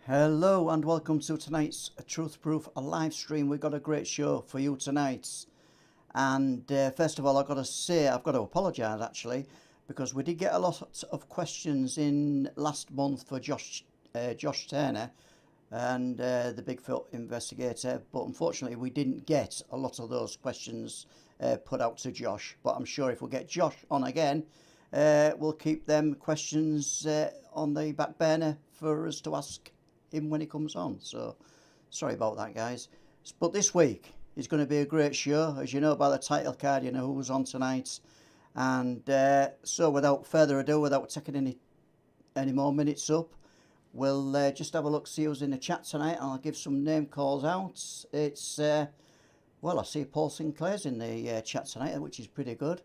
Hello and welcome to tonight's Truth Proof live stream. We've got a great show for you tonight. And first of all, I've got to apologise actually, because we did get a lot of questions in last month for Josh Turner and the Bigfoot investigator. But unfortunately, we didn't get a lot of those questions put out to Josh. But I'm sure if we get Josh on again, we'll keep them questions on the back burner for us to ask him when he comes on. So sorry about that, guys. But this week is going to be a great show. As you know by the title card, you know who's on tonight. And so without further ado, without taking any more minutes up, we'll just have a look, see who's in the chat tonight. I'll give some name calls out. It's well, I see Paul Sinclair's in the chat tonight, which is pretty good.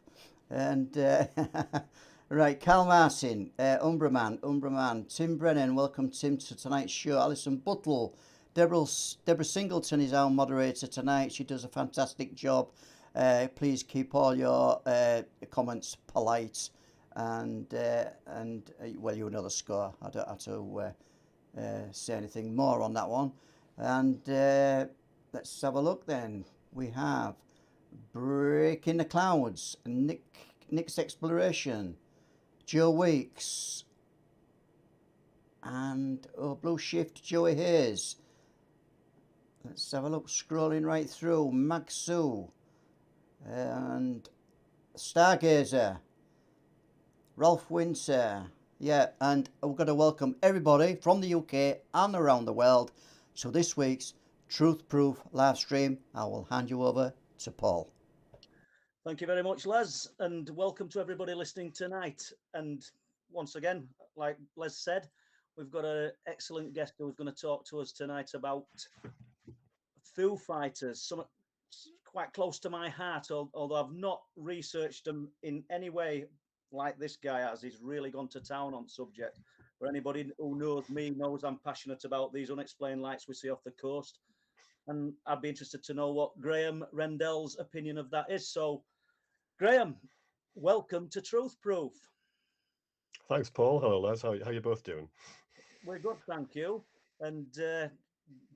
And right, Carl Martin, Umbraman, Tim Brennan, welcome Tim to tonight's show. Alison Buttle, Deborah Singleton is our moderator tonight. She does a fantastic job. Please keep all your comments polite, and well, you know the score. I don't have to say anything more on that one. And let's have a look then. We have Breaking the Clouds, Nick's Exploration, Joe Weeks, and Blue Shift, Joey Hayes. Let's have a look, scrolling right through. Magsu and Stargazer, Ralph Winter. Yeah, and we're going to welcome everybody from the UK and around the world to this week's Truth Proof live stream. I will hand you over to Paul. Thank you very much, Les, and welcome to everybody listening tonight. And once again, like Les said, we've got an excellent guest who's going to talk to us tonight about Foo-Fighters, some quite close to my heart, although I've not researched them in any way like this guy has. He's really gone to town on subject. For anybody who knows me knows I'm passionate about these unexplained lights we see off the coast. And I'd be interested to know what Graeme Rendall's opinion of that is. So, Graeme, welcome to Truth Proof. Thanks, Paul. Hello, Les. How you both doing? We're good, thank you. And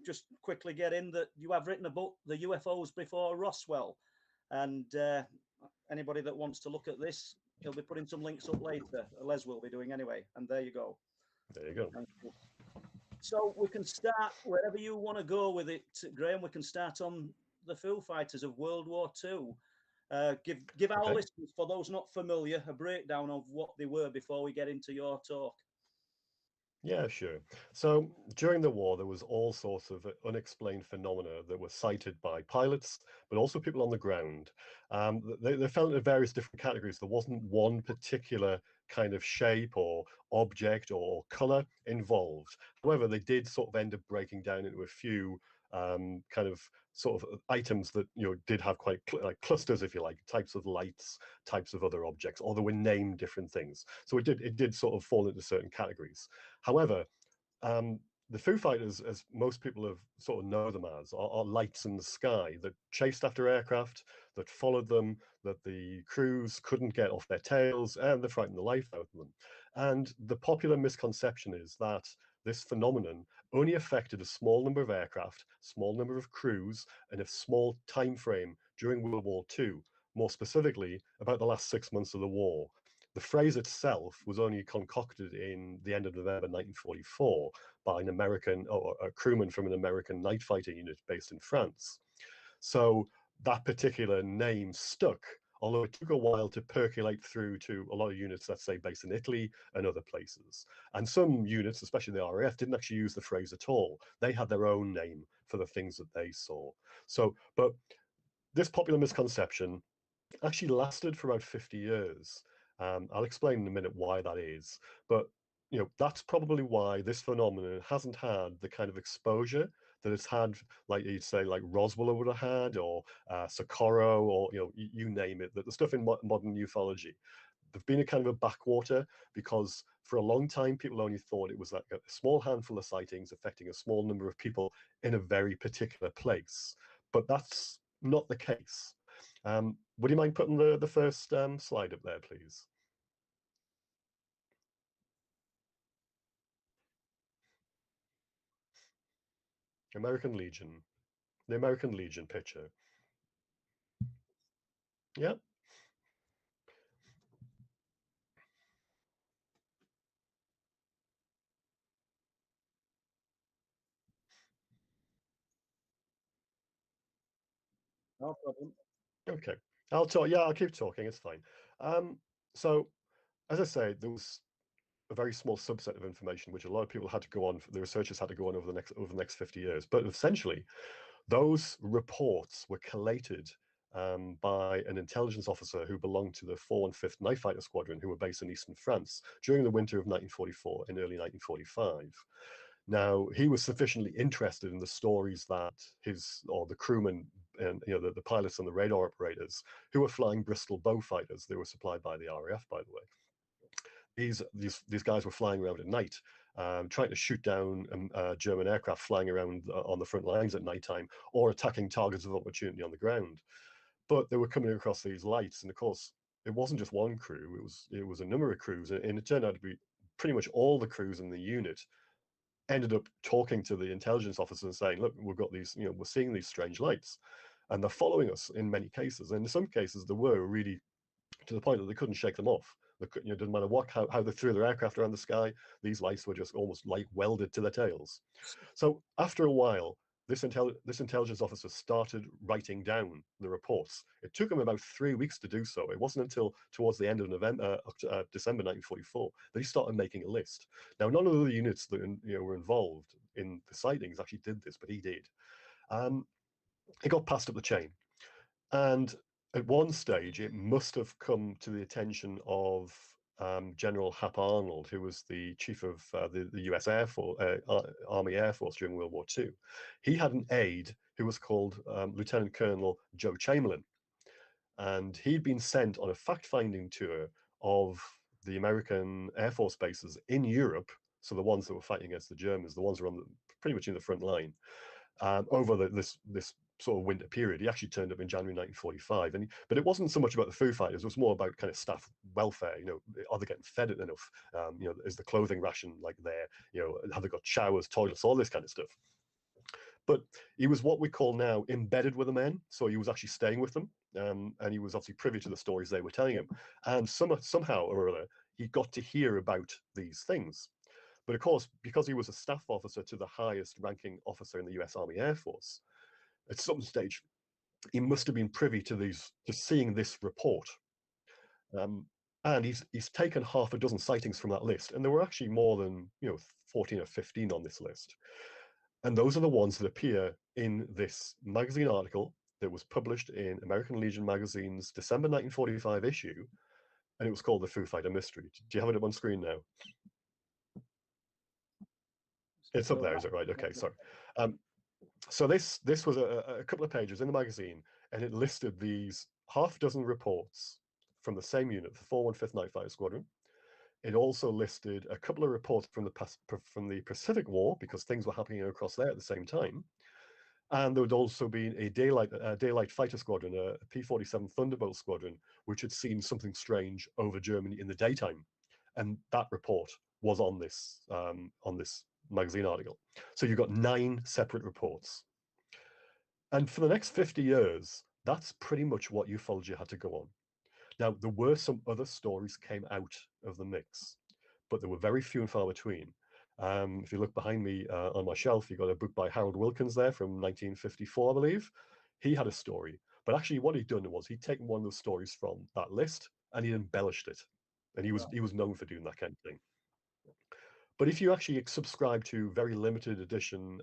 just quickly get in that you have written a book, The UFOs Before Roswell. And anybody that wants to look at this, he'll be putting some links up later. Les will be doing anyway. And there you go. There you go. Thank you. So we can start wherever you want to go with it, Graeme. We can start on the Foo-Fighters of World War II. Give our listeners, for those not familiar, a breakdown of what they were before we get into your talk. Yeah, sure. So during the war, there was all sorts of unexplained phenomena that were cited by pilots, but also people on the ground. They fell into various different categories. There wasn't one particular kind of shape or object or color involved. However, they did sort of end up breaking down into a few kind of sort of items that did have quite like clusters, if you like, types of lights, types of other objects, or they were named different things. So it did sort of fall into certain categories. However, the Foo Fighters, as most people have sort of know them as, are lights in the sky that chased after aircraft, that followed them, that the crews couldn't get off their tails, and they frightened the life out of them. And the popular misconception is that this phenomenon only affected a small number of aircraft, small number of crews, and a small time frame during World War II, more specifically about the last 6 months of the war. The phrase itself was only concocted in the end of November 1944 by an American, or a crewman from an American night fighter unit based in France. So that particular name stuck, although it took a while to percolate through to a lot of units, let's say, based in Italy and other places. And some units, especially the RAF, didn't actually use the phrase at all. They had their own name for the things that they saw. So, but this popular misconception actually lasted for about 50 years. I'll explain in a minute why that is. But that's probably why this phenomenon hasn't had the kind of exposure that it's had, like you'd say, like Roswell would have had, or Socorro, or you name it. The stuff in modern ufology, they've been a kind of a backwater because for a long time people only thought it was like a small handful of sightings affecting a small number of people in a very particular place. But that's not the case. Would you mind putting the first slide up there, please? American Legion. The American Legion picture. Yeah. No problem. Okay. I'll talk. Yeah, I'll keep talking. It's fine. So, as I say, there was a very small subset of information which a lot of people had to go on. The researchers had to go on over the next 50 years. But essentially, those reports were collated by an intelligence officer who belonged to the 415th Night Fighter Squadron, who were based in eastern France during the winter of 1944 and early 1945. Now, he was sufficiently interested in the stories that the crewmen and the pilots and the radar operators who were flying Bristol bow fighters. They were supplied by the RAF, by the way. These guys were flying around at night, trying to shoot down German aircraft flying around on the front lines at nighttime, or attacking targets of opportunity on the ground. But they were coming across these lights, and of course, it wasn't just one crew; it was a number of crews, and it turned out to be pretty much all the crews in the unit ended up talking to the intelligence officers and saying, "Look, we've got these, we're seeing these strange lights, and they're following us in many cases. And in some cases, they were really to the point that they couldn't shake them off. It didn't matter how they threw their aircraft around the sky; these lights were just almost like welded to their tails." So after a while, this intelligence officer started writing down the reports. It took him about 3 weeks to do so. It wasn't until towards the end of December 1944 that he started making a list. Now, none of the units that were involved in the sightings actually did this, but he did. It got passed up the chain. And at one stage, it must have come to the attention of General Hap Arnold, who was the chief of the U.S. Air Force, Army Air Force during World War II. He had an aide who was called Lieutenant Colonel Joe Chamberlain, and he'd been sent on a fact-finding tour of the American Air Force bases in Europe. So the ones that were fighting against the Germans, the ones who were pretty much in the front line, over this sort of winter period. He actually turned up in January 1945, but it wasn't so much about the Foo-Fighters. It was more about kind of staff welfare. Are they getting fed enough? Is the clothing ration like there? Have they got showers, toilets, all this kind of stuff? But he was what we call now embedded with the men, so he was actually staying with them, and he was obviously privy to the stories they were telling him. And somehow or other, he got to hear about these things. But of course, because he was a staff officer to the highest ranking officer in the US Army Air Force, at some stage, he must have been privy to seeing this report. And he's taken half a dozen sightings from that list, and there were actually more than 14 or 15 on this list. And those are the ones that appear in this magazine article that was published in American Legion magazine's December 1945 issue, and it was called The Foo Fighter Mystery. Do you have it up on screen now? It's up there, is it right? Okay, sorry. So this was a couple of pages in the magazine, and it listed these half dozen reports from the same unit, the 415th Night Fighter Squadron. It also listed a couple of reports from the Pacific War, because things were happening across there at the same time. And there would also been a daylight fighter squadron, a P-47 Thunderbolt squadron, which had seen something strange over Germany in the daytime. And that report was on this magazine article. So you've got 9 separate reports. And for the next 50 years, that's pretty much what ufology had to go on. Now, there were some other stories came out of the mix, but there were very few and far between. If you look behind me on my shelf, you've got a book by Harold Wilkins there from 1954, I believe. He had a story, but actually what he'd done was he'd taken one of those stories from that list and he embellished it. And he was known for doing that kind of thing. But if you actually subscribe to very limited edition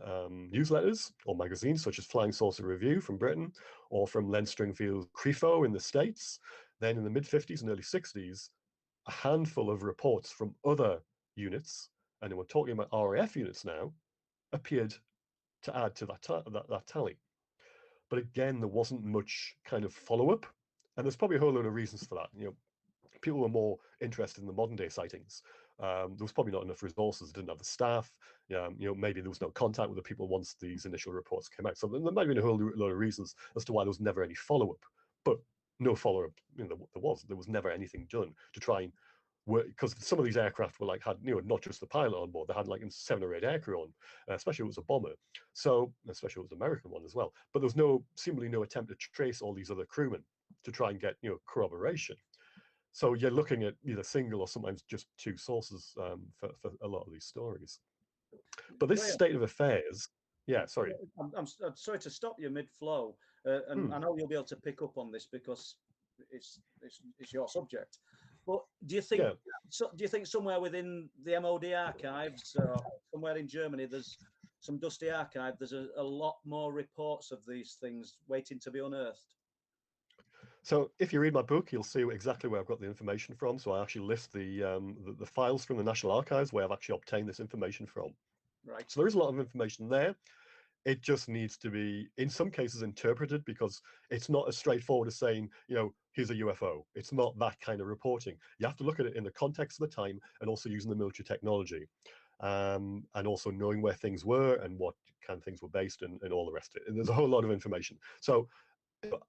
newsletters or magazines, such as Flying Saucer Review from Britain, or from Len Stringfield's CRIFO in the States, then in the mid-50s and early 60s, a handful of reports from other units, and we're talking about RAF units now, appeared to add to that tally. But again, there wasn't much kind of follow-up, and there's probably a whole load of reasons for that. People were more interested in the modern day sightings. There was probably not enough resources, didn't have the staff. Maybe there was no contact with the people once these initial reports came out. So there might have been a whole lot of reasons as to why there was never any follow-up. But no follow-up, there was never anything done to try and because some of these aircraft were like had not just the pilot on board, they had like 7 or 8 aircrew on, especially if it was a bomber. So especially if it was an American one as well. But there's seemingly no attempt to trace all these other crewmen to try and get corroboration. So you're looking at either single or sometimes just 2 sources for a lot of these stories. But this Graham, state of affairs, yeah, sorry. I'm sorry to stop you mid-flow, and I know you'll be able to pick up on this because it's your subject. But do you think somewhere within the MOD archives, somewhere in Germany, there's some dusty archive? There's a lot more reports of these things waiting to be unearthed. So if you read my book, you'll see exactly where I've got the information from. So I actually list the files from the National Archives where I've actually obtained this information from. Right. So there is a lot of information there. It just needs to be, in some cases, interpreted, because it's not as straightforward as saying, here's a UFO. It's not that kind of reporting. You have to look at it in the context of the time and also using the military technology, and also knowing where things were and what kind of things were based and all the rest of it. And there's a whole lot of information. So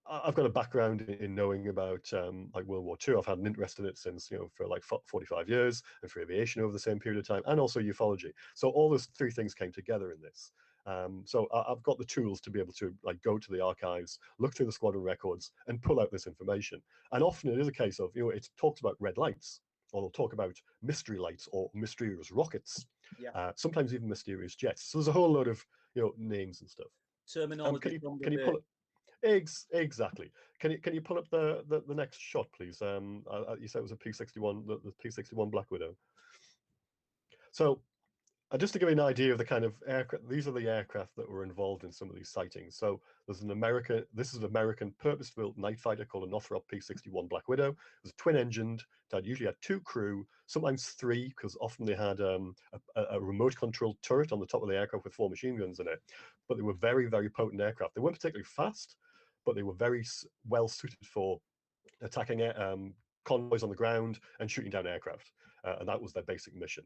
I've got a background in knowing about like World War II. I've had an interest in it since, for like 45 years, and for aviation over the same period of time, and also ufology. So all those 3 things came together in this. So I've got the tools to be able to like go to the archives, look through the squadron records, and pull out this information. And often it is a case of, it talks about red lights, or they'll talk about mystery lights or mysterious rockets, sometimes even mysterious jets. So there's a whole load of names and stuff. Terminology. Can you pull it? Exactly. Can you pull up the next shot, please? You said it was a P-61, the P-61 Black Widow. So just to give you an idea of the kind of aircraft, these are the aircraft that were involved in some of these sightings. So this is an American purpose-built night fighter called a Northrop P-61 Black Widow. It was twin-engined. It usually had 2 crew, sometimes 3, because often they had a remote-controlled turret on the top of the aircraft with 4 machine guns in it. But they were very, very potent aircraft. They weren't particularly fast, but they were very well suited for attacking convoys on the ground and shooting down aircraft. And that was their basic mission.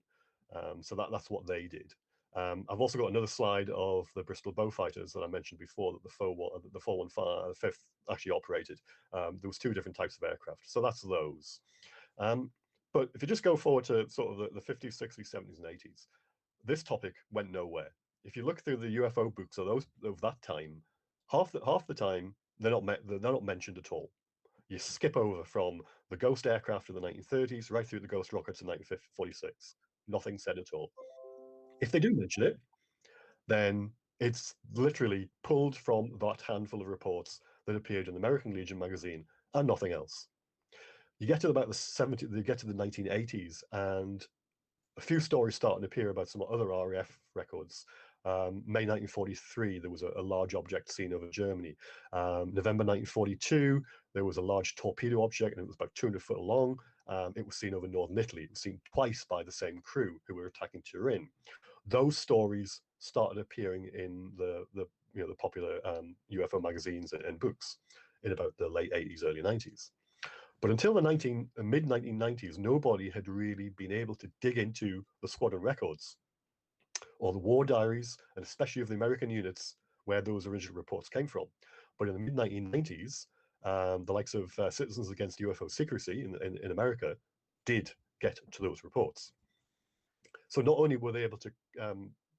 So that's what they did. I've also got another slide of the Bristol Fighters that I mentioned before, that the 415, the 5th actually operated. There was 2 different types of aircraft. So that's those. But if you just go forward to sort of the 50s, 60s, 70s, and 80s, this topic went nowhere. If you look through the UFO books of that time, half the time they're not mentioned at all. You skip over from the ghost aircraft of the 1930s right through the ghost rockets in 1946. Nothing said at all. If they do mention it, then it's literally pulled from that handful of reports that appeared in the American Legion magazine and nothing else. You get to about you get to the 1980s, and a few stories start to appear about some other RAF records. May 1943, there was a large object seen over Germany. November 1942, there was a large torpedo object, and it was about 200 foot long. It was seen over northern Italy. It was seen twice by the same crew who were attacking Turin. Those stories started appearing in the popular UFO magazines and books in about the late 80s, early 90s. But until the mid-1990s, nobody had really been able to dig into the squadron records or the war diaries, and especially of the American units, where those original reports came from. But in the mid-1990s, the likes of Citizens Against UFO Secrecy in America did get to those reports. So not only were they able to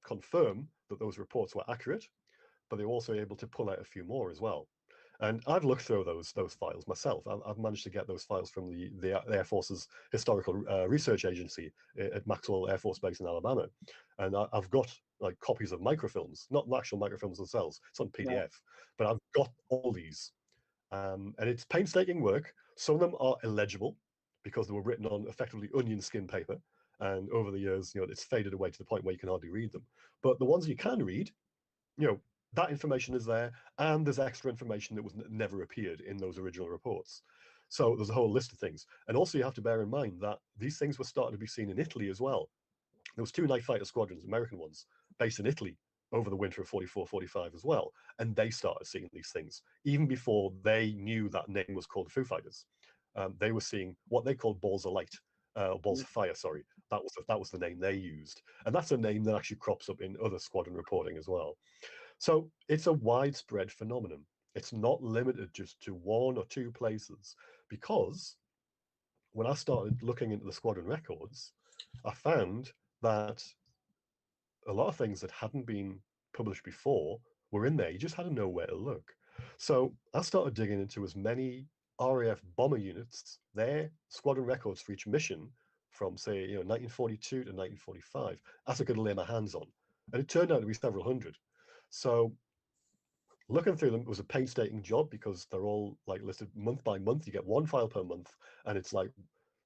confirm that those reports were accurate, but they were also able to pull out a few more as well. And I've looked through those files myself. I've managed to get those files from the Air Force's Historical Research Agency at Maxwell Air Force Base in Alabama. And I've got like copies of microfilms, not the actual microfilms themselves. It's on PDF, but I've got all these. And it's painstaking work. Some of them are illegible because they were written on effectively onion skin paper. And over the years, it's faded away to the point where you can hardly read them. But the ones you can read, that information is there, and there's extra information that was never appeared in those original reports. So there's a whole list of things. And also you have to bear in mind that these things were starting to be seen in Italy as well. There was 2 night fighter squadrons, American ones, based in Italy over the winter of 44, 45 as well. And they started seeing these things, even before they knew that name was called Foo-Fighters. They were seeing what they called balls of light, balls of fire, sorry. That was the name they used. And that's a name that actually crops up in other squadron reporting as well. So it's a widespread phenomenon. It's not limited just to 1 or 2 places, because when I started looking into the squadron records, I found that a lot of things that hadn't been published before were in there. You just had to know where to look. So I started digging into as many RAF bomber units, their squadron records for each mission from, say, 1942 to 1945, as I could lay my hands on. And it turned out to be several hundred. So looking through them was a painstaking job because they're all like listed month by month. You get one file per month, and it's like,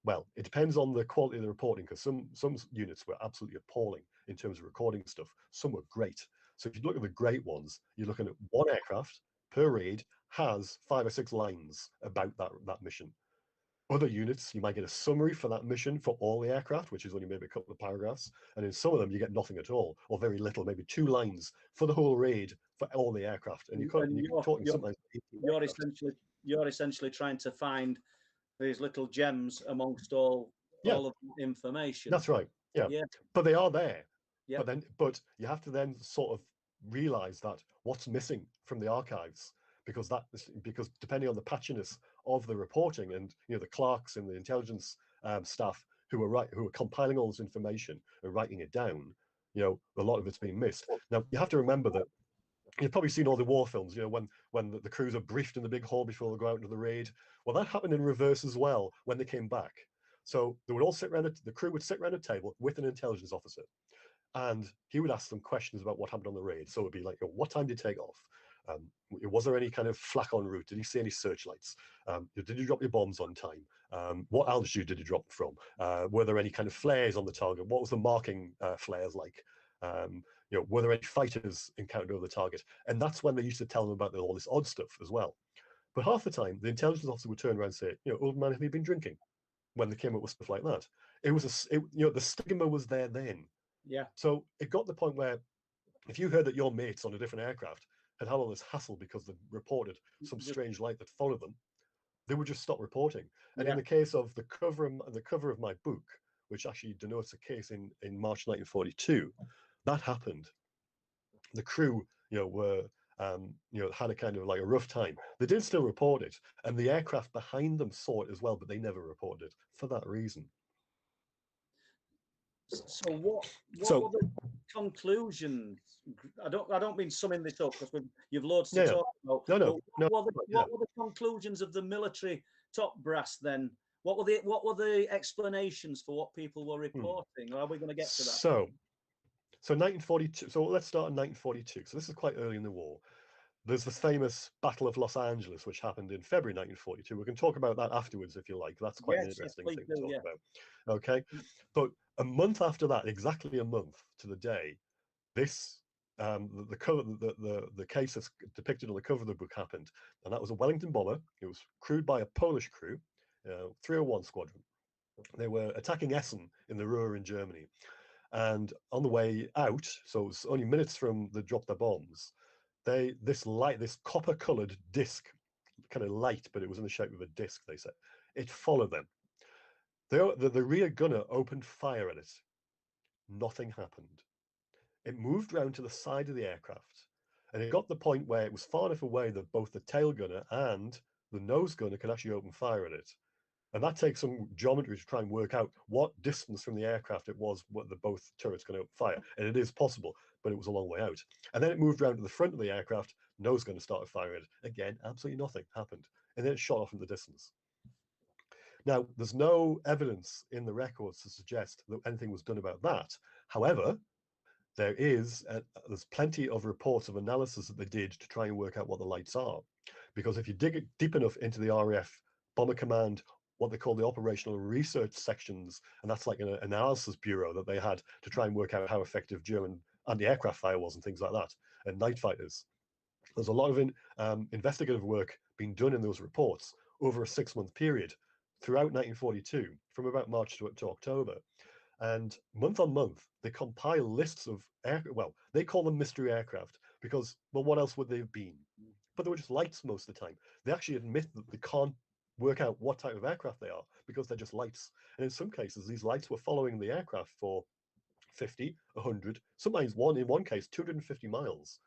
well, it depends on the quality of the reporting, because some units were absolutely appalling in terms of recording stuff. Some were great. So if you look at the great ones, you're looking at one aircraft per raid has 5 or 6 lines about that mission. Other units, you might get a summary for that mission for all the aircraft, which is only maybe a couple of paragraphs. And in some of them, you get nothing at all, or very little, maybe 2 lines for the whole raid for all the aircraft. And you're talking sometimes. You're essentially trying to find these little gems amongst all of the information. That's right. Yeah. But they are there. Yeah. But you have to then sort of realize that what's missing from the archives, because depending on the patchiness of the reporting, and the clerks and the intelligence staff who are compiling all this information and writing it down, a lot of it's being missed. Now you have to remember that you've probably seen all the war films, when the crews are briefed in the big hall before they go out into the raid. Well, that happened in reverse as well when they came back. So they would all sit around the crew would sit around a table with an intelligence officer, and he would ask them questions about what happened on the raid. So it'd be like, what time did you take off? Was there any kind of flak en route? Did you see any searchlights? Did you drop your bombs on time? What altitude did you drop from? Were there any kind of flares on the target? What was the marking flares like? Were there any fighters encountered over the target? And that's when they used to tell them about all this odd stuff as well. But half the time, the intelligence officer would turn around and say, old man, have you been drinking? When they came up with stuff like that. It was the stigma was there then. Yeah. So it got to the point where if you heard that your mates on a different aircraft had all this hassle because they reported some strange light that followed them, they would just stop reporting. And in the case of the cover of my book, which actually denotes a case in March 1942, that happened. The crew, were had a kind of like a rough time. They did still report it, and the aircraft behind them saw it as well, but they never reported it for that reason. So what were the conclusions? I don't mean summing this up, because you've loads to talk about. No. What were the conclusions of the military top brass then? What were the explanations for what people were reporting? Are we going to get to that? So 1942. So let's start in 1942. So this is quite early in the war. There's this famous Battle of Los Angeles, which happened in February 1942. We can talk about that afterwards if you like. That's quite an interesting thing to talk about. Okay, but a month after that, exactly a month to the day, this the case that's depicted on the cover of the book happened, and that was a Wellington bomber. It was crewed by a Polish crew, 301 Squadron. They were attacking Essen in the Ruhr in Germany, and on the way out, so it was only minutes from the drop their bombs, this copper-colored disc, kind of light, but it was in the shape of a disc. They said it followed them. The rear gunner opened fire at it. Nothing happened. It moved round to the side of the aircraft, and it got to the point where it was far enough away that both the tail gunner and the nose gunner could actually open fire at it. And that takes some geometry to try and work out what distance from the aircraft it was what the both turrets going to open fire. And it is possible, but it was a long way out. And then it moved around to the front of the aircraft, nose gunner started firing it. Again, absolutely nothing happened. And then it shot off in the distance. Now, there's no evidence in the records to suggest that anything was done about that. However, there's plenty of reports of analysis that they did to try and work out what the lights are. Because if you dig deep enough into the RAF Bomber Command, what they call the operational research sections, and that's like an analysis bureau that they had to try and work out how effective German anti-aircraft fire was and things like that, and night fighters. There's a lot of investigative work being done in those reports over a 6-month period throughout 1942, from about March to October. And month on month, they compile lists of they call them mystery aircraft because, well, what else would they have been? But they were just lights most of the time. They actually admit that they can't work out what type of aircraft they are because they're just lights. And in some cases, these lights were following the aircraft for 50, 100, sometimes in one case, 250 miles,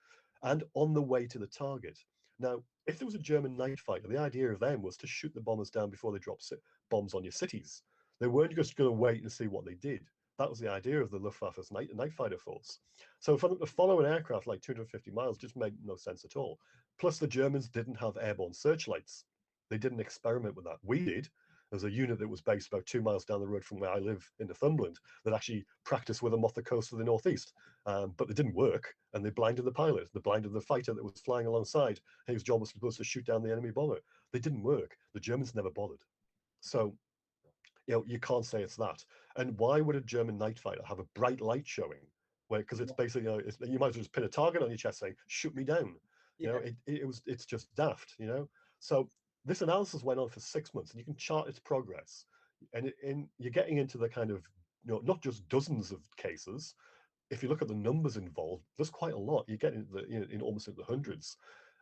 and on the way to the target. Now, if there was a German night fighter, the idea of them was to shoot the bombers down before they dropped bombs on your cities. They weren't just going to wait and see what they did. That was the idea of the Luftwaffe's night fighter force. So for them to follow an aircraft like 250 miles just made no sense at all. Plus, the Germans didn't have airborne searchlights. They didn't experiment with that. We did. There's a unit that was based about 2 miles down the road from where I live in Northumberland that actually practiced with them off the coast of the northeast. But they didn't work, and they blinded the pilot. They blinded the fighter that was flying alongside. His job was supposed to shoot down the enemy bomber. They didn't work. The Germans never bothered. So, you can't say it's that. And why would a German night fighter have a bright light showing? Because it's basically, you might as well just pin a target on your chest saying, "Shoot me down." Yeah. It's just daft. So this analysis went on for 6 months, and you can chart its progress. And you're getting into the kind of, not just dozens of cases. If you look at the numbers involved, there's quite a lot. You get into in almost into the hundreds,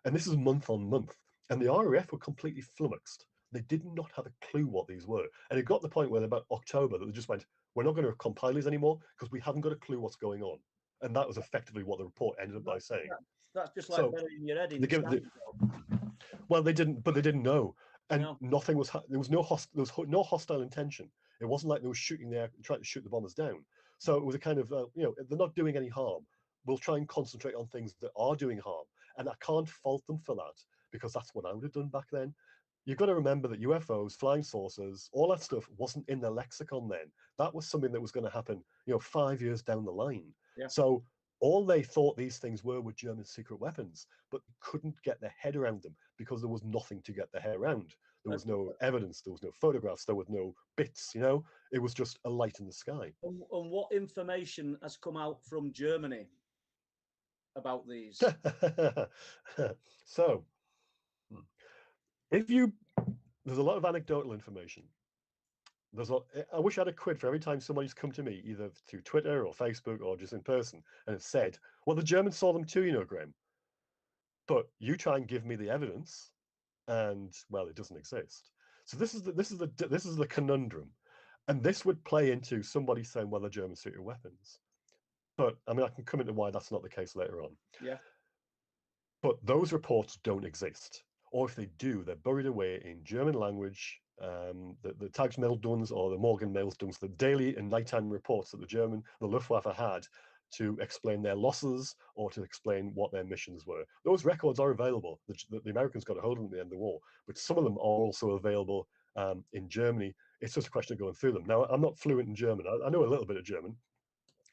and this is month on month. And the RAF were completely flummoxed. They did not have a clue what these were, and it got to the point where about October that they just went, "We're not going to compile these anymore because we haven't got a clue what's going on." And that was effectively what the report ended up by saying. That's just like So burying your head in they give sand. well, they didn't, but they didn't know, and No. nothing was. There was no no hostile intention. It wasn't like they were shooting there, trying to shoot the bombers down. So it was a kind of, they're not doing any harm. We'll try and concentrate on things that are doing harm, and I can't fault them for that because that's what I would have done back then. You've got to remember that UFOs, flying saucers, all that stuff wasn't in their lexicon then. That was something that was going to happen, 5 years down the line. Yeah. So all they thought these things were German secret weapons, but couldn't get their head around them because there was nothing to get their head around. There was no evidence, there was no photographs, there was no bits, it was just a light in the sky. And what information has come out from Germany about these? So, there's a lot of anecdotal information. I wish I had a quid for every time somebody's come to me, either through Twitter or Facebook or just in person, and it said, "Well, the Germans saw them too, Graeme. But you try and give me the evidence, and well, it doesn't exist." So this is the conundrum, and this would play into somebody saying, "Well, the Germans secret weapons," but I mean, I can come into why that's not the case later on. Yeah. But those reports don't exist, or if they do, they're buried away in German language. The Tagesmeldungen or the Morgenmeldungen, the daily and nighttime reports that the Luftwaffe had to explain their losses or to explain what their missions were. Those records are available. The Americans got a hold of them at the end of the war, but some of them are also available in Germany. It's just a question of going through them. Now, I'm not fluent in German. I know a little bit of German,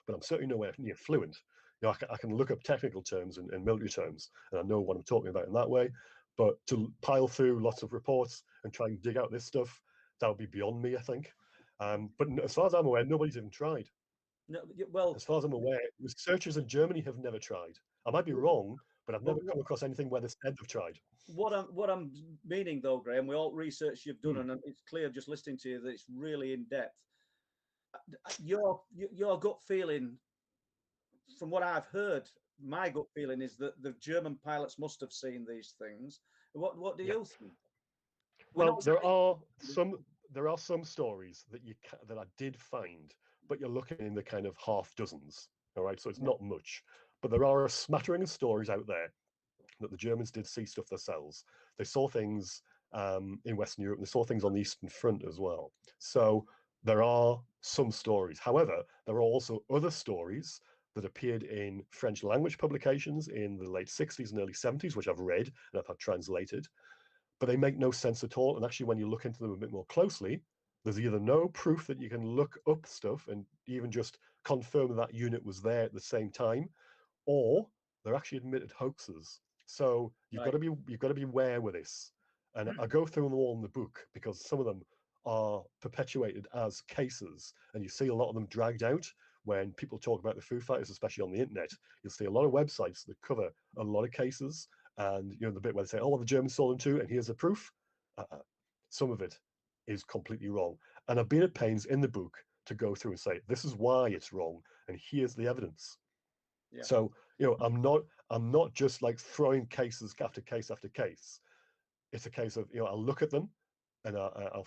but I'm certainly nowhere near fluent. I can look up technical terms and military terms, and I know what I'm talking about in that way. But to pile through lots of reports and try and dig out this stuff, that would be beyond me, I think. But as far as I'm aware, nobody's even tried. No, well, as far as I'm aware, researchers in Germany have never tried. I might be wrong, but I've never come across anything where they said they've tried. What I'm meaning though, Graeme, with all research you've done, and it's clear just listening to you that it's really in depth. Your gut feeling, from what I've heard, my gut feeling is that the German pilots must have seen these things. What do you think? Well, there are some stories that I did find, but you're looking in the kind of half dozens. All right, so it's not much, but there are a smattering of stories out there that the Germans did see stuff themselves. They saw things in Western Europe, and they saw things on the Eastern Front as well. So there are some stories. However, there are also other stories that appeared in French language publications in the late 60s and early 70s, which I've read and I've had translated, but they make no sense at all. And actually, when you look into them a bit more closely, there's either no proof that you can look up stuff and even just confirm that unit was there at the same time, or they're actually admitted hoaxes. So you've got to be aware with this. And I go through them all in the book because some of them are perpetuated as cases, and you see a lot of them dragged out. When people talk about the Foo-Fighters, especially on the internet, you'll see a lot of websites that cover a lot of cases, and the bit where they say, "Oh, well, the Germans saw them too, and here's the proof." Some of it is completely wrong, and I've been at pains in the book to go through and say, "This is why it's wrong, and here's the evidence." Yeah. So I'm not just like throwing cases after case after case. It's a case of I'll look at them, and I'm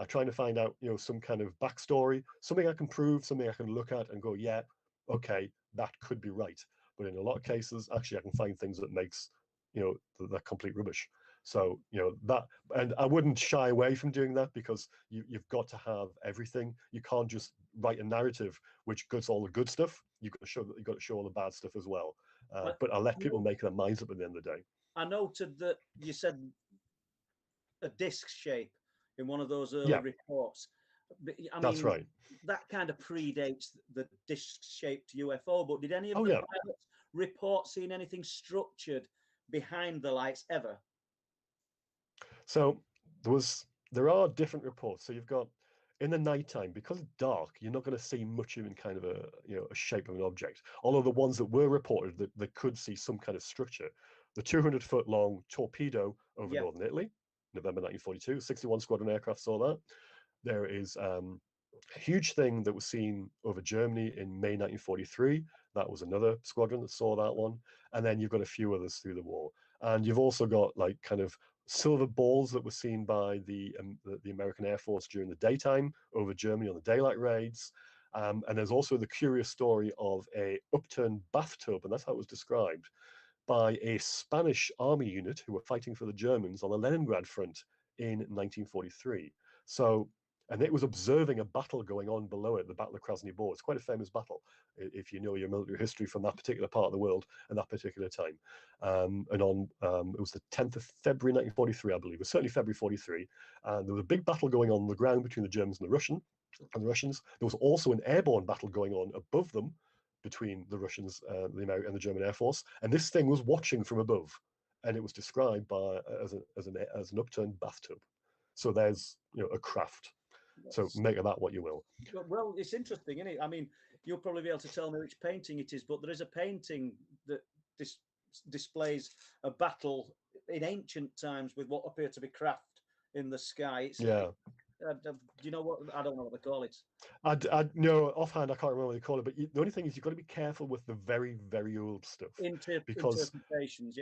trying to find out some kind of backstory, something I can prove, something I can look at and go, yeah, okay, that could be right. But in a lot of cases, actually, I can find things that makes they're complete rubbish. So that, and I wouldn't shy away from doing that, because you've got to have everything. You can't just write a narrative which gets all the good stuff. You've got to show all the bad stuff as well. But I let people make their minds up at the end of the day. I noted that you said a disc shape in one of those early reports. I That's mean, right. that kind of predates the disc-shaped UFO. But did any of the yeah. pilots report seeing anything structured behind the lights ever? So there are different reports. So you've got, in the nighttime, because it's dark, you're not going to see much of in kind of a shape of an object. Although the ones that were reported that could see some kind of structure, the 200-foot long torpedo over northern Italy, November 1942, 61 Squadron aircraft saw that. There is a huge thing that was seen over Germany in May 1943. That was another squadron that saw that one. And then you've got a few others through the war. And you've also got like kind of silver balls that were seen by the American Air Force during the daytime over Germany on the daylight raids. And there's also the curious story of a upturned bathtub, and that's how it was described, by a Spanish army unit who were fighting for the Germans on the Leningrad front in 1943. So, and it was observing a battle going on below it, the Battle of Krasny Bor. It's quite a famous battle if you know your military history from that particular part of the world and that particular time. It was the 10th of February 1943, I believe. It was certainly February 43. And there was a big battle going on the ground between the Germans and the Russians. There was also an airborne battle going on above them between the Russians, the American and the German Air Force. And this thing was watching from above. And it was described as an upturned bathtub. So there's a craft. So make of that what you will. Well, it's interesting, isn't it? I mean, you'll probably be able to tell me which painting it is, but there is a painting that displays a battle in ancient times with what appear to be craft in the sky. Do you know what? I don't know what they call it. I no, offhand I can't remember what they call it. But the only thing is you've got to be careful with the very, very old stuff. Because interpretations,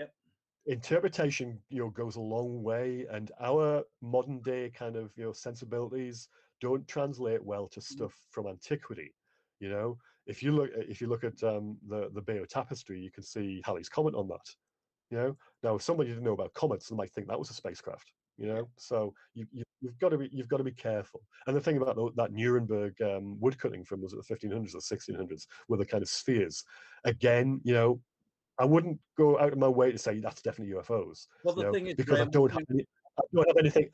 interpretation goes a long way, and our modern day kind of sensibilities don't translate well to stuff from antiquity. If you look at the Bayeux Tapestry, you can see Halley's Comet on that. Now if somebody didn't know about comets, they might think that was a spacecraft. So you've got to be careful. And the thing about that Nuremberg woodcutting from, was it the 1500s or 1600s, with the kind of spheres, again, I wouldn't go out of my way to say that's definitely UFOs. Well, the thing is, because Graeme,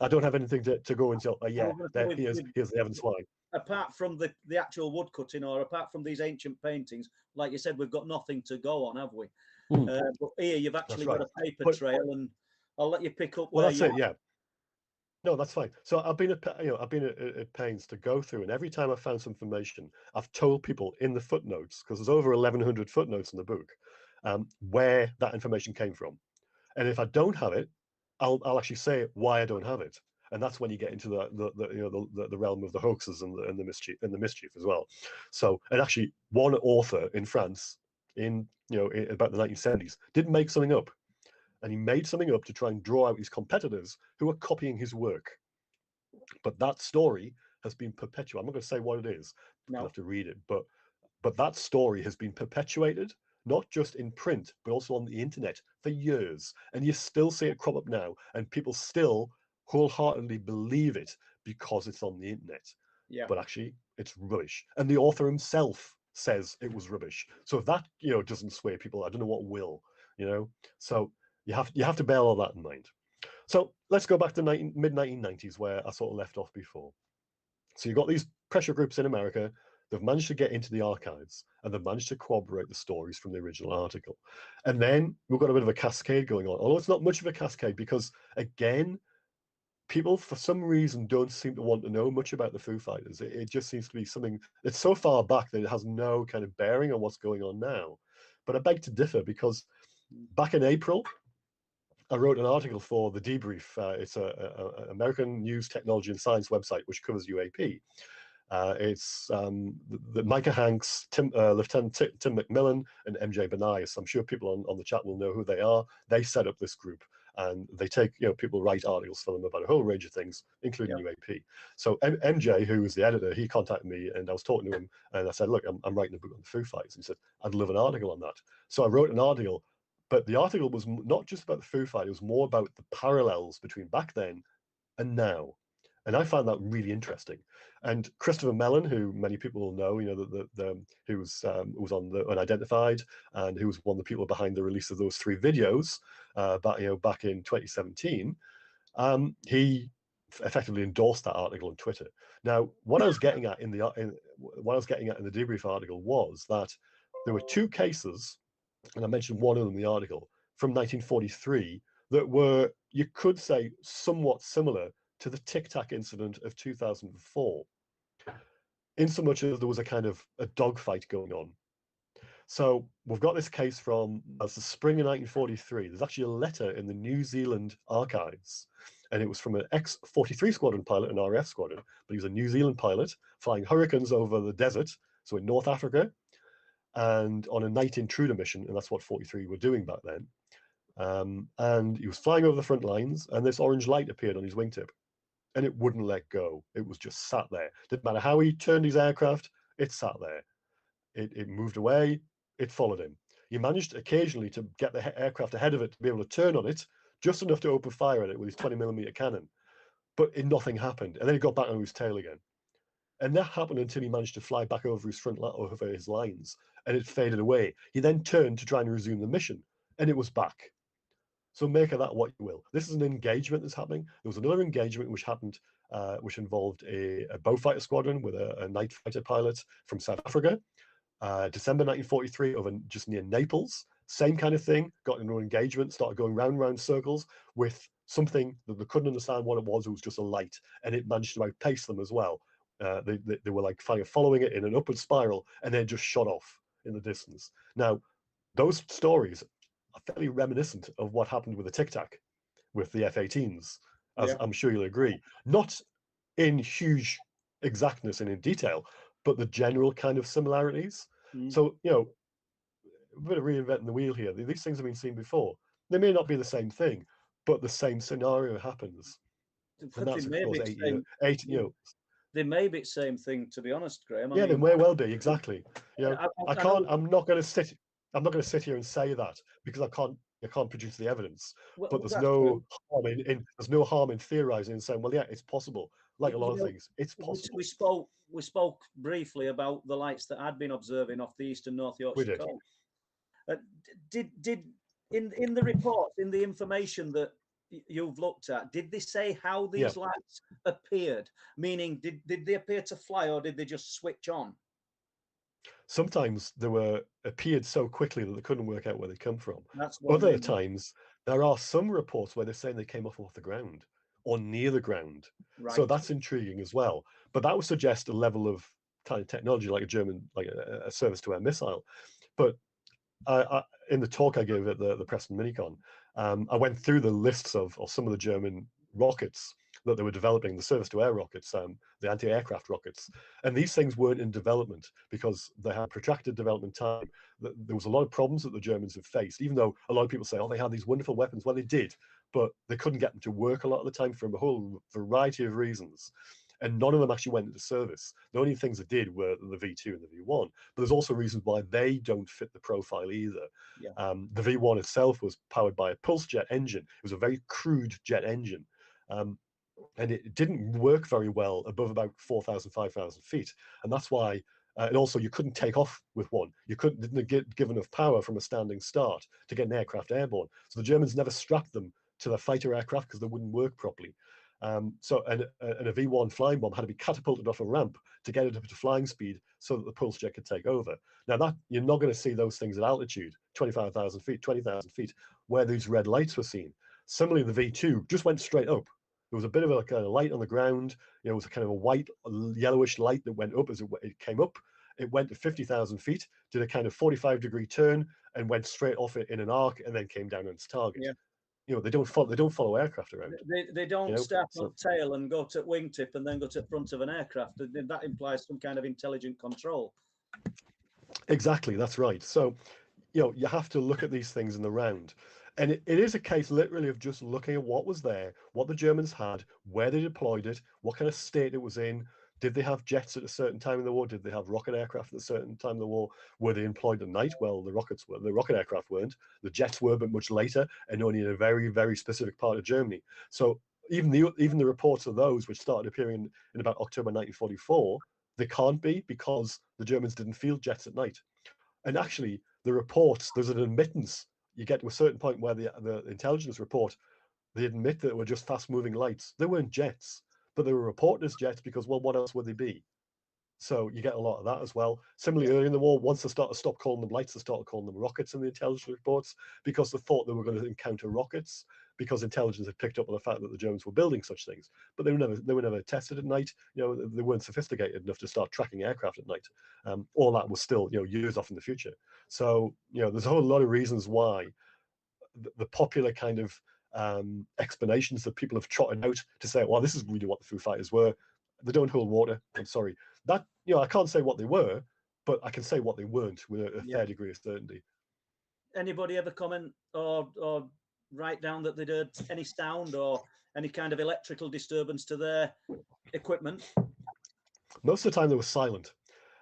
I don't have anything to go and say, oh yeah, here's the evidence why. Apart from the actual woodcutting, or apart from these ancient paintings, like you said, we've got nothing to go on, have we? But here you've actually got a paper trail, and I'll let you pick up. Well, that's it. Yeah. No, that's fine. So I've been at pains to go through, and every time I've found some information, I've told people in the footnotes, because there's over 1,100 footnotes in the book, where that information came from. And if I don't have it, I'll actually say why I don't have it. And that's when you get into the realm of the hoaxes and the mischief as well. So, and actually, one author in France in about the 1970s did make something up, and he made something up to try and draw out his competitors who are copying his work. But that story has been perpetuated. I'm not going to say what it is. You'll have to read it. But that story has been perpetuated, not just in print, but also on the internet for years. And you still see it crop up now, and people still wholeheartedly believe it because it's on the internet. But actually, it's rubbish. And the author himself says it was rubbish. So if that doesn't sway people, I don't know what will. So you have to bear all that in mind. So let's go back to mid-1990s, where I sort of left off before. So you've got these pressure groups in America. They've managed to get into the archives, and they've managed to corroborate the stories from the original article. And then we've got a bit of a cascade going on, although it's not much of a cascade, because again, people for some reason don't seem to want to know much about the Foo-Fighters. It just seems to be something that's so far back that it has no kind of bearing on what's going on now. But I beg to differ, because back in April, I wrote an article for The Debrief. It's an American news, technology, and science website which covers UAP. It's the Micah Hanks, Lieutenant Tim McMillan, and MJ Benias. I'm sure people on the chat will know who they are. They set up this group, and they take, people write articles for them about a whole range of things, including UAP. So MJ, who was the editor, he contacted me, and I was talking to him, and I said, look, I'm writing a book on the Foo-Fighters. And he said, I'd love an article on that. So I wrote an article But the article was not just about the Foo Fighters, it was more about the parallels between back then and now. And I found that really interesting. And Christopher Mellon, who many people will know, who was on the Unidentified, and who was one of the people behind the release of those 3 videos back in 2017, he effectively endorsed that article on Twitter. Now, what I was getting at in the debrief article was that there were 2 cases, and I mentioned one of them in the article, from 1943 that were, you could say, somewhat similar to the Tic Tac incident of 2004, in so much as there was a kind of a dogfight going on. So we've got this case from the spring of 1943. There's actually a letter in the New Zealand archives, and it was from an ex-43 squadron pilot, an RAF squadron, but he was a New Zealand pilot flying Hurricanes over the desert, so in North Africa, and on a night intruder mission, and that's what 43 were doing back then. And he was flying over the front lines, and this orange light appeared on his wingtip, and it wouldn't let go. It was just sat there. Didn't matter how he turned his aircraft, it sat there. It moved away, it followed him. He managed occasionally to get the aircraft ahead of it to be able to turn on it, just enough to open fire at it with his 20mm cannon. But nothing happened. And then he got back on his tail again. And that happened until he managed to fly back over over his lines, and it faded away. He then turned to try and resume the mission, and it was back. So make of that what you will. This is an engagement that's happening. There was another engagement which happened, which involved a Beaufighter squadron with a night fighter pilot from South Africa. December 1943, over just near Naples. Same kind of thing. Got into an engagement, started going round and round circles with something that they couldn't understand what it was. It was just a light, and it managed to outpace them as well. They were like following it in an upward spiral, and then just shot off in the distance. Now, those stories are fairly reminiscent of what happened with the Tic Tac, with the F-18s, as I'm sure you'll agree. Not in huge exactness and in detail, but the general kind of similarities. So, a bit of reinventing the wheel here. These things have been seen before. They may not be the same thing, but the same scenario happens. And that's, of course, 8 years. They may be the same thing, to be honest, Graeme. They may well be, exactly. I'm not going to sit here and say that, because I can't produce the evidence. But there's no harm in theorizing and saying, well, yeah, it's possible. Like a lot of things, it's possible. We spoke briefly about the lights that I'd been observing off the eastern North Yorkshire coast. Did in the report, in the information that you've looked at, did they say how these lights appeared? Meaning, did they appear to fly, or did they just switch on? Sometimes they appeared so quickly that they couldn't work out where they come from. Other times, there are some reports where they're saying they came off the ground or near the ground. Right. So that's intriguing as well. But that would suggest a level of kind of technology like a German, like a surface-to-air missile. But in the talk I gave at the Preston Minicon, I went through the lists of some of the German rockets that they were developing, the surface-to-air rockets, the anti-aircraft rockets. And these things weren't in development because they had protracted development time. There was a lot of problems that the Germans have faced, even though a lot of people say, oh, they had these wonderful weapons. Well, they did, but they couldn't get them to work a lot of the time for a whole variety of reasons. And none of them actually went into service. The only things that did were the V2 and the V1. But there's also reasons why they don't fit the profile either. Yeah. The V1 itself was powered by a pulse jet engine. It was a very crude jet engine. And it didn't work very well above about 4,000, 5,000 feet. And that's why, and also you couldn't take off with one. You didn't give enough power from a standing start to get an aircraft airborne. So the Germans never strapped them to their fighter aircraft because they wouldn't work properly. So a V1 flying bomb had to be catapulted off a ramp to get it up to flying speed so that the pulse jet could take over. Now that you're not going to see those things at altitude, 25,000 feet, 20,000 feet, where these red lights were seen. Similarly, the V2 just went straight up. There was a bit of a kind of light on the ground. It was a kind of a white, yellowish light that went up as it came up. It went to 50,000 feet, did a kind of 45-degree turn, and went straight off it in an arc, and then came down on its target. Yeah. They don't follow aircraft around. They don't start on tail and go to wingtip and then go to the front of an aircraft. That implies some kind of intelligent control. Exactly, that's right. So, you have to look at these things in the round. And it is a case literally of just looking at what was there, what the Germans had, where they deployed it, what kind of state it was in, Did they have jets at a certain time in the war? Did they have rocket aircraft at a certain time in the war? Were they employed at night? Well, the rocket aircraft weren't. The jets were, but much later, and only in a very, very specific part of Germany. So even the reports of those, which started appearing in about October 1944, they can't be, because the Germans didn't field jets at night. And actually, the reports, there's an admittance. You get to a certain point where the intelligence report, they admit that it were just fast-moving lights. They weren't jets, but they were reported as jets because, well, what else would they be? So you get a lot of that as well. Similarly, early in the war, once they stopped calling them lights, they started calling them rockets in the intelligence reports, because they thought they were going to encounter rockets, because intelligence had picked up on the fact that the Germans were building such things. But they were never tested at night. You know, they weren't sophisticated enough to start tracking aircraft at night. All that was still, you know, years off in the future. So, you know, there's a whole lot of reasons why the popular kind of explanations that people have trotted out to say, well, this is really what the Foo Fighters were. They don't hold water. I'm sorry. That, you know, I can't say what they were, but I can say what they weren't with a fair degree of certainty. Anybody ever comment or write down that they'd heard any sound or any kind of electrical disturbance to their equipment? Most of the time they were silent.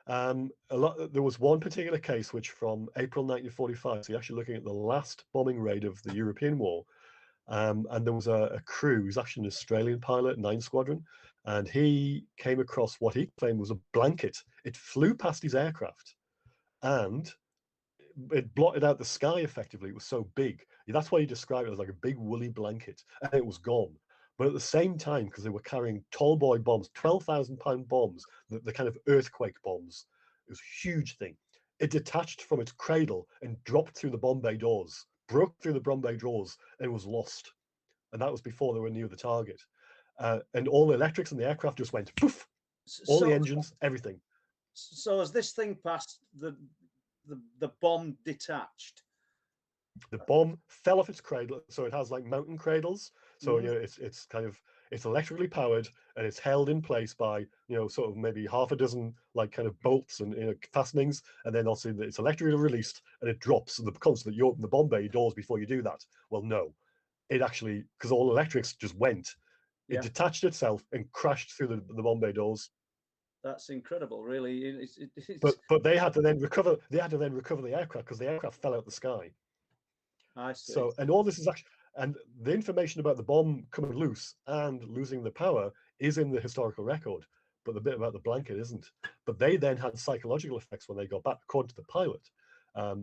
There was one particular case which, from April 1945, so you're actually looking at the last bombing raid of the European war, and there was a crew. He was actually an Australian pilot, 9 Squadron, and he came across what he claimed was a blanket. It flew past his aircraft, and it blotted out the sky effectively. It was so big. That's why he described it as like a big woolly blanket, and it was gone. But at the same time, because they were carrying tall boy bombs, 12,000-pound bombs, the kind of earthquake bombs, it was a huge thing. It detached from its cradle and dropped through the bomb bay doors, broke through the bomb bay doors, and was lost. And that was before they were near the target. And all the electrics in the aircraft just went poof. All the engines, everything. So as this thing passed, the bomb detached. The bomb fell off its cradle, so it has like mountain cradles. So you know, it's kind of, it's electrically powered, and it's held in place by, you know, sort of maybe half a dozen like kind of bolts and, you know, fastenings, and then also it's electrically released and it drops. And the constant, you open the bomb bay doors before you do that. Well, no, it actually, because all electrics just went, it detached itself and crashed through the bomb bay doors. That's incredible, really. But they had to then recover. They had to then recover the aircraft, because the aircraft fell out the sky. I see. So, and all this is actually, and the information about the bomb coming loose and losing the power is in the historical record, but the bit about the blanket isn't. But they then had psychological effects when they got back, according to the pilot.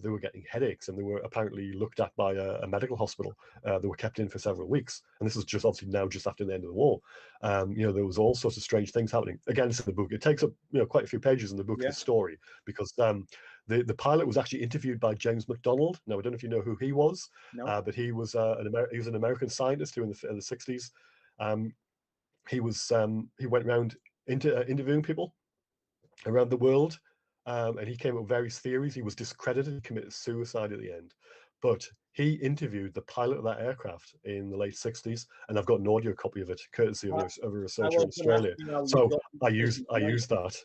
They were getting headaches, and they were apparently looked at by a medical hospital. They were kept in for several weeks, and this is just obviously now, just after the end of the war. You know, there was all sorts of strange things happening. Again, it's in the book. It takes up, you know, quite a few pages in the book, the story, because the pilot was actually interviewed by James McDonald. Now, I don't know if you know who he was, but he was an American scientist who in the 60s. He went around interviewing people around the world, and he came up with various theories. He was discredited. He committed suicide at the end, but he interviewed the pilot of that aircraft in the late 60s, and I've got an audio copy of it, courtesy of a researcher in Australia. So I used that.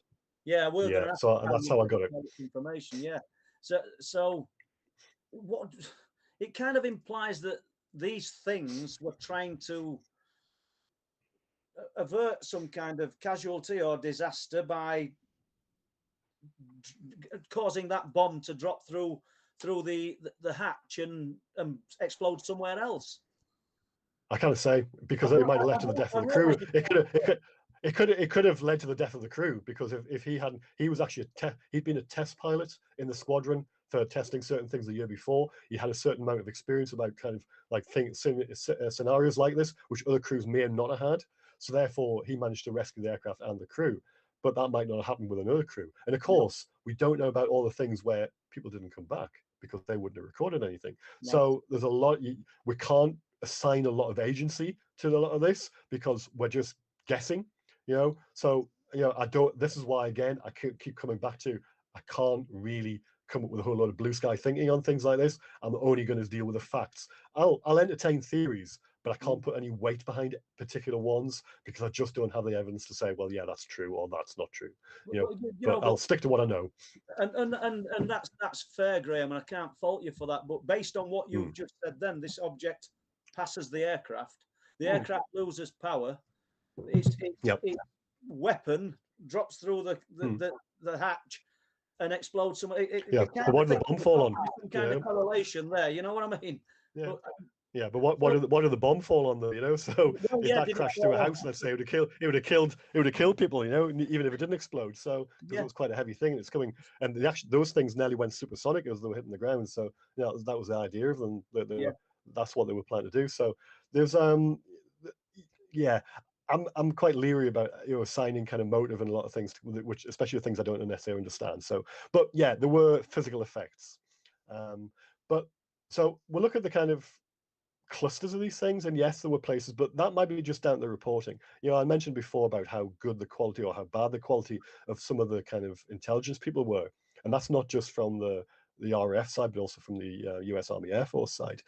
Yeah, we're going to. So that's how I got it. Information. Yeah. So what? It kind of implies that these things were trying to avert some kind of casualty or disaster by causing that bomb to drop through the hatch and explode somewhere else. I can't say, because it might have led to the death of the crew. It could have led to the death of the crew, because if he hadn't, he was actually he'd been a test pilot in the squadron for testing certain things the year before. He had a certain amount of experience about kind of like scenarios like this, which other crews may not have had. So therefore, he managed to rescue the aircraft and the crew. But that might not have happened with another crew. And of course, we don't know about all the things where people didn't come back, because they wouldn't have recorded anything. No. So there's a lot. We can't assign a lot of agency to a lot of this, because we're just guessing. You know, so, you know, this is why, again, I keep coming back to, I can't really come up with a whole lot of blue sky thinking on things like this. I'm only going to deal with the facts. I'll entertain theories, but I can't put any weight behind particular ones, because I just don't have the evidence to say, well, yeah, that's true or that's not true. But I'll stick to what I know. And that's fair, Graeme, and I can't fault you for that. But based on what you've just said, then this object passes the aircraft. The aircraft loses power. Its weapon drops through the hatch and explodes somewhere. Yeah, but what did the bomb fall on? Some kind of correlation there. You know what I mean? Yeah. But, yeah, but what did the bomb fall on though? You know, so well, if that crashed through a house, let's say, it would have killed people. You know, even if it didn't explode. So because it was quite a heavy thing, and it's coming, and those things nearly went supersonic as they were hitting the ground. So yeah, that was the idea of them. That's what they were planning to do. So there's yeah. I'm quite leery about assigning kind of motive and a lot of things, which especially things I don't necessarily understand. So, but yeah, there were physical effects. But so we'll look at the kind of clusters of these things, and yes, there were places, but that might be just down to the reporting. I mentioned before about how good the quality or how bad the quality of some of the kind of intelligence people were, and that's not just from the RAF side, but also from the US Army Air Force side.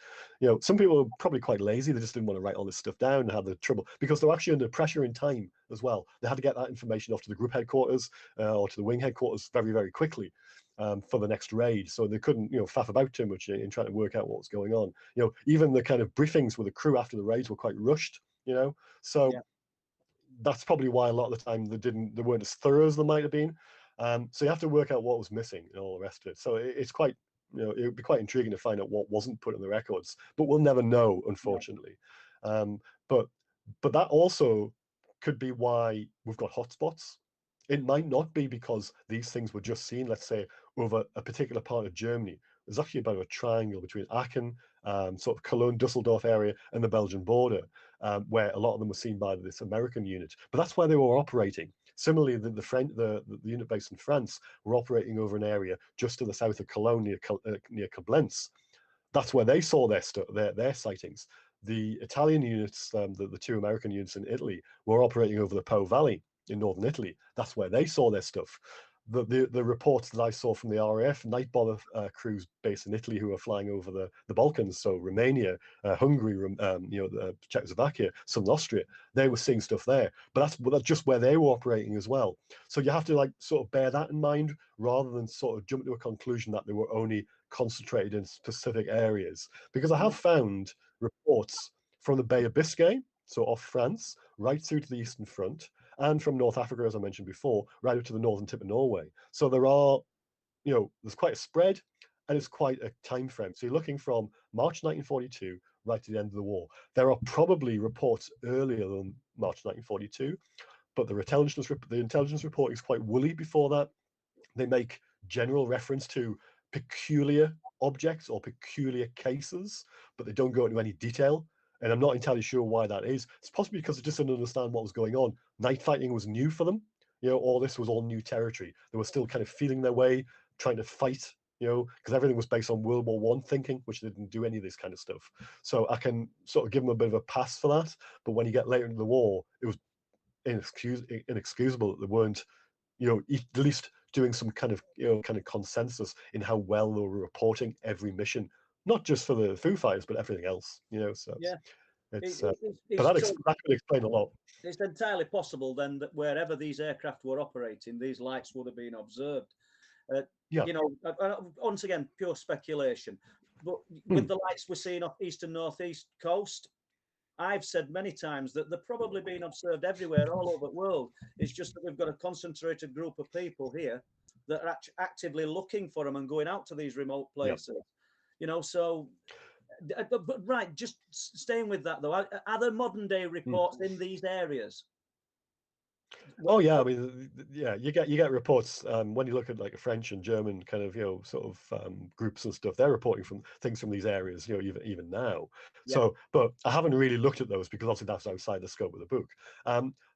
Some people were probably quite lazy. They just didn't want to write all this stuff down and have the trouble because they were actually under pressure in time as well. They had to get that information off to the group headquarters or to the wing headquarters very, very quickly for the next raid. So they couldn't, faff about too much in trying to work out what was going on. Even the kind of briefings with the crew after the raids were quite rushed, So that's probably why a lot of the time they weren't as thorough as they might have been. So you have to work out what was missing and all the rest of it. So it's quite, it would be quite intriguing to find out what wasn't put in the records, but we'll never know, unfortunately. But that also could be why we've got hotspots. It might not be because these things were just seen, let's say, over a particular part of Germany. There's actually about a triangle between Aachen, sort of Cologne, Dusseldorf area, and the Belgian border, where a lot of them were seen by this American unit. But that's where they were operating. Similarly, the unit based in France were operating over an area just to the south of Cologne, near Koblenz. That's where they saw their sightings. The Italian units, the two American units in Italy, were operating over the Po Valley in northern Italy. That's where they saw their stuff. The reports that I saw from the RAF night bomber crews based in Italy who were flying over the Balkans, so Romania, Hungary, Czechoslovakia, southern Austria, they were seeing stuff there. But that's just where they were operating as well. So you have to sort of bear that in mind rather than sort of jump to a conclusion that they were only concentrated in specific areas. Because I have found reports from the Bay of Biscay, so off France, right through to the Eastern Front, and from North Africa, as I mentioned before, right up to the northern tip of Norway. So there are, there's quite a spread, and it's quite a time frame. So you're looking from March 1942 right to the end of the war. There are probably reports earlier than March 1942, but the intelligence reporting is quite woolly before that. They make general reference to peculiar objects or peculiar cases, but they don't go into any detail. And I'm not entirely sure why that is. It's possibly because they just didn't understand what was going on. Night fighting was new for them. All this was all new territory. They were still kind of feeling their way, trying to fight, because everything was based on World War I thinking, which they didn't do any of this kind of stuff. So I can sort of give them a bit of a pass for that. But when you get later into the war, it was inexcusable that they weren't, at least doing some kind of consensus in how well they were reporting every mission, not just for the Foo-Fighters, but everything else. So yeah, but that could explain a lot. It's entirely possible then that wherever these aircraft were operating, these lights would have been observed. Once again, pure speculation. But with the lights we're seeing off east and northeast coast, I've said many times that they're probably being observed everywhere, all over the world. It's just that we've got a concentrated group of people here that are actively looking for them and going out to these remote places. So, but right, just staying with that though, are there modern day reports in these areas? Oh yeah, I mean, yeah, you get reports when you look at like French and German kind of sort of groups and stuff. They're reporting from things from these areas, even now. Yeah. So, but I haven't really looked at those because obviously that's outside the scope of the book.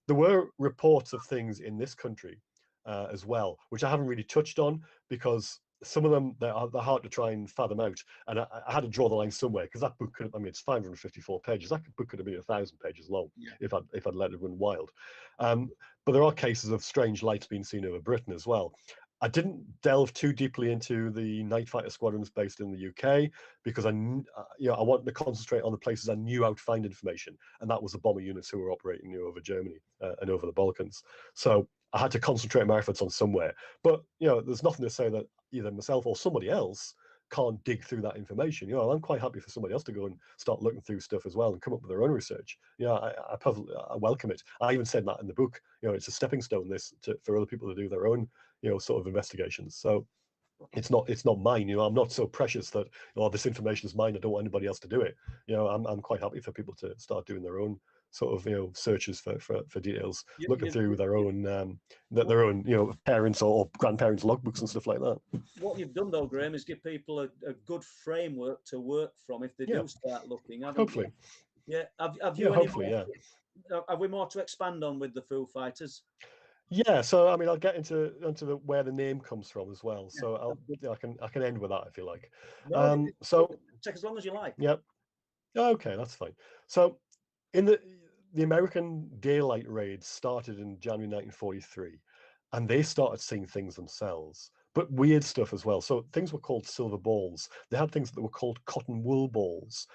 There were reports of things in this country as well, which I haven't really touched on because some of them they're hard to try and fathom out, and I had to draw the line somewhere because that book could have, I mean, it's 554 pages. That book could have been 1,000 pages long if I'd let it run wild. But there are cases of strange lights being seen over Britain as well. I didn't delve too deeply into the night fighter squadrons based in the UK because I wanted to concentrate on the places I knew I would find information, and that was the bomber units who were operating over Germany and over the Balkans. So I had to concentrate my efforts on somewhere. But there's nothing to say that either myself or somebody else can't dig through that information. You know, I'm quite happy for somebody else to go and start looking through stuff as well and come up with their own research. You know, I welcome it. I even said that in the book. You know, it's a stepping stone for other people to do their own, you know, sort of investigations. So it's not mine. You know, I'm not so precious that, oh, this information is mine, I don't want anybody else to do it. You know, I'm quite happy for people to start doing their own sort of, you know, searches for details, looking through their own their own, you know, parents or grandparents' logbooks and stuff like that. What you've done though, Graeme, is give people a good framework to work from if they do start looking. Hopefully. Yeah. Have Yeah, you any hopefully, more, have we more to expand on with the Foo-Fighters? Yeah, so I mean, I'll get into where the name comes from as well. So I can end with that if you like. No, So take as long as you like. yeah, okay, that's fine. So in the American daylight raids started in January 1943, and they started seeing things themselves, but weird stuff as well. So things were called silver balls. They had things that were called cotton wool balls.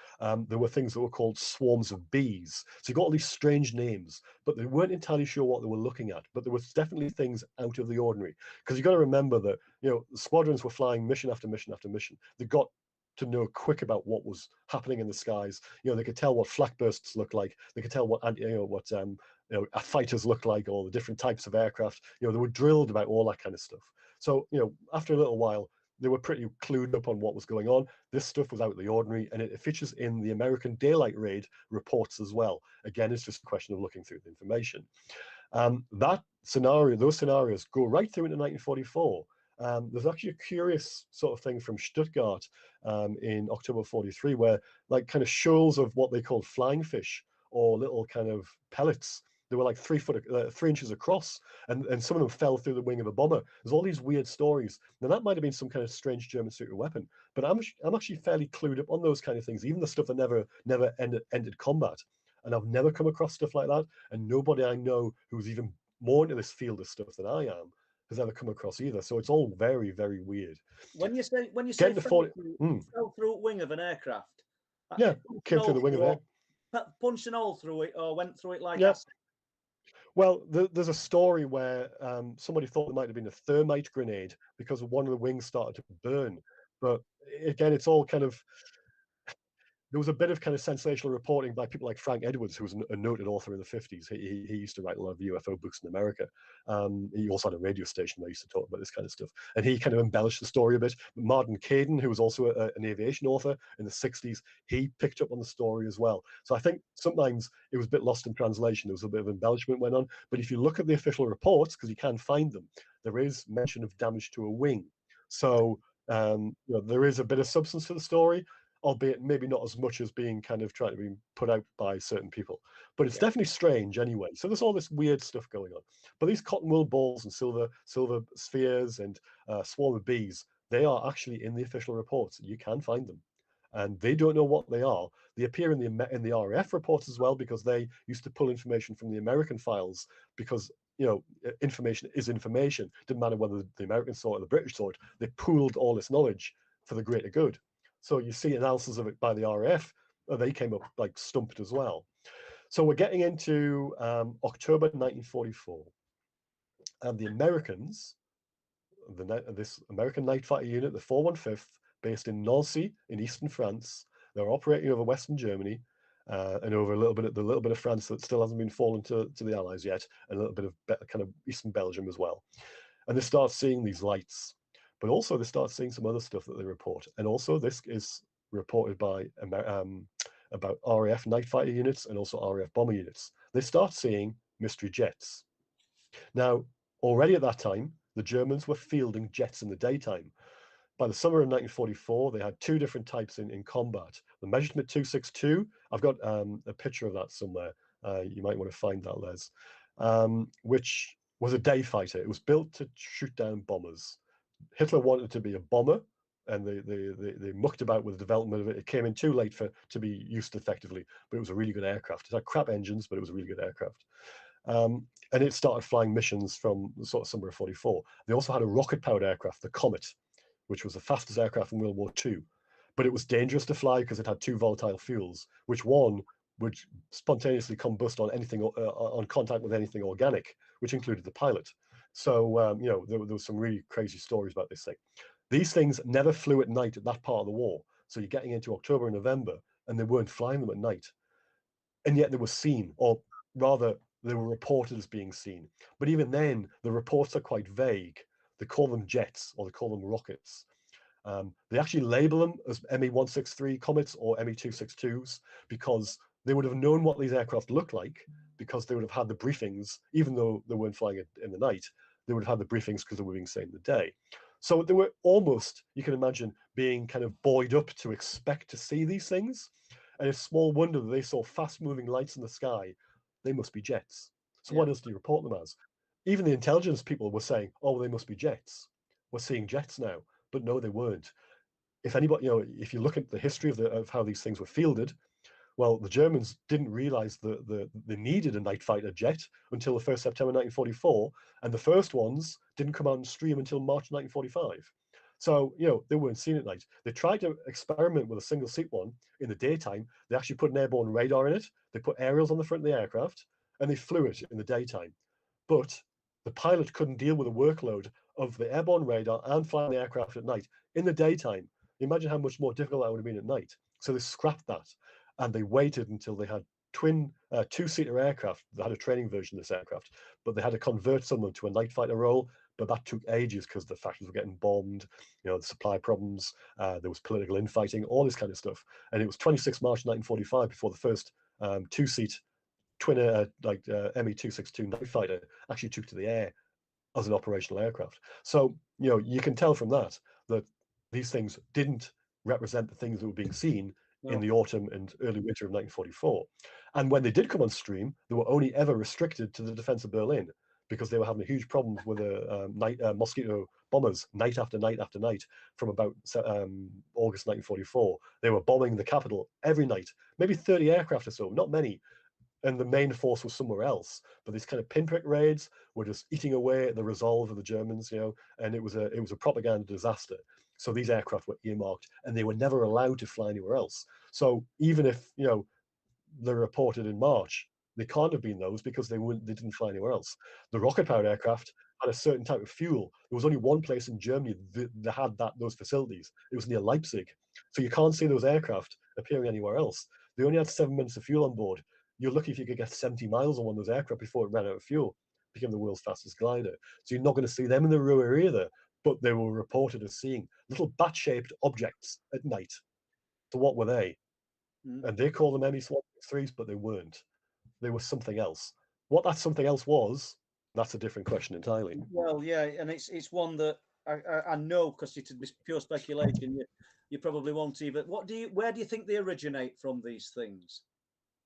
There were things that were called swarms of bees. So you got all these strange names, but they weren't entirely sure what they were looking at. But there was definitely things out of the ordinary, because you got to remember that, you know, the squadrons were flying mission after mission after mission. They got to know quick about what was happening in the skies. You know, they could tell what flak bursts looked like. They could tell what fighters looked like, or the different types of aircraft. You know, they were drilled about all that kind of stuff. So, you know, after a little while, they were pretty clued up on what was going on. This stuff was out of the ordinary, and it features in the American daylight raid reports as well. Again, it's just a question of looking through the information. Those scenarios go right through into 1944. There's actually a curious sort of thing from Stuttgart in October 43, where like kind of shoals of what they called flying fish, or little kind of pellets. They were like 3 inches across, and some of them fell through the wing of a bomber. There's all these weird stories. Now that might have been some kind of strange German secret weapon, but I'm actually fairly clued up on those kind of things, even the stuff that never ended combat. And I've never come across stuff like that, and nobody I know who's even more into this field of stuff than I am has ever come across either. So it's all very, very weird. When you say Getting to 40, fell through a wing of an aircraft, yeah, came through the wing of it. Punched an hole through it, or went through it like Yeah. acid. Well, there's a story where somebody thought there might have been a thermite grenade because one of the wings started to burn. But again, it's all kind of, there was a bit of kind of sensational reporting by people like Frank Edwards, who was a noted author in the 50s. He used to write a lot of UFO books in America. He also had a radio station that used to talk about this kind of stuff. And he kind of embellished the story a bit. Martin Caden, who was also an aviation author in the 60s, he picked up on the story as well. So I think sometimes it was a bit lost in translation. There was a bit of embellishment went on. But if you look at the official reports, because you can find them, there is mention of damage to a wing. So you know, there is a bit of substance to the story, albeit maybe not as much as being kind of trying to be put out by certain people. But it's definitely strange anyway. So there's all this weird stuff going on. But these cotton wool balls and silver spheres and swarm of bees, they are actually in the official reports. You can find them. And they don't know what they are. They appear in the RAF reports as well, because they used to pull information from the American files, because, you know, information is information. Didn't matter whether the Americans saw it or the British saw it. They pooled all this knowledge for the greater good. So you see analysis of it by the RAF, they came up like stumped as well. So we're getting into October 1944, and the Americans, this American night fighter unit, the 415th, based in Nancy in eastern France, they're operating over Western Germany and over a little bit of France that still hasn't been fallen to the Allies yet, and a little bit of kind of eastern Belgium as well. And they start seeing these lights. But also they start seeing some other stuff that they report. And also this is reported by about RAF night fighter units and also RAF bomber units. They start seeing mystery jets. Now, already at that time, the Germans were fielding jets in the daytime. By the summer of 1944, they had two different types in combat. The Messerschmitt 262, I've got a picture of that somewhere. You might want to find that, Les, which was a day fighter. It was built to shoot down bombers. Hitler wanted it to be a bomber, and they mucked about with the development of it. It came in too late to be used effectively, but it was a really good aircraft. It had crap engines, but it was a really good aircraft. And it started flying missions from the sort of summer of 44. They also had a rocket-powered aircraft, the Comet, which was the fastest aircraft in World War II. But it was dangerous to fly because it had two volatile fuels, which one would spontaneously combust on anything on contact with anything organic, which included the pilot. So you know, there was some really crazy stories about this thing. These things never flew at night at that part of the war. So you're getting into October and November, and they weren't flying them at night. And yet they were seen, or rather, they were reported as being seen. But even then, the reports are quite vague. They call them jets, or they call them rockets. They actually label them as ME-163 comets or ME-262s because they would have known what these aircraft looked like, because they would have had the briefings, even though they weren't flying it in the night, they would have had the briefings because they were being seen in the day. So they were almost, you can imagine, being kind of buoyed up to expect to see these things. And it's small wonder that they saw fast-moving lights in the sky. They must be jets. So what else do you report them as? Even the intelligence people were saying, oh, they must be jets. We're seeing jets now. But no, they weren't. If anybody, if you look at the history of how these things were fielded, well, the Germans didn't realize that they needed a night fighter jet until the 1st September 1944, and the first ones didn't come out on stream until March 1945. So, they weren't seen at night. They tried to experiment with a single seat one in the daytime. They actually put an airborne radar in it. They put aerials on the front of the aircraft, and they flew it in the daytime. But the pilot couldn't deal with the workload of the airborne radar and flying the aircraft at night. In the daytime, imagine how much more difficult that would have been at night. So they scrapped that, and they waited until they had twin two-seater aircraft. They had a training version of this aircraft, but they had to convert some of them to a night fighter role. But that took ages because the factories were getting bombed, the supply problems, there was political infighting, all this kind of stuff. And it was 26 March 1945 before the first two-seat twin ME-262 night fighter actually took to the air as an operational aircraft. So, you can tell from that these things didn't represent the things that were being seen in the autumn and early winter of 1944. And when they did come on stream, they were only ever restricted to the defense of Berlin, because they were having huge problems with the Mosquito bombers night after night after night from about August 1944. They were bombing the capital every night, maybe 30 aircraft or so, not many. And the main force was somewhere else. But these kind of pinprick raids were just eating away at the resolve of the Germans, and it was a propaganda disaster. So these aircraft were earmarked, and they were never allowed to fly anywhere else. So even if they're reported in March, they can't have been those because they didn't fly anywhere else. The rocket-powered aircraft had a certain type of fuel. There was only one place in Germany that had those facilities. It was near Leipzig. So you can't see those aircraft appearing anywhere else. They only had 7 minutes of fuel on board. You're lucky if you could get 70 miles on one of those aircraft before it ran out of fuel. It became the world's fastest glider. So you're not going to see them in the Ruhr either. But they were reported as seeing little bat-shaped objects at night. So what were they? And they call them ME-163s, but they weren't. They were something else. What that something else was, that's a different question entirely. Well, yeah, and it's one that I know, because it's pure speculation. You probably won't even. Where do you think they originate from, these things?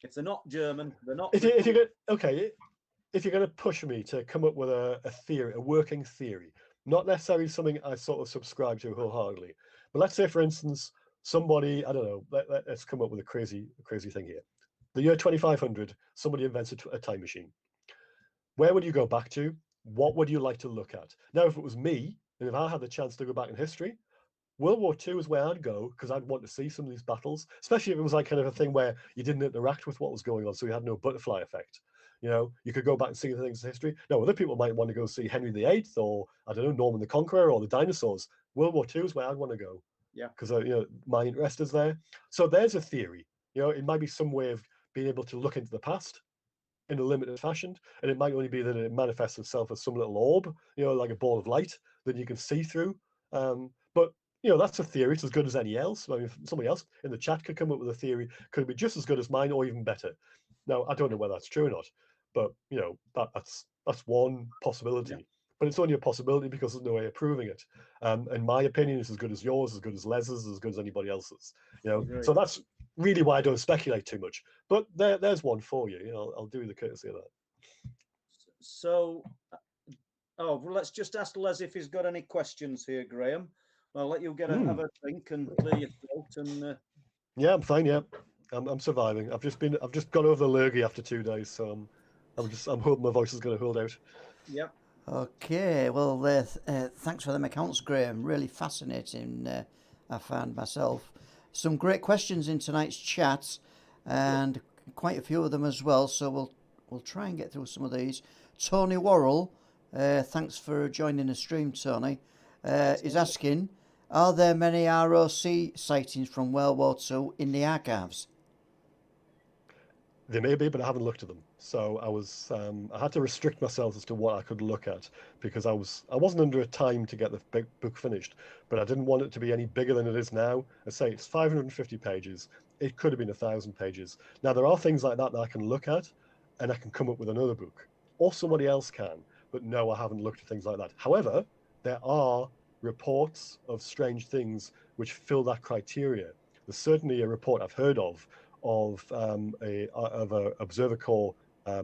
If they're not German, they're not. If you're going to push me to come up with a theory, a working theory, not necessarily something I sort of subscribe to wholeheartedly, but let's say, for instance, somebody, I don't know, let's come up with a crazy thing here. The year 2500, somebody invents a time machine. Where would you go back to? What would you like to look at? Now, if it was me, and if I had the chance to go back in history, World War II is where I'd go, because I'd want to see some of these battles, especially if it was like kind of a thing where you didn't interact with what was going on, so you had no butterfly effect. You could go back and see the things in history. Now, other people might want to go see Henry VIII, or I don't know, Norman the Conqueror, or the dinosaurs. World War II is where I'd want to go. Yeah. Because my interest is there. So there's a theory. It might be some way of being able to look into the past in a limited fashion, and it might only be that it manifests itself as some little orb, like a ball of light that you can see through. But that's a theory. It's as good as any else. I mean, if somebody else in the chat could come up with a theory, could be just as good as mine or even better. Now, I don't know whether that's true or not, but that's one possibility. Yeah. But it's only a possibility because there's no way of proving it. And my opinion is as good as yours, as good as Les's, as good as anybody else's. So that's really why I don't speculate too much. But there's one for you. I'll do you the courtesy of that. So, well, let's just ask Les if he's got any questions here, Graeme. I'll let you have a drink and clear your throat. And yeah, I'm fine. Yeah, I'm surviving. I've just got over the lurgy after 2 days, so I'm hoping my voice is going to hold out. Yep. Okay, well, thanks for them accounts, Graeme. Really fascinating. I found myself some great questions in tonight's chat, and quite a few of them as well. So we'll try and get through some of these. Tony Worrell, thanks for joining the stream, Tony. Is asking, Are there many ROC sightings from World War II in the archives? There may be, but I haven't looked at them. So I had to restrict myself as to what I could look at because I wasn't under a time to get the big book finished, but I didn't want it to be any bigger than it is now. I say it's 550 pages. It could have been 1,000 pages. Now there are things like that that I can look at, and I can come up with another book, or somebody else can. But no, I haven't looked at things like that. However, there are reports of strange things which fill that criteria. There's certainly a report I've heard of a observer corps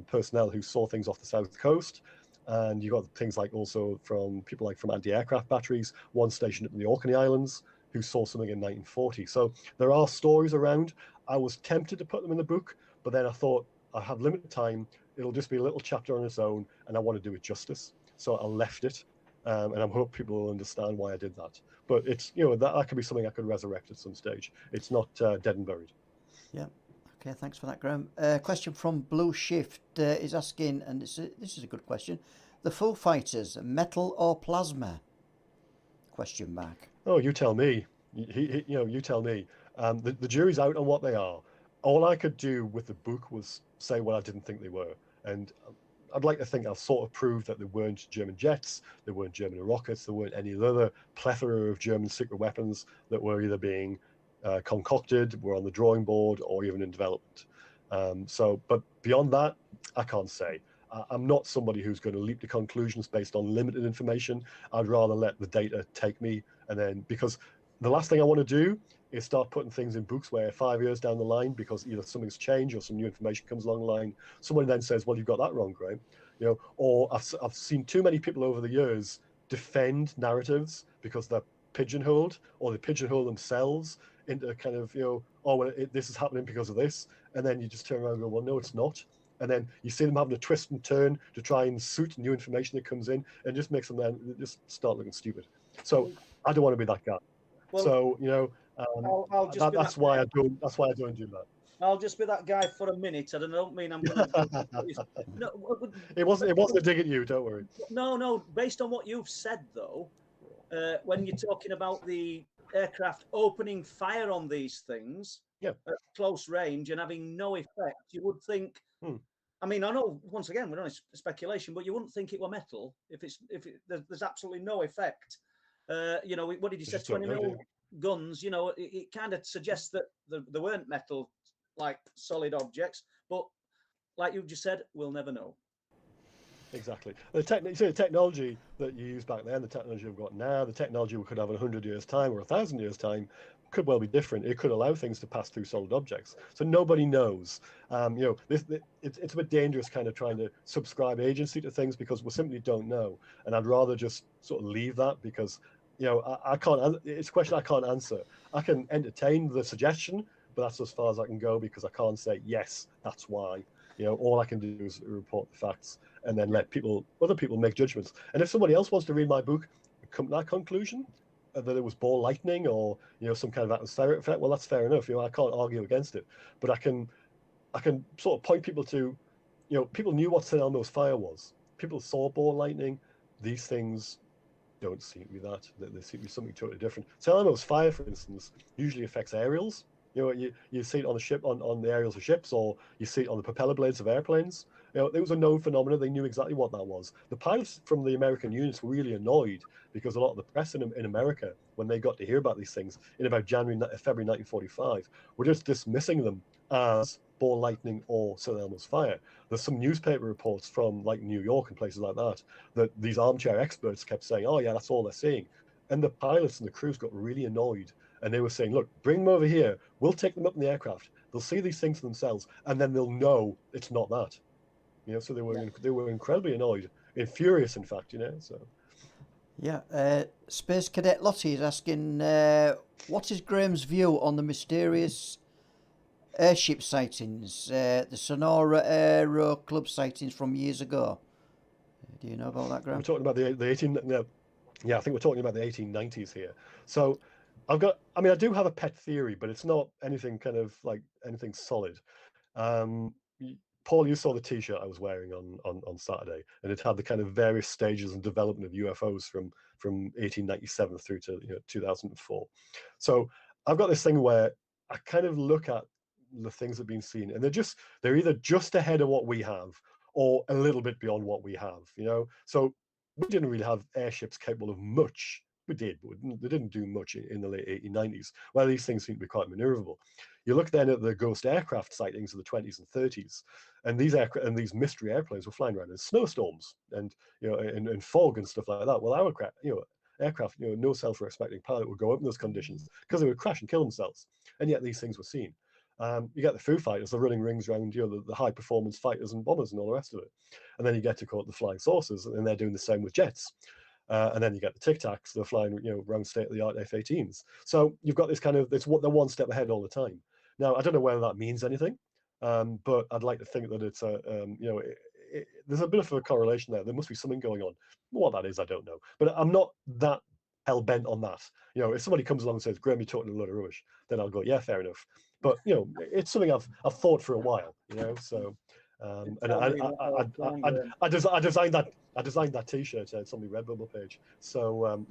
personnel who saw things off the south coast, and you got things like also from people like from anti-aircraft batteries, one stationed up in the Orkney Islands, who saw something in 1940. So there are stories around. I was tempted to put them in the book, but then I thought I have limited time. It'll just be a little chapter on its own, and I want to do it justice. So I left it, and I hope people will understand why I did that. But it's that could be something I could resurrect at some stage. It's not dead and buried. Yeah. Okay, thanks for that, Graeme. Question from Blue Shift is asking, and this is a good question. The Foo-Fighters, metal or plasma? Question mark. Oh, you tell me. You tell me. The jury's out on what they are. All I could do with the book was say what I didn't think they were, and I'd like to think I've sort of proved that they weren't German jets, they weren't German rockets, there weren't any other plethora of German secret weapons that were either being concocted, were on the drawing board, or even in development. But beyond that, I can't say. I'm not somebody who's going to leap to conclusions based on limited information. I'd rather let the data take me, and then because the last thing I want to do is start putting things in books where 5 years down the line, because either something's changed or some new information comes along the line, someone then says, "Well, you've got that wrong, Graeme." Or I've seen too many people over the years defend narratives because they're pigeonholed, or they pigeonhole themselves into kind of oh well, this is happening because of this, and then you just turn around and go, well, no, it's not. And then you see them having a twist and turn to try and suit new information that comes in, and just makes them then just start looking stupid. So I don't want to be that guy. Well, So I'll just that's why I don't. That's why I don't do that. I'll just be that guy for a minute. I don't mean I'm going to. No, It wasn't a dig at you. Don't worry. no. Based on what you've said, though, when you're talking about the aircraft opening fire on these things Yeah. at close range and having no effect, you would think. I mean, I know once again we're only speculation, but you wouldn't think it were metal if there's absolutely no effect. What did you say? 20 mil guns. It kind of suggests that there weren't metal, like solid objects. But like you just said, we'll never know. Exactly. The technology that you used back then, the technology we've got now, the technology we could have in 100 years' time or 1,000 years' time could well be different. It could allow things to pass through solid objects. So nobody knows. It's a bit dangerous kind of trying to subscribe agency to things because we simply don't know. And I'd rather just sort of leave that because, I can't, it's a question I can't answer. I can entertain the suggestion, but that's as far as I can go because I can't say, yes, that's why. All I can do is report the facts and then let other people make judgments. And if somebody else wants to read my book, come to that conclusion that it was ball lightning or some kind of atmospheric effect, well, that's fair enough. I can't argue against it, but I can sort of point people to, people knew what St. Elmo's fire was. People saw ball lightning. These things don't seem to be that. They seem to be something totally different. St. Elmo's fire, for instance, usually affects aerials. You see it on the ship, on the aerials of ships, or you see it on the propeller blades of airplanes. It was a known phenomenon. They knew exactly what that was. The pilots from the American units were really annoyed because a lot of the press in America, when they got to hear about these things in about February 1945, were just dismissing them as ball lightning or St. Elmo's fire. There's some newspaper reports from like New York and places like that these armchair experts kept saying, oh yeah, that's all they're seeing. And the pilots and the crews got really annoyed. And they were saying, look, bring them over here. We'll take them up in the aircraft. They'll see these things for themselves, and then they'll know it's not that. So they were incredibly annoyed, furious, in fact. So. Yeah. Space Cadet Lottie is asking, what is Graeme's view on the mysterious airship sightings, the Sonora Aero Club sightings from years ago? Do you know about that, Graeme? We're talking about the 18. No, yeah, I think we're talking about the 1890s here. So. I do have a pet theory, but it's not anything kind of like anything solid. Paul, you saw the T-shirt I was wearing on Saturday, and it had the kind of various stages and development of UFOs from 1897 through to 2004. So I've got this thing where I kind of look at the things that have been seen, and they're either just ahead of what we have or a little bit beyond what we have. So we didn't really have airships capable of much. We did, but they didn't do much in the late 1890s. Well, these things seem to be quite maneuverable. You look then at the ghost aircraft sightings of the 20s and 30s, and these mystery airplanes were flying around in snowstorms and in fog and stuff like that. Well, our aircraft, no self-respecting pilot would go up in those conditions because they would crash and kill themselves. And yet these things were seen. You get the Foo-Fighters, the running rings around the high-performance fighters and bombers and all the rest of it. And then you get to call it the flying saucers, and they're doing the same with jets. And then you get the Tic Tacs, they're flying, around state-of-the-art F-18s. So you've got this they're one step ahead all the time. Now, I don't know whether that means anything, but I'd like to think that it's there's a bit of a correlation there. There must be something going on. What that is, I don't know. But I'm not that hell-bent on that. If somebody comes along and says, Graeme, you're talking a load of rubbish, then I'll go, yeah, fair enough. But, it's something I've thought for a while, so... and I designed that T-shirt on the Redbubble page. So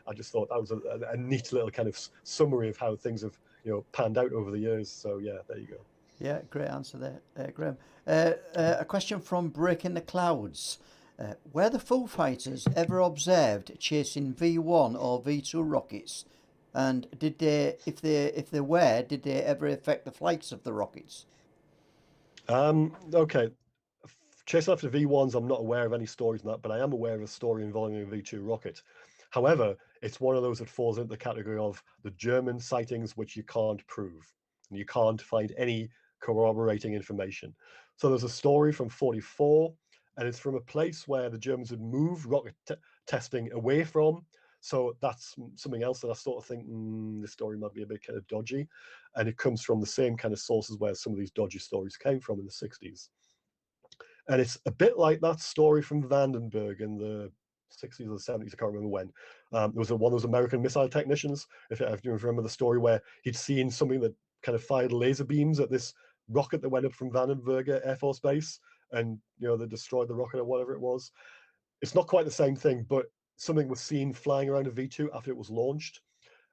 I just thought that was a neat little kind of summary of how things have panned out over the years. So yeah, there you go. Yeah, great answer there, Graeme. A question from Breaking the Clouds: were the Foo-Fighters ever observed chasing V1 or V2 rockets? And did they, if they were, did they ever affect the flights of the rockets? Okay. Chasing after V1s, I'm not aware of any stories on that, but I am aware of a story involving a V2 rocket. However, it's one of those that falls into the category of the German sightings, which you can't prove. And you can't find any corroborating information. So there's a story from 1944, and it's from a place where the Germans had moved rocket testing away from. So that's something else that I sort of think, this story might be a bit kind of dodgy. And it comes from the same kind of sources where some of these dodgy stories came from in the 60s. And it's a bit like that story from Vandenberg in the 60s or the 70s, I can't remember when. There was one of those American missile technicians, if you remember the story, where he'd seen something that kind of fired laser beams at this rocket that went up from Vandenberg Air Force Base, and they destroyed the rocket or whatever it was. It's not quite the same thing, but something was seen flying around a V2 after it was launched.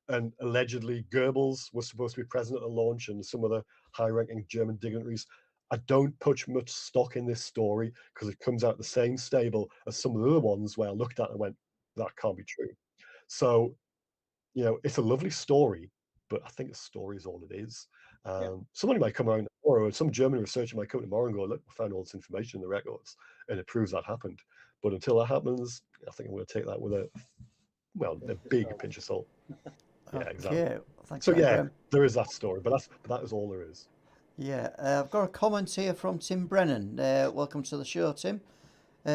And allegedly Goebbels was supposed to be present at the launch, and some other high-ranking German dignitaries. I don't put much stock in this story because it comes out the same stable as some of the other ones where I looked at and went, that can't be true. So, it's a lovely story, but I think a story is all it is. Somebody might come around tomorrow, some German researcher might come tomorrow and go, look, we found all this information in the records, and it proves that happened. But until that happens, I think I'm going to take that with a big pinch of salt. Yeah, exactly. Okay, thanks. So yeah, there is that story, but that is all there is. Yeah, I've got a comment here from Tim Brennan. Welcome to the show, Tim.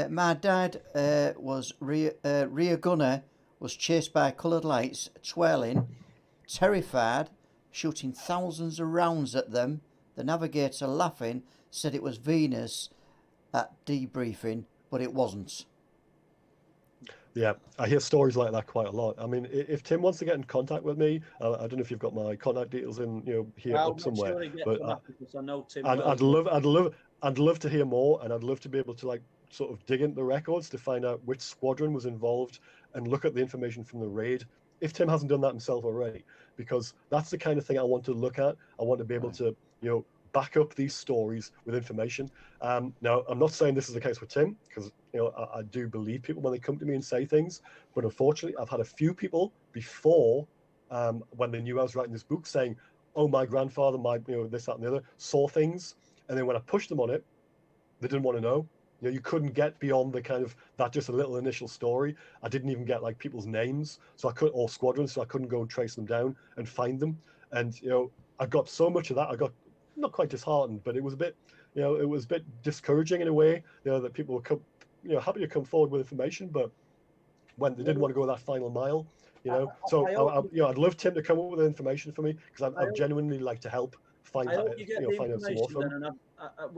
My dad was rear gunner, was chased by coloured lights, twirling, terrified, shooting thousands of rounds at them. The navigator, laughing, said it was Venus at debriefing, but it wasn't. Yeah, I hear stories like that quite a lot. I mean, if Tim wants to get in contact with me, I don't know if you've got my contact details in, here up somewhere. But I know Tim. I'd love to hear more, and I'd love to be able to sort of dig into the records to find out which squadron was involved and look at the information from the raid. If Tim hasn't done that himself already, because that's the kind of thing I want to look at. I want to be able to, back up these stories with information. Now, I'm not saying this is the case with Tim, because I do believe people when they come to me and say things, but unfortunately, I've had a few people before when they knew I was writing this book saying, "Oh, my grandfather, this, that, and the other, saw things," and then when I pushed them on it, they didn't want to know. You couldn't get beyond the kind of that just a little initial story. I didn't even get people's names, or squadrons, so I couldn't go and trace them down and find them. And I got so much of that. I got not quite disheartened, but it was a bit, it was a bit discouraging in a way, that people were happy to come forward with information, but when they didn't want to go that final mile, I'd love Tim to come up with the information for me, because I'd genuinely like to help find out some more from him.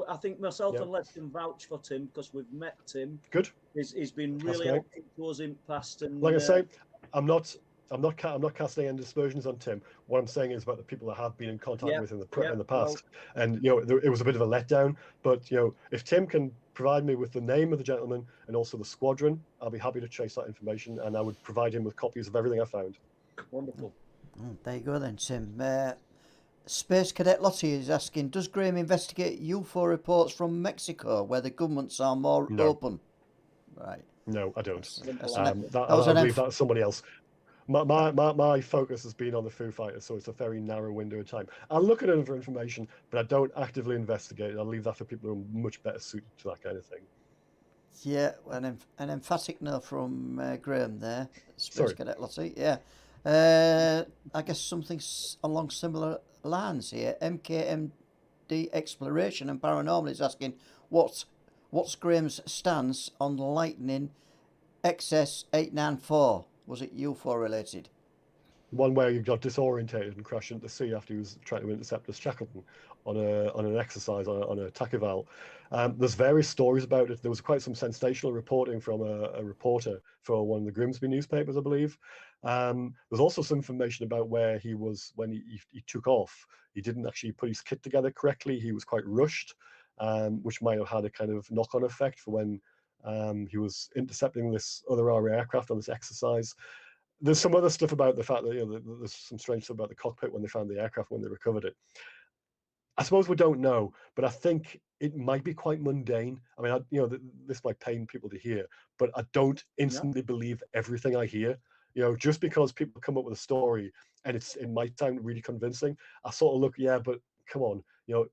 I think myself and Les can vouch for Tim because we've met Tim. Good. He's been really helpful to us in past. And like I say, I'm not I'm not casting any aspersions on Tim. What I'm saying is about the people I have been in contact with in the past, and it was a bit of a letdown. But if Tim can provide me with the name of the gentleman and also the squadron, I'll be happy to chase that information, and I would provide him with copies of everything I found. Wonderful. There you go then, Tim. Space Cadet Lottie is asking, does Graeme investigate UFO reports from Mexico where the governments are more open? Right. No, I don't. I'll leave that to somebody else. My focus has been on the Foo-Fighters, so it's a very narrow window of time. I'll look at it for information, but I don't actively investigate it. I'll leave that for people who are much better suited to that kind of thing. Yeah, an emphatic no from Graeme there. Sorry. Cadet Lottie. Yeah. I guess something along similar lines here. MKMD Exploration and Paranormal is asking, what's Graeme's stance on Lightning XS894? Was it UFO related? One where you got disorientated and crashed into the sea after he was trying to intercept a Shackleton on an exercise on a Takival. There's various stories about it. There was quite some sensational reporting from a reporter for one of the Grimsby newspapers, I believe. There's also some information about where he was when he took off. He didn't actually put his kit together correctly. He was quite rushed, which might have had a kind of knock-on effect for when he was intercepting this other RA aircraft on this exercise. There's some other stuff about the fact that there's some strange stuff about the cockpit when they found the aircraft, when they recovered it. I suppose we don't know, but I think it might be quite mundane. I mean, this might pain people to hear, but I don't instantly believe everything I hear. Just because people come up with a story and it might sound really convincing, I sort of look, but come on,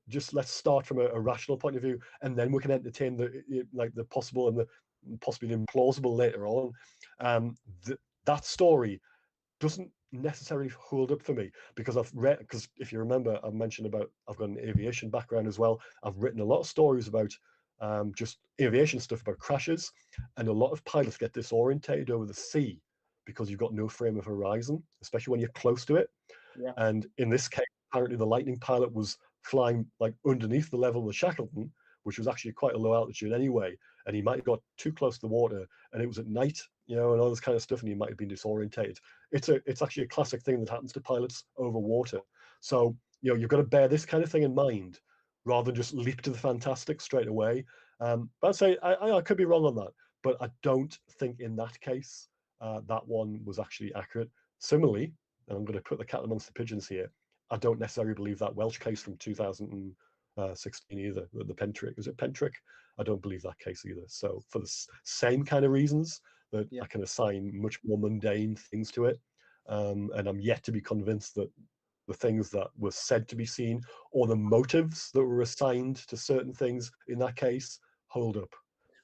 just let's start from a rational point of view, and then we can entertain the possible and the possibly the implausible later on. That story doesn't necessarily hold up for me because because if you remember, I've mentioned about I've got an aviation background as well. I've written a lot of stories about just aviation stuff, about crashes, and a lot of pilots get disorientated over the sea because you've got no frame of horizon, especially when you're close to it. Yeah. And in this case, apparently the Lightning pilot was flying like underneath the level of the Shackleton, which was actually quite a low altitude anyway, and he might have got too close to the water, and it was at night, and all this kind of stuff, and he might have been disorientated. It's actually a classic thing that happens to pilots over water. So you've got to bear this kind of thing in mind rather than just leap to the fantastic straight away. But I'd say I could be wrong on that, but I don't think in that case that one was actually accurate. Similarly, and I'm going to put the cat amongst the pigeons here, I don't necessarily believe that Welsh case from 2016 either. The Pentrick, is it Pentrick? I don't believe that case either. So for the same kind of reasons that I can assign much more mundane things to it, and I'm yet to be convinced that the things that were said to be seen or the motives that were assigned to certain things in that case hold up.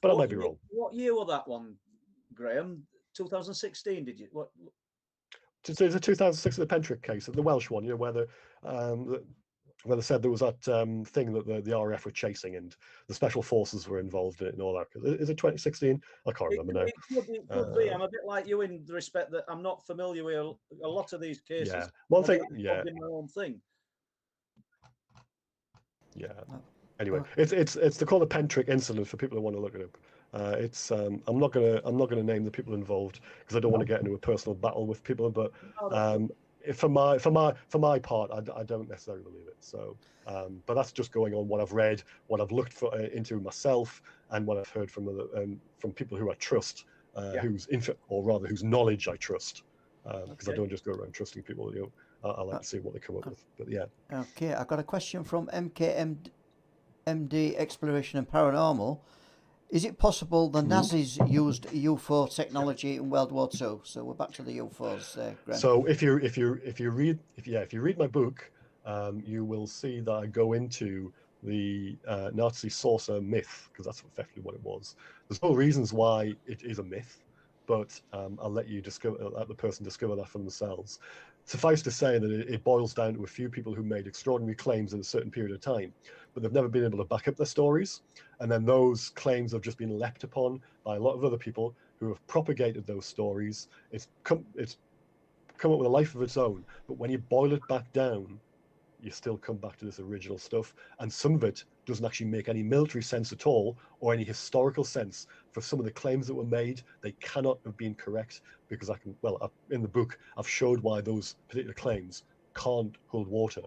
But I might be wrong. What year was that one, Graeme? 2016, did you? What? It's a 2006 the Pentrick case, the Welsh one, where they said there was that thing that the RAF were chasing and the special forces were involved in it and all that. Is it 2016? I can't remember now. It could be. I'm a bit like you in the respect that I'm not familiar with a lot of these cases. Yeah. One thing, yeah. In my own thing. Yeah. Anyway, it's they call the Pentrick incident for people who want to look it up. I'm not gonna name the people involved because I don't want to get into a personal battle with people. But for my part, I don't necessarily believe it. So, but that's just going on what I've read, what I've looked into myself, and what I've heard from from people who I trust, whose knowledge I trust, because I don't just go around trusting people. I like to see what they come up with. But yeah. Okay, I've got a question from MD Exploration and Paranormal. Is it possible the Nazis used UFO technology in World War II? So we're back to the UFOs, Graeme. So if you read my book, you will see that I go into the Nazi saucer myth, because that's effectively what it was. There's no reasons why it is a myth, but I'll let the person discover that for themselves. Suffice to say that it boils down to a few people who made extraordinary claims in a certain period of time, but they've never been able to back up their stories. And then those claims have just been leapt upon by a lot of other people who have propagated those stories. It's come up with a life of its own. But when you boil it back down, you still come back to this original stuff. And some of it doesn't actually make any military sense at all or any historical sense for some of the claims that were made. They cannot have been correct because in the book, I've showed why those particular claims can't hold water.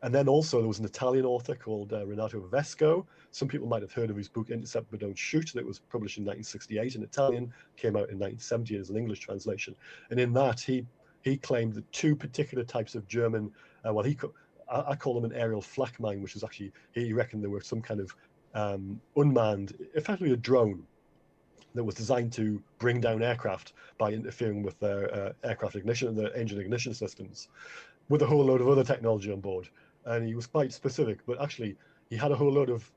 And then also there was an Italian author called Renato Vesco. Some people might have heard of his book Intercept But Don't Shoot, that was published in 1968 in Italian, came out in 1970 as an English translation. And in that, he claimed that two particular types of German, I call them an aerial flak mine, which is actually, he reckoned there were some kind of unmanned, effectively a drone, that was designed to bring down aircraft by interfering with their aircraft ignition, their engine ignition systems, with a whole load of other technology on board. And he was quite specific, but actually he had a whole load of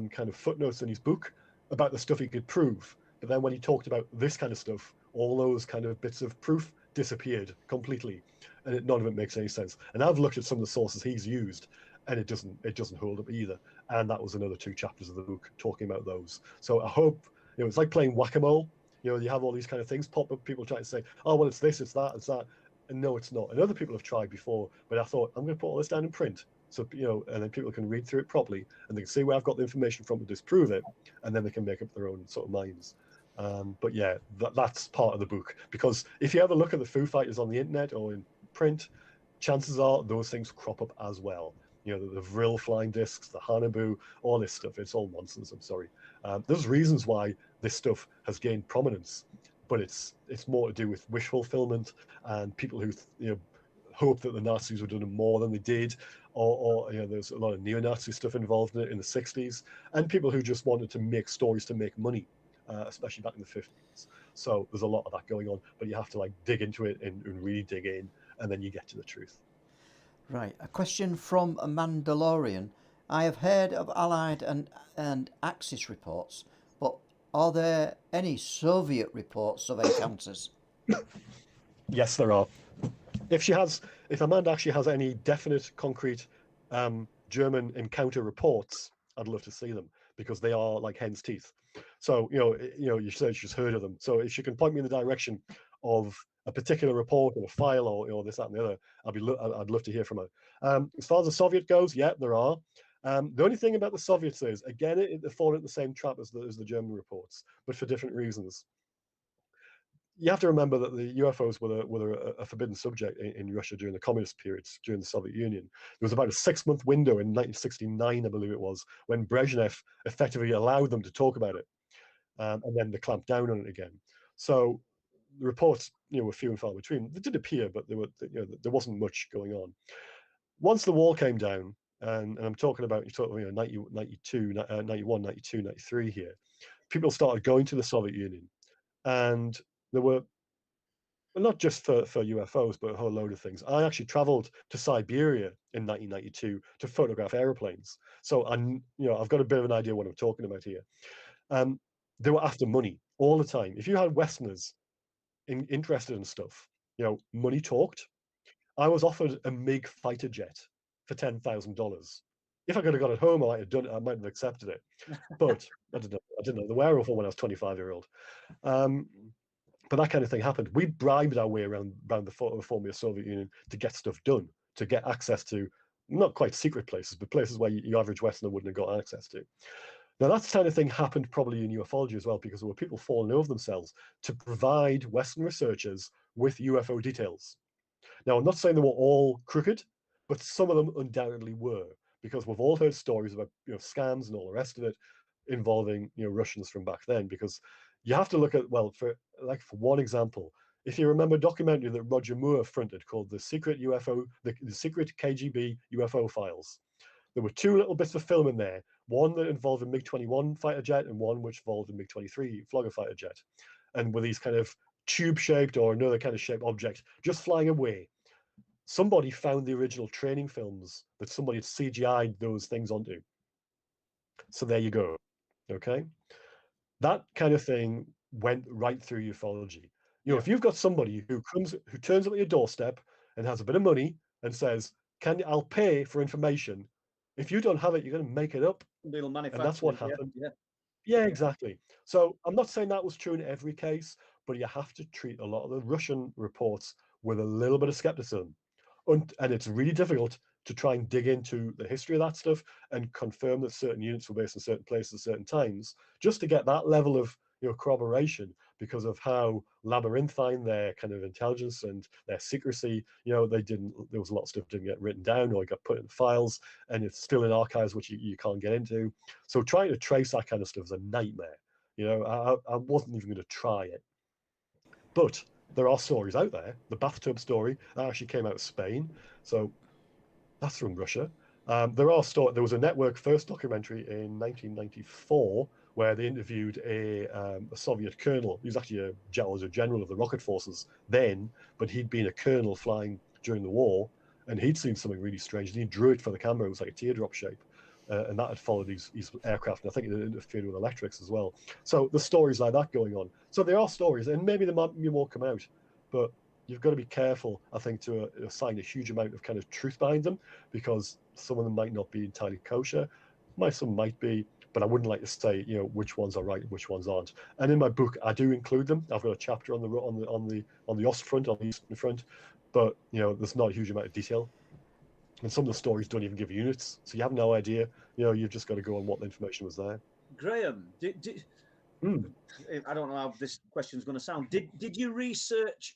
kind of footnotes in his book about the stuff he could prove. But then when he talked about this kind of stuff, all those kind of bits of proof disappeared completely, and none of it makes any sense. And I've looked at some of the sources he's used, and it doesn't hold up either. And that was another 2 chapters of the book talking about those. So I hope, it's like playing whack-a-mole. You have all these kind of things pop up, people trying to say, oh, well, it's this, it's that, it's that. And no, it's not. And other people have tried before, but I thought, I'm going to put all this down in print. So, and then people can read through it properly and they can see where I've got the information from to disprove it. And then they can make up their own sort of minds. But yeah, that's part of the book. Because if you ever look at the Foo-Fighters on the internet or in print, chances are those things crop up as well. The Vril flying discs, the Hanabu, all this stuff. It's all nonsense, I'm sorry. There's reasons why this stuff has gained prominence, but it's more to do with wish fulfillment and people who hope that the Nazis were doing more than they did, or there's a lot of neo-Nazi stuff involved in it in the 60s, and people who just wanted to make stories to make money, especially back in the 50s. So there's a lot of that going on, but you have to dig into it and really dig in, and then you get to the truth. Right, a question from a Mandalorian. I have heard of Allied and Axis reports, but are there any Soviet reports of encounters? Yes, there are. If Amanda actually has any definite, concrete German encounter reports, I'd love to see them because they are like hen's teeth. So you said she's heard of them. So if she can point me in the direction of a particular report or a file or this, that, and the other, I'd love to hear from her. As far as the Soviet goes, yeah, there are. The only thing about the Soviets is, again, they fall into the same trap as the German reports, but for different reasons. You have to remember that the UFOs were a forbidden subject in Russia during the communist periods, during the Soviet Union. There was about a 6-month window in 1969, I believe it was, when Brezhnev effectively allowed them to talk about it, and then they clamped down on it again. So the reports, were few and far between. They did appear, but there wasn't much going on. Once the wall came down, and I'm talking about 92, 91, 92, 93 here, people started going to the Soviet Union, and there were not just for UFOs, but a whole load of things. I actually traveled to Siberia in 1992 to photograph airplanes. So I've got a bit of an idea what I'm talking about here. They were after money all the time. If you had Westerners interested in stuff, money talked. I was offered a MiG fighter jet for $10,000. If I could have got it home, I might have accepted it. But I didn't know the wherewithal when I was 25-year-old. But that kind of thing happened. We bribed our way around the former Soviet Union to get stuff done, to get access to not quite secret places, but places where your average Westerner wouldn't have got access to. Now, that kind of thing happened probably in ufology as well, because there were people falling over themselves to provide Western researchers with UFO details. Now, I'm not saying they were all crooked, but some of them undoubtedly were, because we've all heard stories about scams and all the rest of it involving Russians from back then. Because you have to look at, for one example, if you remember a documentary that Roger Moore fronted called the Secret KGB UFO Files, there were 2 little bits of film in there, one that involved a MiG-21 fighter jet and one which involved a MiG-23 Flogger fighter jet, and with these kind of tube-shaped or another kind of shaped object just flying away. Somebody found the original training films that somebody had CGI'd those things onto. So there you go. Okay, that kind of thing went right through ufology. If you've got somebody who turns up at your doorstep and has a bit of money and says, I'll pay for information. If you don't have it, you're going to make it up. And that's what happened. Yeah, exactly. So I'm not saying that was true in every case, but you have to treat a lot of the Russian reports with a little bit of skepticism. And it's really difficult to try and dig into the history of that stuff and confirm that certain units were based in certain places at certain times, just to get that level of corroboration, because of how labyrinthine their kind of intelligence and their secrecy. There was a lot of stuff didn't get written down or got put in files, and it's still in archives which you can't get into. So trying to trace that kind of stuff is a nightmare. I wasn't even going to try it. But there are stories out there. The bathtub story, that actually came out of Spain, so that's from Russia. There was a network first documentary in 1994 where they interviewed a Soviet colonel. He was actually a general of the rocket forces then, but he'd been a colonel flying during the war, and he'd seen something really strange, and he drew it for the camera. It was like a teardrop shape, and that had followed his aircraft, and I think it interfered with electrics as well. So there's stories like that going on. So there are stories, and maybe there might be more come out, but you've got to be careful, I think, to assign a huge amount of kind of truth behind them, because some of them might not be entirely kosher. Some might be, but I wouldn't like to say, which ones are right and which ones aren't. And in my book, I do include them. I've got a chapter on the Ostfront, on the Eastern Front, but there's not a huge amount of detail. And some of the stories don't even give units, so you have no idea. You've just got to go on what the information was there. Graeme, I don't know how this question is going to sound. Did you research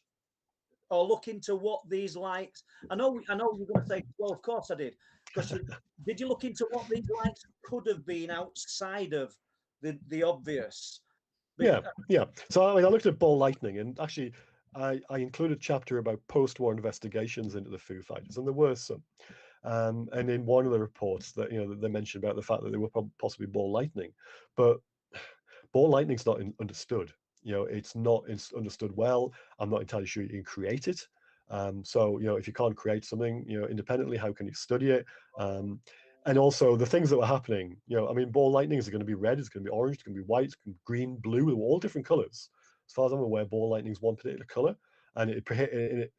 or look into what these lights? I know you're going to say, well, of course I did. Because did you look into what these lights could have been outside of the obvious? Yeah. So I looked at ball lightning, and actually, I included a chapter about post-war investigations into the Foo-Fighters, and there were some. And in one of the reports that they mentioned about the fact that they were possibly ball lightning, but ball lightning's not understood. It's not understood well. I'm not entirely sure you can create it. So if you can't create something independently, how can you study it? And also the things that were happening. Ball lightning is going to be red, it's going to be orange, it's going to be white, it's going to be green, blue, all different colors. As far as I'm aware, ball lightning is one particular color, and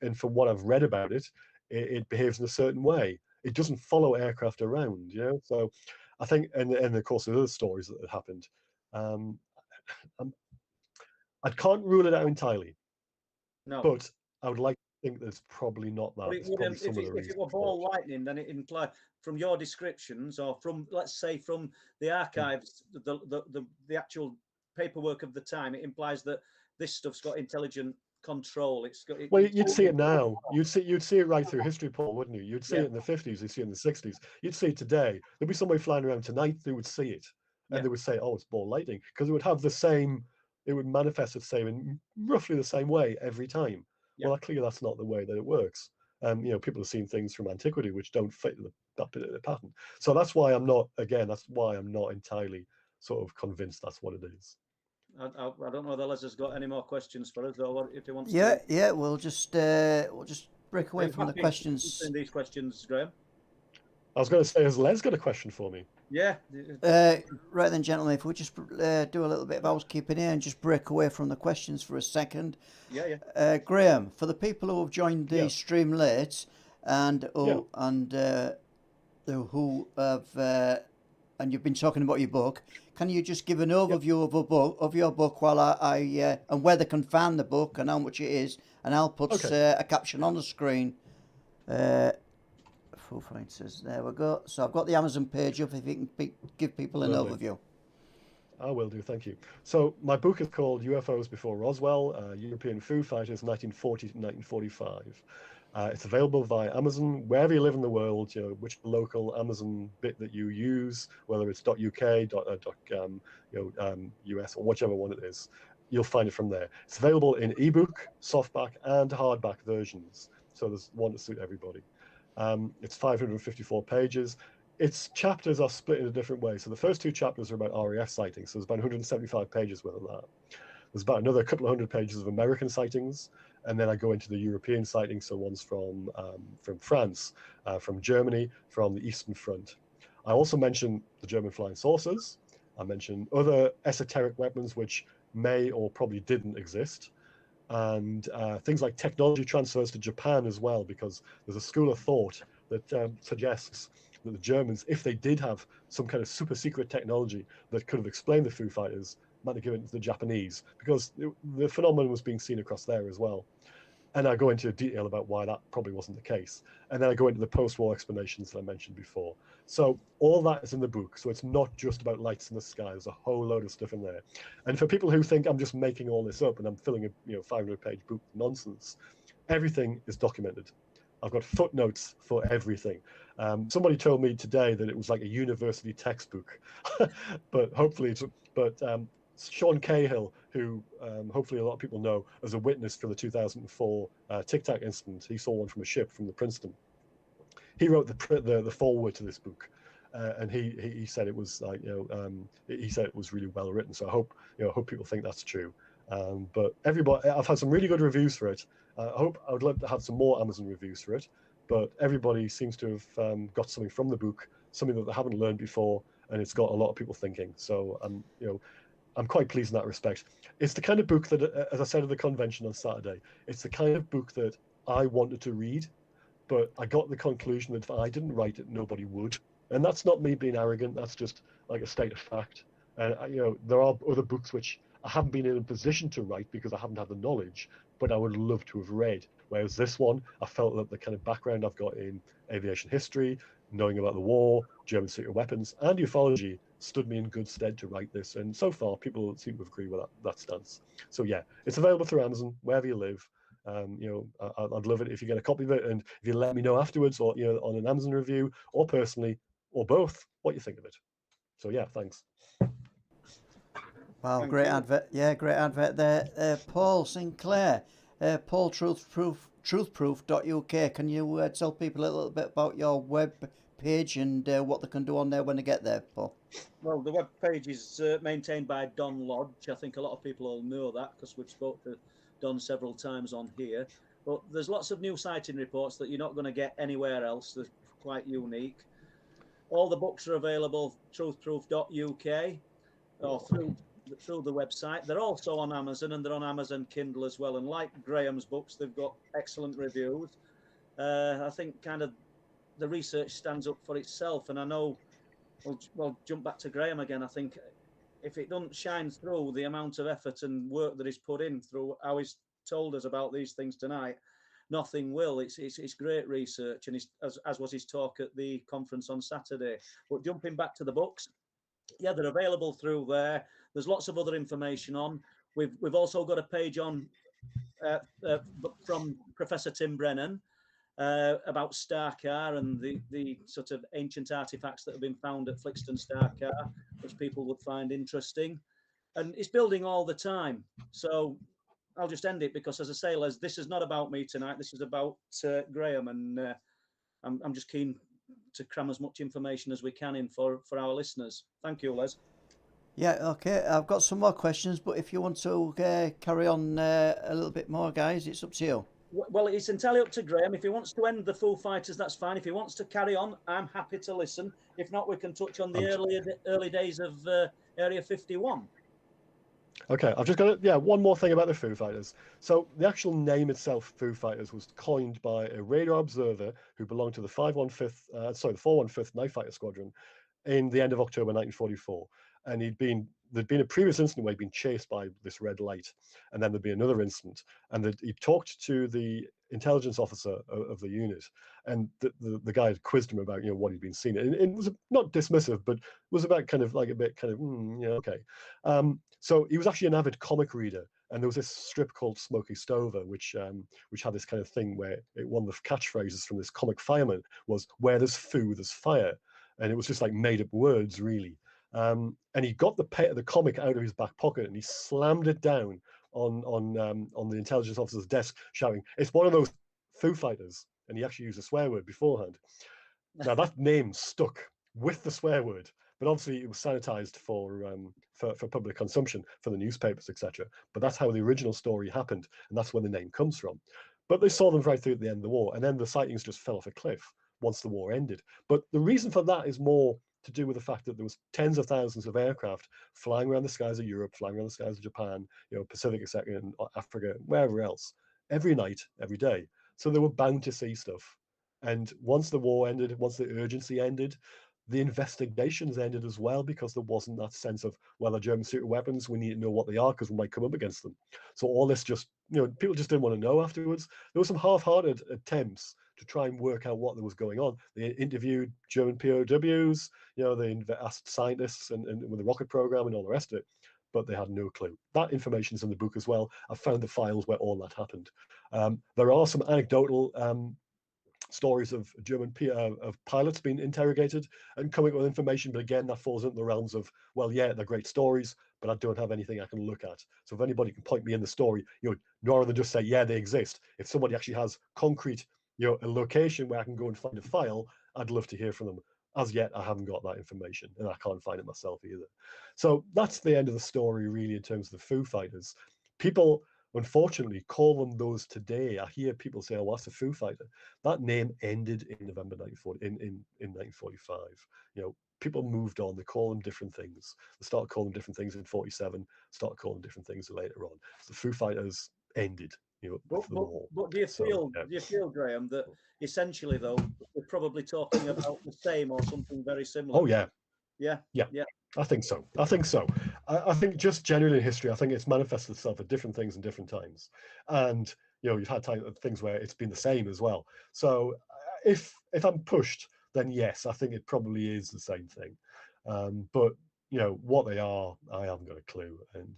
and from what I've read about it, it behaves in a certain way. It doesn't follow aircraft around, So I think, and of course, there's other stories that have happened. I can't rule it out entirely. No. But I would like to think there's probably not that. If it were ball lightning, then it implies, from your descriptions, or from, let's say, from the archives, the actual paperwork of the time, it implies that this stuff's got intelligent control. Well, you'd see it now. You'd see it right through history, Paul, wouldn't you? You'd see it in the 50s. You'd see it in the 60s. You'd see it today. There'd be somebody flying around tonight. They would see it, and they would say, "Oh, it's ball lightning," because it would have the same. It would manifest the same in roughly the same way every time. Well, clearly that's not the way that it works. People have seen things from antiquity which don't fit that particular pattern. So that's why I'm not. Again, that's why I'm not entirely sort of convinced that's what it is. I don't know whether Les has got any more questions for us, or if he wants to. Yeah, we'll just break away from the questions. These questions, Graeme. I was going to say, has Les got a question for me? Yeah. Right then, gentlemen, if we just do a little bit of housekeeping here and just break away from the questions for a second. Yeah. Graeme, for the people who have joined the stream late and who have and you've been talking about your book, can you just give an overview of your book while I and where they can find the book and how much it is, and I'll put a caption on the screen. Foo-Fighters, there we go. So I've got the Amazon page up, if you can give people an overview. I will do, thank you. So my book is called UFOs Before Roswell, European Foo-Fighters, 1940 to 1945. It's available via Amazon, wherever you live in the world, which local Amazon bit that you use, whether it's .uk, .us, or whichever one it is, you'll find it from there. It's available in ebook, softback, and hardback versions. So there's one to suit everybody. It's 554 pages. Its chapters are split in a different way. So the first two chapters are about RAF sightings. So there's about 175 pages worth of that. There's about another couple of hundred pages of American sightings. And then I go into the European sightings. So one's from France, from Germany, from the Eastern Front. I also mention the German flying saucers. I mention other esoteric weapons which may or probably didn't exist. And things like technology transfers to Japan as well, because there's a school of thought that suggests that the Germans, if they did have some kind of super secret technology that could have explained the Foo-Fighters, might have given it to the Japanese, because the phenomenon was being seen across there as well. And I go into detail about why that probably wasn't the case. And then I go into the post-war explanations that I mentioned before. So all that is in the book. So it's not just about lights in the sky. There's a whole load of stuff in there. And for people who think I'm just making all this up and I'm filling a 500-page book with nonsense, everything is documented. I've got footnotes for everything. Somebody told me today that it was like a university textbook, but hopefully it's. But Sean Cahill, who hopefully a lot of people know as a witness for the 2004 Tic Tac incident, he saw one from a ship from the Princeton. He wrote the foreword to this book, and he said it was like he said it was really well written. So I hope people think that's true. But everybody, I've had some really good reviews for it. I would love to have some more Amazon reviews for it. But everybody seems to have got something from the book, something that they haven't learned before, and it's got a lot of people thinking. So I'm quite pleased in that respect. It's the kind of book that, as I said at the convention on Saturday, it's the kind of book that I wanted to read, but I got the conclusion that if I didn't write it, nobody would. And that's not me being arrogant. That's just like a state of fact. And there are other books which I haven't been in a position to write because I haven't had the knowledge, but I would love to have read. Whereas this one, I felt that the kind of background I've got in aviation history, knowing about the war, German secret weapons, and ufology stood me in good stead to write this. And so far, people seem to agree with that stance. So yeah, it's available through Amazon, wherever you live. I'd love it if you get a copy of it, and if you let me know afterwards, or on an Amazon review, or personally, or both, what you think of it. So yeah, thanks. Wow, Thank great you. advert. Yeah, great advert there. Paul Sinclair, Paul truthproof.uk. Can you tell people a little bit about your web page and what they can do on there when they get there, Paul? Well, the web page is maintained by Don Lodge. I think a lot of people will know that because we've spoke to Don several times on here. But there's lots of new sighting reports that you're not going to get anywhere else. They're quite unique. All the books are available truthproof.uk or through the website. They're also on Amazon, and they're on Amazon Kindle as well. And like Graham's books, they've got excellent reviews. I think kind of the research stands up for itself. And I know we'll jump back to Graham again. I think if it doesn't shine through the amount of effort and work that he's put in through how he's told us about these things tonight, nothing will. It's great research, and as was his talk at the conference on Saturday. But jumping back to the books, yeah, they're available through there. There's lots of other information on. We've also got a page on from Professor Tim Brennan about Starcar and the sort of ancient artifacts that have been found at Flixton Starcar, which people would find interesting. And it's building all the time. So I'll just end it because, as I say, Les, this is not about me tonight. This is about Graham, and I'm just keen to cram as much information as we can in for our listeners. Thank you, Les. Yeah, okay. I've got some more questions, but if you want to carry on a little bit more, guys, it's up to you. Well, it's entirely up to Graham. If he wants to end the Foo-Fighters, that's fine. If he wants to carry on, I'm happy to listen. If not, we can touch on the early days of Area 51. Okay, I've just got one more thing about the Foo Fighters. So the actual name itself, Foo Fighters, was coined by a radar observer who belonged to the 415th Night Fighter Squadron in the end of October 1944. And there'd been a previous incident where he'd been chased by this red light, and then there'd be another incident, and he talked to the intelligence officer of the unit, and the guy had quizzed him about what he'd been seeing. And it was not dismissive, but was about kind of like a bit kind of okay. So he was actually an avid comic reader, and there was this strip called Smokey Stover, which had this kind of thing where one of the catchphrases from this comic fireman was "Where there's foo, there's fire," and it was just like made up words, really. And he got the comic out of his back pocket and he slammed it down on the intelligence officer's desk, shouting, "It's one of those Foo Fighters!" And he actually used a swear word beforehand. Now that name stuck with the swear word, but obviously it was sanitized for public consumption for the newspapers, etc. But that's how the original story happened, and that's where the name comes from. But they saw them right through at the end of the war, and then the sightings just fell off a cliff once the war ended. But the reason for that is more to do with the fact that there was tens of thousands of aircraft flying around the skies of Europe, flying around the skies of Japan, Pacific, and Africa, wherever else, every night, every day. So they were bound to see stuff. And once the war ended, once the urgency ended, the investigations ended as well, because there wasn't that sense of, well, the German secret weapons, we need to know what they are because we might come up against them. So all this just, people just didn't want to know afterwards. There were some half-hearted attempts to try and work out what was going on. They interviewed German POWs, they asked scientists and with the rocket program and all the rest of it, but they had no clue. That information is in the book as well. I found the files where all that happened. There are some anecdotal stories of German of pilots being interrogated and coming up with information, but again, that falls into the realms of, well, yeah, they're great stories, but I don't have anything I can look at. So if anybody can point me in the story, rather than just say, yeah, they exist, if somebody actually has concrete, a location where I can go and find a file, I'd love to hear from them. As yet, I haven't got that information, and I can't find it myself either. So that's the end of the story, really, in terms of the Foo Fighters. People, unfortunately, call them those today. I hear people say, oh, what's a Foo Fighter? That name ended in November 1940, in 1945. People moved on. They call them different things. They started calling them different things in 47, started calling them different things later on. So the Foo Fighters ended, with the war. But do you feel, Graeme, that essentially, though, we're probably talking about the same or something very similar? Oh, yeah. Yeah. I think so. I think just generally in history, I think it's manifested itself at different things in different times. And, you've had things where it's been the same as well. So if I'm pushed, then yes, I think it probably is the same thing. But, what they are, I haven't got a clue. And,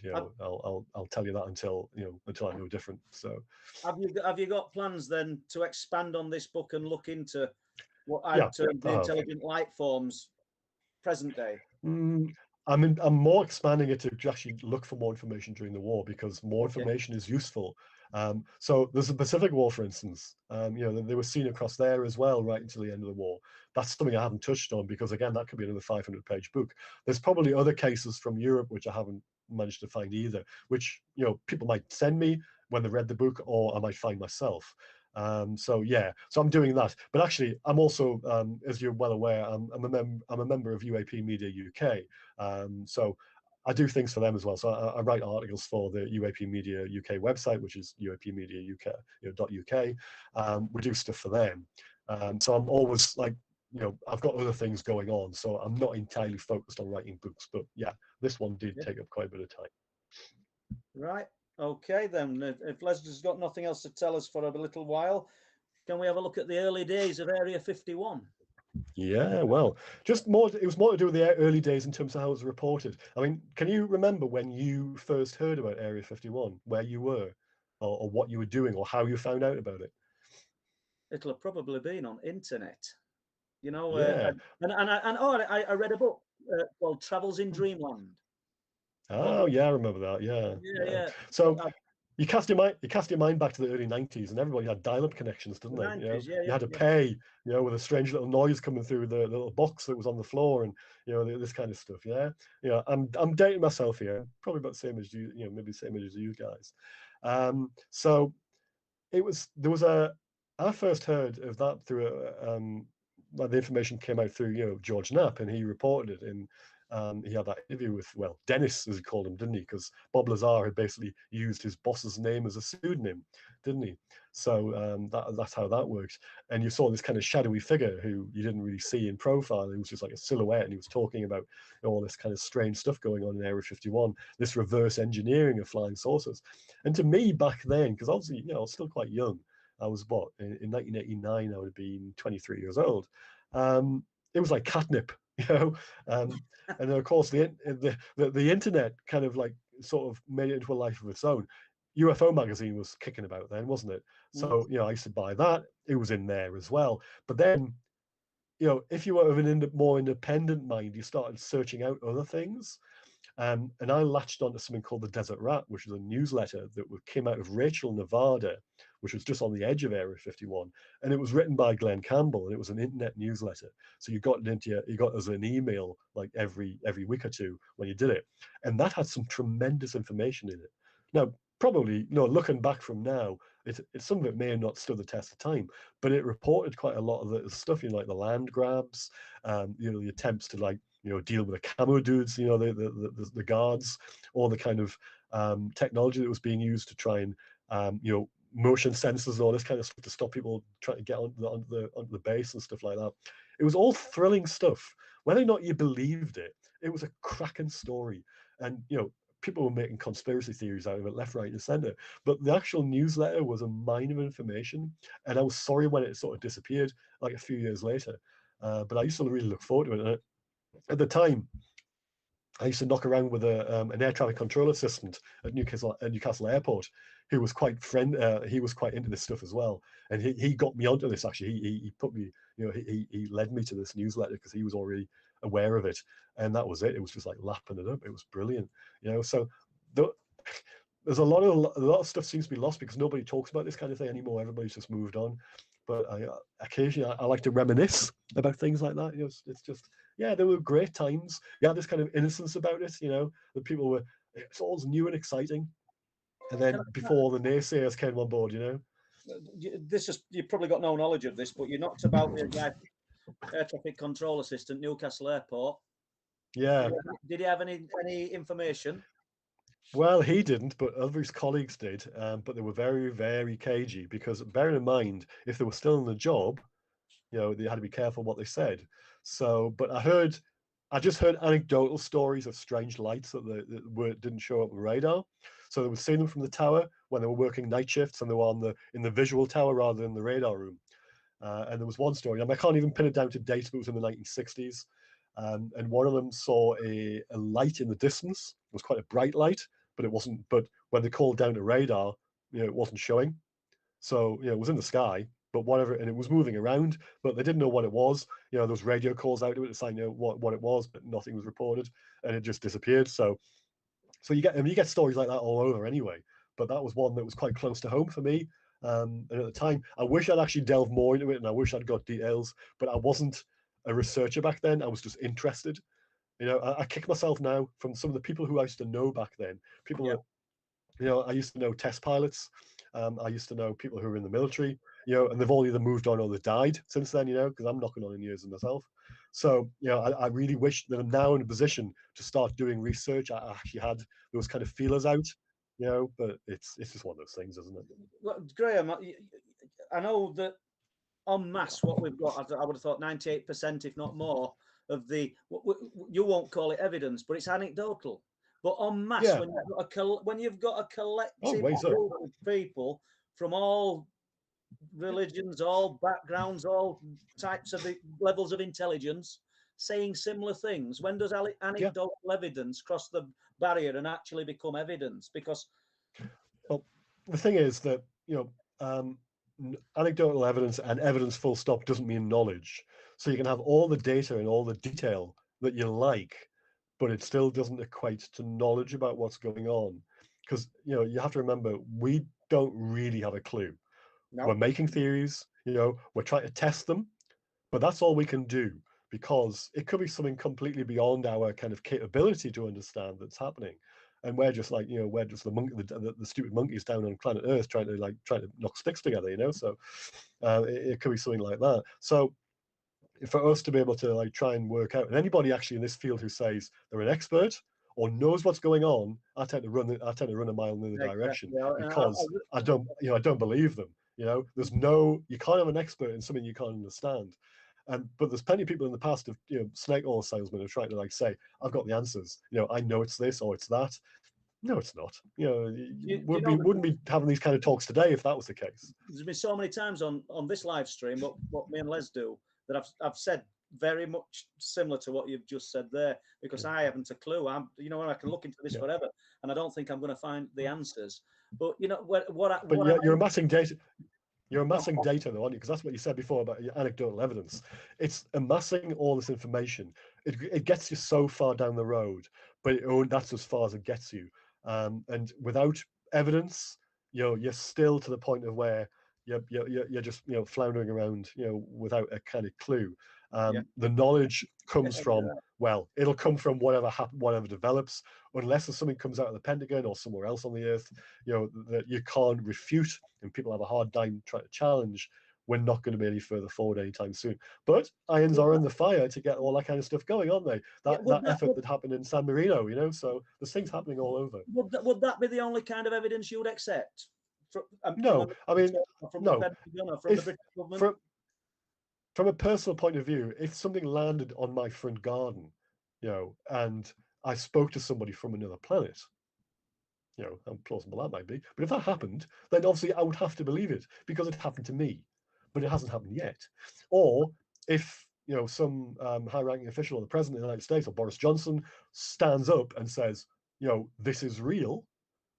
I'll tell you that until I know different. So have you got plans then to expand on this book and look into what I'd term the intelligent life forms present day? I'm more expanding it to actually look for more information during the war, because more information is useful. So there's the Pacific War, for instance. They were seen across there as well, right until the end of the war. That's something I haven't touched on, because again, that could be another 500-page book. There's probably other cases from Europe which I haven't managed to find either, which people might send me when they read the book, or I might find myself. So I'm doing that. But actually, I'm also, as you're well aware, I'm a member of UAP Media UK. So I do things for them as well. So I write articles for the UAP Media UK website, which is uapmediauk.uk. We do stuff for them. So I'm always like, I've got other things going on. So I'm not entirely focused on writing books. But yeah, this one did take up quite a bit of time. Right. Okay, then. If Leslie's got nothing else to tell us for a little while, can we have a look at the early days of Area 51? Yeah, well, it was more to do with the early days in terms of how it was reported. I mean, can you remember when you first heard about Area 51, where you were, or what you were doing, or how you found out about it? It'll have probably been on internet, Yeah. I read a book called Travels in Dreamland. Oh, yeah, I remember that. Yeah. So you cast your mind back to the early 90s, and everybody had dial-up connections, didn't they? 90s, you had to pay, with a strange little noise coming through the little box that was on the floor, and this kind of stuff. I'm dating myself here, probably about the same as you, maybe the same age as you guys. So I first heard of that through the information came out through George Knapp, and he reported it in. He had that interview with, well, Dennis, as he called him, didn't he? Because Bob Lazar had basically used his boss's name as a pseudonym, didn't he? So that's how that works. And you saw this kind of shadowy figure who you didn't really see in profile. He was just like a silhouette, and he was talking about all this kind of strange stuff going on in Area 51, this reverse engineering of flying saucers. And to me back then, because obviously, I was still quite young. I was in 1989, I would have been 23 years old. It was like catnip. And then of course the internet kind of like sort of made it into a life of its own. UFO magazine was kicking about then, wasn't it? So I used to buy that. It was in there as well. But then, if you were of a more independent mind, you started searching out other things. And I latched onto something called the Desert Rat, which was a newsletter that came out of Rachel, Nevada, which was just on the edge of Area 51, and it was written by Glenn Campbell, and it was an internet newsletter. So you got as an email like every week or two when you did it, and that had some tremendous information in it. Now, probably, looking back from now, some of it may have not stood the test of time, but it reported quite a lot of the stuff, like the land grabs, the attempts to deal with the camo dudes, the guards, all the kind of technology that was being used to try and, motion sensors and all this kind of stuff to stop people trying to get onto the base and stuff like that. It was all thrilling stuff, whether or not you believed it, it was a cracking story. And, you know, people were making conspiracy theories out of it left, right, and center. But the actual newsletter was a mine of information. And I was sorry when it sort of disappeared, like a few years later. But I used to really look forward to it. And at the time, I used to knock around with an air traffic control assistant at Newcastle Airport, who was he was quite into this stuff as well, and he got me onto this. Actually, he put me, you know, he led me to this newsletter because he was already aware of it, and that was it. It was just like lapping it up. It was brilliant, you know. So there's a lot of stuff seems to be lost because nobody talks about this kind of thing anymore. Everybody's just moved on. But occasionally I like to reminisce about things like that. You know, it's just, yeah, there were great times. You had this kind of innocence about it, you know, that people were, it's always new and exciting. And then before the naysayers came on board, you know. This is, you've probably got no knowledge of this, but you knocked about the guy, air traffic control assistant, Newcastle Airport. Yeah. Did he have any information? Well, he didn't, but other of his colleagues did. But they were very, very cagey because, bearing in mind, if they were still in the job, you know, they had to be careful what they said. So, but I just heard anecdotal stories of strange lights that didn't show up on radar. So they would see them from the tower when they were working night shifts, and they were in the visual tower rather than the radar room. And there was one story, I can't even pin it down to date, but it was in the 1960s. And one of them saw a light in the distance. It was quite a bright light, but it wasn't. But when they called down to radar, you know, it wasn't showing. So, you know, it was in the sky, but whatever, and it was moving around, but they didn't know what it was. You know, those radio calls out to it to say, you know, what it was, but nothing was reported, and it just disappeared. So you get stories like that all over anyway. But that was one that was quite close to home for me. And at the time, I wish I'd actually delved more into it, and I wish I'd got details, but I wasn't a researcher back then. I was just interested. You know, I kick myself now from some of the people who I used to know back then. People that, you know, I used to know test pilots. I used to know people who were in the military, you know, and they've all either moved on or they died since then, you know, because I'm knocking on in years myself. So, you know, I really wish that I'm now in a position to start doing research. I actually had those kind of feelers out, you know, but it's just one of those things, isn't it? Well, Graeme, I know that en masse, what we've got, I would have thought 98%, if not more, of the, you won't call it evidence, but it's anecdotal. But en masse, Yeah. when you've got a collective ways up. group of people from all religions, all backgrounds, all types of levels of intelligence saying similar things, when does anecdotal evidence cross the barrier and actually become evidence? Because, well, the thing is that, you know, anecdotal evidence and evidence full stop doesn't mean knowledge. So you can have all the data and all the detail that you like, but it still doesn't equate to knowledge about what's going on. Because, you know, you have to remember, we don't really have a clue. no. We're making theories, you know, we're trying to test them, but that's all we can do, because it could be something completely beyond our kind of capability to understand that's happening. And we're just like, you know, we're just the stupid monkeys down on planet Earth trying to knock sticks together, you know. So it could be something like that. So for us to be able to like try and work out, and anybody actually in this field who says they're an expert or knows what's going on, I tend to run a mile in the direction, because I don't believe them. You know, you can't have an expert in something you can't understand. But there's plenty of people in the past of, you know, snake oil salesmen who try to like say, I've got the answers. You know, I know it's this or it's that. No, it's not. You know, we wouldn't be having these kind of talks today if that was the case. There's been so many times on this live stream, what me and Les do, that I've said very much similar to what you've just said there, because I haven't a clue. I can look into this forever, and I don't think I'm going to find the answers. But you know you're amassing data. You're amassing data, though, aren't you? Because that's what you said before about your anecdotal evidence. It's amassing all this information. It gets you so far down the road, but that's as far as it gets you. And without evidence, you know, you're still to the point of where you're just, you know, floundering around, you know, without a kind of clue. The knowledge comes from, well, it'll come from whatever develops, unless there's something comes out of the Pentagon or somewhere else on the Earth, you know, that you can't refute, and people have a hard time trying to challenge. We're not going to be any further forward anytime soon. But irons are in the fire to get all that kind of stuff going, aren't they? That effort that happened in San Marino, you know, so there's things happening all over. Would that be the only kind of evidence you would accept? No, I mean, from no. the Pentagon or from the British government? from a personal point of view, if something landed on my front garden, and I spoke to somebody from another planet, how plausible that might be, but if that happened, then obviously I would have to believe it because it happened to me, but it hasn't happened yet. Or if some high-ranking official, or the president of the United States, or Boris Johnson, stands up and says, this is real,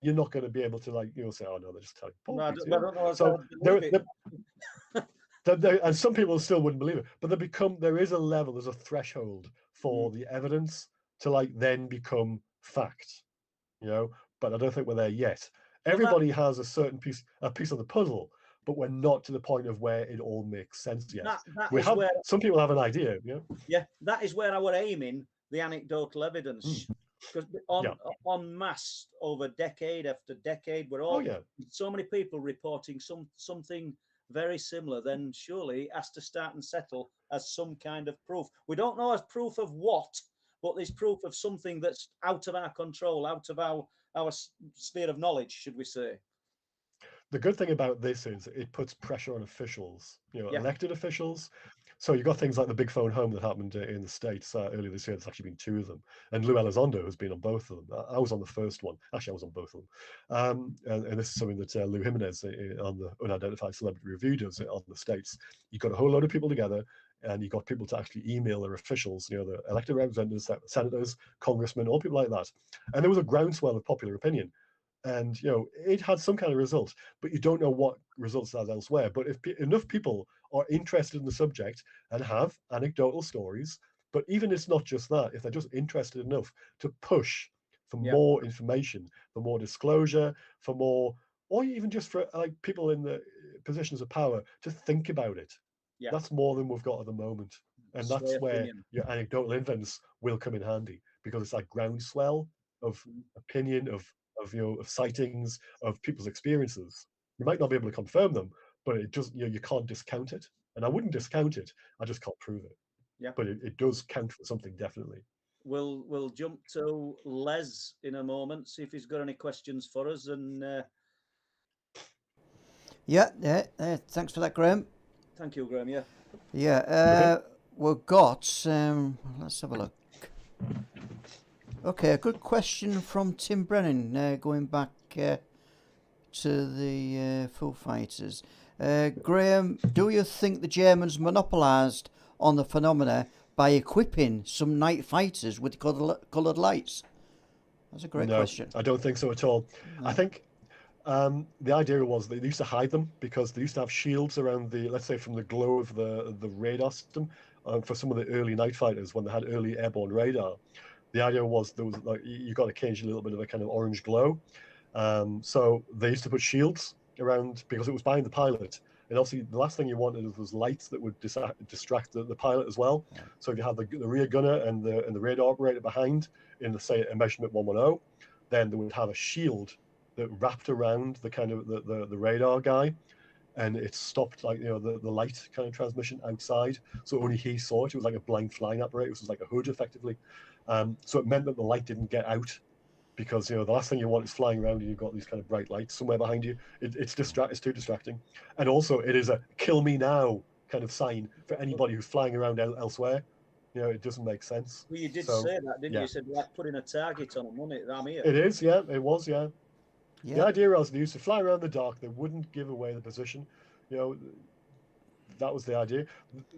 you're not going to be able to say, oh no, they're just telling No, I porkies. don't know. So Believe it. and some people still wouldn't believe it, but there is a level, there's a threshold for the evidence to then become fact, but I don't think we're there yet. Well, Everybody has a certain piece of the puzzle, but we're not to the point of where it all makes sense yet. Some people have an idea, Yeah, that is where I were aiming the anecdotal evidence. Because en masse over decade after decade, we're all so many people reporting something very similar. Then surely it has to start and settle as some kind of proof. We don't know as proof of what, but there's proof of something that's out of our control, out of our sphere of knowledge, should we say? The good thing about this is it puts pressure on officials, elected officials. So you've got things like the big phone home that happened in the States earlier this year. There's actually been 2 of them. And Lou Elizondo has been on both of them. I was on the first one. Actually, I was on both of them. And this is something that Lou Jimenez on the Unidentified Celebrity Review does on the States. You've got a whole load of people together, and you've got people to actually email their officials, the elected representatives, senators, congressmen, all people like that. And there was a groundswell of popular opinion. And it had some kind of result, but you don't know what results it has elsewhere. But if enough people are interested in the subject and have anecdotal stories, but even it's not just that, if they're just interested enough to push for more information, for more disclosure, for more, or even just for people in the positions of power to think about it, that's more than we've got at the moment. And that's where your anecdotal evidence will come in handy, because it's like groundswell of opinion, of sightings, of people's experiences. You might not be able to confirm them, but it just you can't discount it. And I wouldn't discount it. I just can't prove it. Yeah. But it does count for something, definitely. We'll jump to Les in a moment, see if he's got any questions for us. And thanks for that, Graeme. Thank you, Graeme. We've got let's have a look. Okay, a good question from Tim Brennan, going back to the Foo-Fighters. Graeme, do you think the Germans monopolised on the phenomena by equipping some night fighters with coloured lights? That's a great question. I don't think so at all. No. I think the idea was they used to hide them because they used to have shields around let's say from the glow of the radar system for some of the early night fighters when they had early airborne radar. The idea was there was you got occasionally a little bit of a kind of orange glow. So they used to put shields around because it was behind the pilot. And obviously the last thing you wanted was lights that would distract the pilot as well. So if you had the rear gunner and the radar operator behind in say a measurement 110, then they would have a shield that wrapped around the kind of the radar guy, and it stopped the light kind of transmission outside. So only he saw it. It was like a blind flying apparatus. It was like a hood effectively. So it meant that the light didn't get out, because the last thing you want is flying around and you've got these kind of bright lights somewhere behind you. It's too distracting, and also it is a kill me now kind of sign for anybody who's flying around elsewhere. It doesn't make sense. Well, you did say that, didn't you? You said like putting a target on them, wasn't it? I'm here. It is, it was, The idea was they used to fly around the dark. They wouldn't give away the position. That was the idea.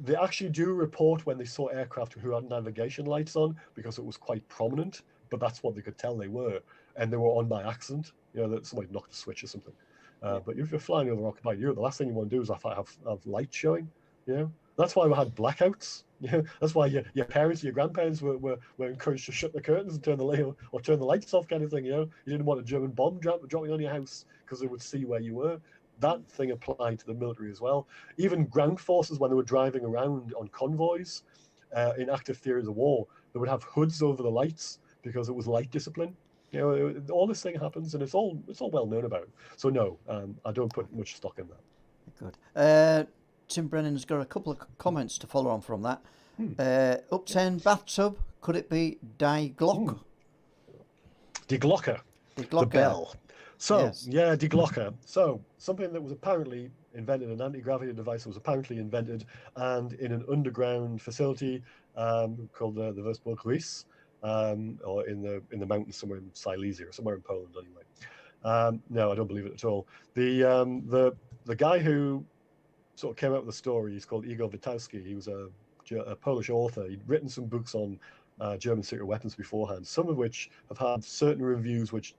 They actually do report when they saw aircraft who had navigation lights on, because it was quite prominent, but that's what they could tell they were. And they were on by accident, that somebody knocked a switch or something. But if you're flying over occupied Europe, the last thing you want to do is have light showing. That's why we had blackouts. That's why your parents, your grandparents were encouraged to shut the curtains and turn the lights off, kind of thing. You didn't want a German bomb dropping on your house because they would see where you were. That thing applied to the military as well. Even ground forces, when they were driving around on convoys in active theatres of war, they would have hoods over the lights because it was light discipline. All this thing happens, and it's all well known about. So no, I don't put much stock in that. Good. Tim Brennan's got a couple of comments to follow on from that. Upturned bathtub, could it be Die Glock? Die Glocke. The bell. So, Yes. yeah, deglocker. So, something that was apparently invented, an anti-gravity device that was apparently invented, and in an underground facility called the Vespolkris, or in the mountains somewhere in Silesia or somewhere in Poland, anyway. No, I don't believe it at all. The guy who sort of came up with the story, he's called Igor Witowski. He was a Polish author. He'd written some books on German secret weapons beforehand, some of which have had certain reviews which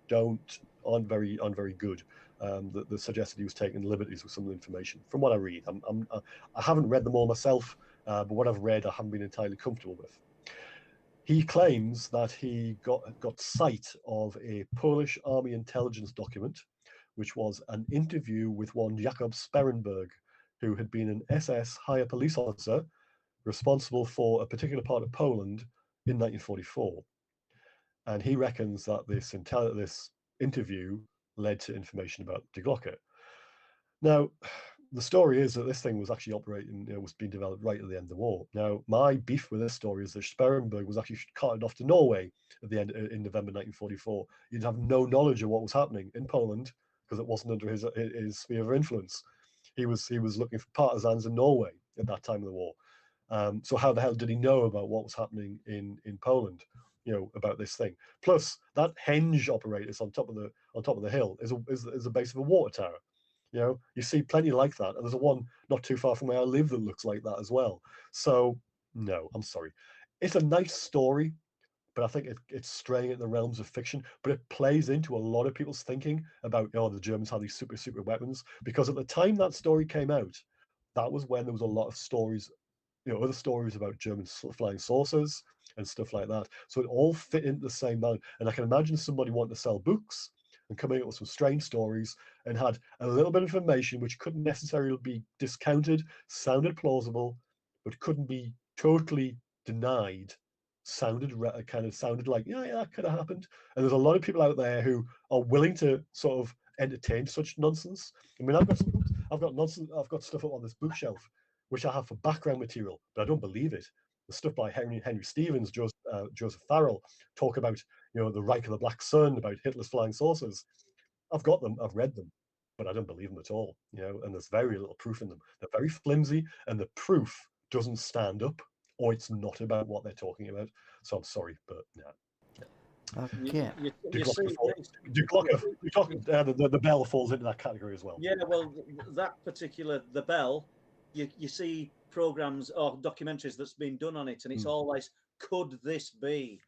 aren't very good. That suggested he was taking liberties with some of the information. From what I read, I haven't read them all myself, but what I've read, I haven't been entirely comfortable with. He claims that he got sight of a Polish army intelligence document, which was an interview with one Jakob Sperrenberg, who had been an SS higher police officer responsible for a particular part of Poland in 1944. And he reckons that this interview led to information about Die Glocke. Now, the story is that this thing was actually was being developed right at the end of the war. Now, my beef with this story is that Sperrenberg was actually carted off to Norway at the end in November 1944. You'd have no knowledge of what was happening in Poland because it wasn't under his sphere of influence. He was looking for partisans in Norway at that time of the war. So how the hell did he know about what was happening in Poland? About this thing. Plus, that henge apparatus on top of the hill is the base of a water tower. You see plenty like that, and there's a one not too far from where I live that looks like that as well. So no, I'm sorry. It's a nice story, but I think it's straying in the realms of fiction. But it plays into a lot of people's thinking about the Germans have these super weapons, because at the time that story came out, that was when there was a lot of stories, other stories about German flying saucers and stuff like that. So it all fit into the same man. And I can imagine somebody wanting to sell books and coming up with some strange stories and had a little bit of information which couldn't necessarily be discounted, sounded plausible, but couldn't be totally denied. Sounded like, yeah, that could have happened. And there's a lot of people out there who are willing to sort of entertain such nonsense. I mean, I've got stuff up on this bookshelf which I have for background material, but I don't believe it. The stuff by Henry Stevens, Joseph Farrell, talk about the Reich of the Black Sun, about Hitler's flying saucers. I've got them, I've read them, but I don't believe them at all. And there's very little proof in them. They're very flimsy, and the proof doesn't stand up, or it's not about what they're talking about. So I'm sorry, but no. Okay. The bell falls into that category as well. Yeah, well, that particular the bell, you see programs or documentaries that's been done on it, and it's always, could this be?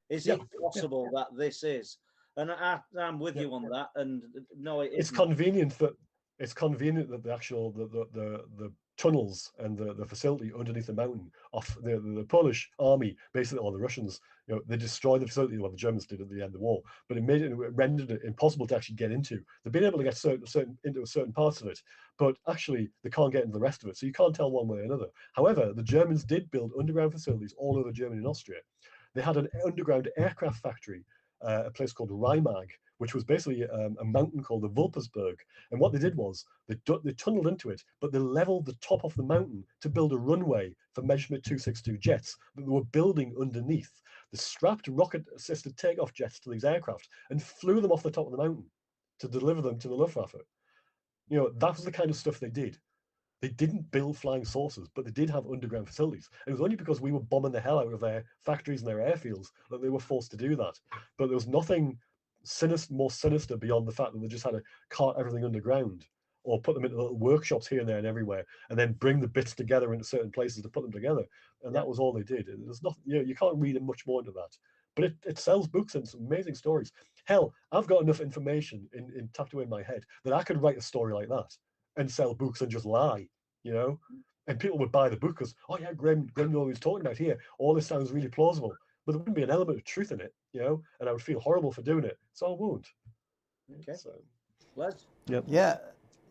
Is it possible that this is? And I'm with you on that. And no, it's convenient that the actual the tunnels and the facility underneath the mountain off the Polish army, basically, or the Russians, they destroyed the facility, what the Germans did at the end of the war, but it rendered it impossible to actually get into. They've been able to get into certain parts of it, but actually they can't get into the rest of it, so you can't tell one way or another. However, the Germans did build underground facilities all over Germany and Austria. They had an underground aircraft factory, a place called Remagen, which was basically a mountain called the Vulpersberg. And what they did was they tunneled into it, but they leveled the top of the mountain to build a runway for Messerschmitt 262 jets that they were building underneath. They strapped rocket-assisted takeoff jets to these aircraft and flew them off the top of the mountain to deliver them to the Luftwaffe. That was the kind of stuff they did. They didn't build flying saucers, but they did have underground facilities. And it was only because we were bombing the hell out of their factories and their airfields that they were forced to do that. But there was nothing more sinister beyond the fact that they just had to cart everything underground or put them into little workshops here and there and everywhere, and then bring the bits together into certain places to put them together. And that was all they did. And there's nothing, you can't read much more into that. But it sells books and some amazing stories. Hell, I've got enough information in tucked away in my head that I could write a story like that and sell books and just lie, and people would buy the book because, oh yeah, Graeme knew what he was talking about here. All this sounds really plausible, but there wouldn't be an element of truth in it, and I would feel horrible for doing it, so I won't. Okay. So, Les? Yep.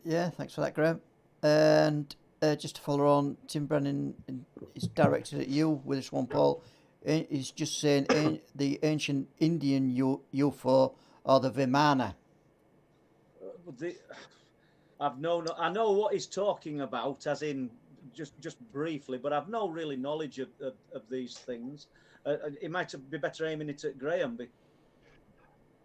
Yeah, thanks for that, Graeme. And just to follow on, Tim Brennan is directed at you with this one, Paul. He's just saying the ancient Indian UFO or the Vimana. I know what he's talking about, as in just briefly, but I've no really knowledge of these things. It might be better aiming it at Graeme.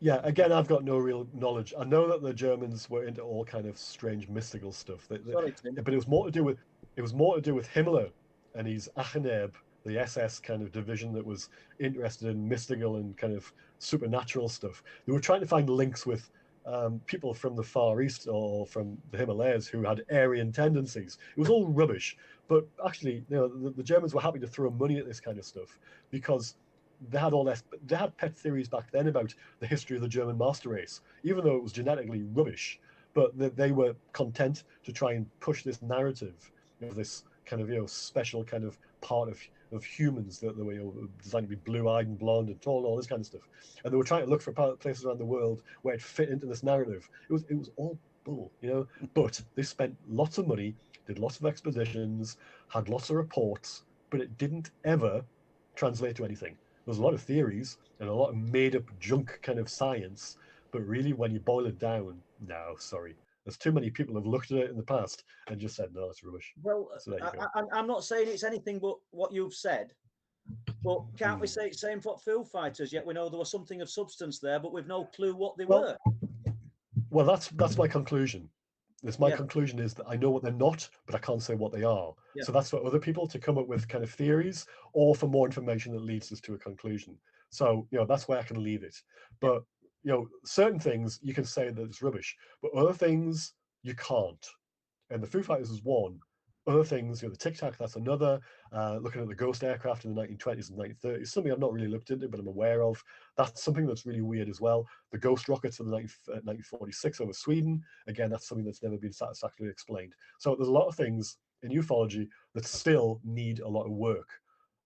Yeah, again, I've got no real knowledge. I know that the Germans were into all kind of strange mystical stuff. Sorry, Tim. But it was more to do with Himmler and his Achенeb, the SS kind of division that was interested in mystical and kind of supernatural stuff. They were trying to find links with people from the Far East or from the Himalayas who had Aryan tendencies. It was all rubbish. But actually, the Germans were happy to throw money at this kind of stuff because they had pet theories back then about the history of the German master race, even though it was genetically rubbish. But they were content to try and push this narrative of this kind of special kind of part of humans that they were designed to be blue-eyed and blonde and tall and all this kind of stuff. And they were trying to look for places around the world where it fit into this narrative. It was all bull. But they spent lots of money, did lots of expeditions, had lots of reports, but it didn't ever translate to anything. There's a lot of theories and a lot of made-up junk kind of science, but really, when you boil it down, no, sorry. There's too many people who've looked at it in the past and just said, no, it's rubbish. Well, So there you go. I'm not saying it's anything but what you've said, but can't we say it's same for Foo-Fighters? Yet we know there was something of substance there, but we've no clue what they were. Well, that's my conclusion. My conclusion is that I know what they're not, but I can't say what they are. Yeah. So that's for other people to come up with kind of theories or for more information that leads us to a conclusion. So, that's where I can leave it. But, certain things you can say that it's rubbish, but other things you can't. And the Foo Fighters is one. Other things, the Tic Tac, that's another. Looking at the ghost aircraft in the 1920s and 1930s, something I've not really looked into, but I'm aware of. That's something that's really weird as well. The ghost rockets of the 1946 over Sweden, again, that's something that's never been satisfactorily explained. So there's a lot of things in ufology that still need a lot of work.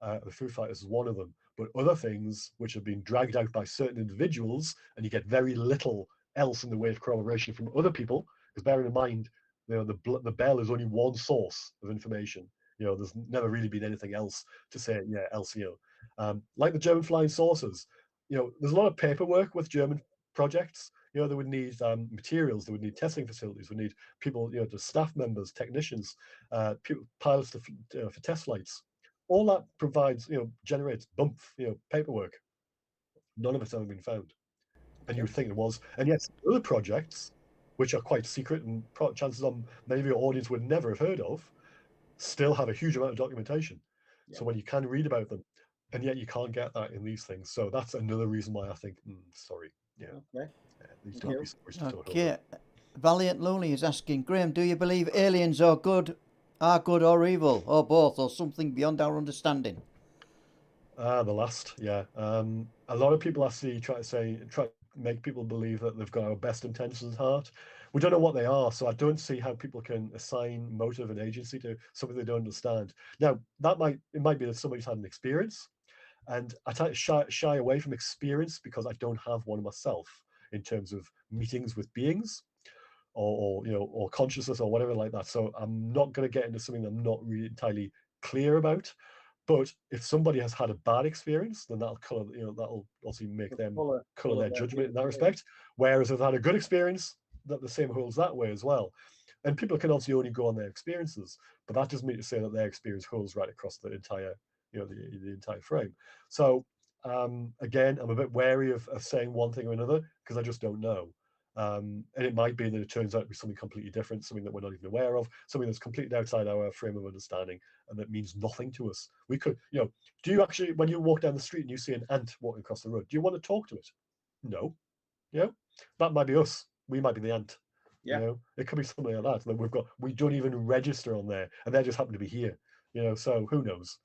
The Foo Fighters is one of them. But other things which have been dragged out by certain individuals, and you get very little else in the way of corroboration from other people, because bearing in mind, the bell is only one source of information. There's never really been anything else to say, else, like the German flying saucers. There's a lot of paperwork with German projects. They would need materials, they would need testing facilities, would need people, the staff members, technicians, pilots for test flights. All that provides, generates paperwork. None of it's ever been found. And you would think it was. And yet, other projects, which are quite secret and chances are many of your audience would never have heard of, still have a huge amount of documentation. Yeah. So when you can read about them, and yet you can't get that in these things. So that's another reason why I think, sorry. Yeah. Okay. These don't be stories to talk Okay. about. Valiant Looney is asking, Graeme, do you believe aliens are good or evil, or both, or something beyond our understanding? The last, yeah. A lot of people actually try to make people believe that they've got our best intentions at heart. We don't know what they are, so I don't see how people can assign motive and agency to something they don't understand. Now, it might be that somebody's had an experience, and I try to shy away from experience because I don't have one myself in terms of meetings with beings or consciousness or whatever like that. So I'm not going to get into something I'm not really entirely clear about. But if somebody has had a bad experience, then that'll also make them color their judgment in that respect. Whereas if they've had a good experience, that the same holds that way as well. And people can obviously only go on their experiences, but that doesn't mean to say that their experience holds right across the entire, the entire frame. So again, I'm a bit wary of saying one thing or another because I just don't know. And it might be that it turns out to be something completely different, something that we're not even aware of, something that's completely outside our frame of understanding, and that means nothing to us. We could, do you actually, when you walk down the street and you see an ant walking across the road, do you want to talk to it? No. That might be us. We might be the ant. Yeah. It could be something like that we don't even register on there, and they just happen to be here. So who knows?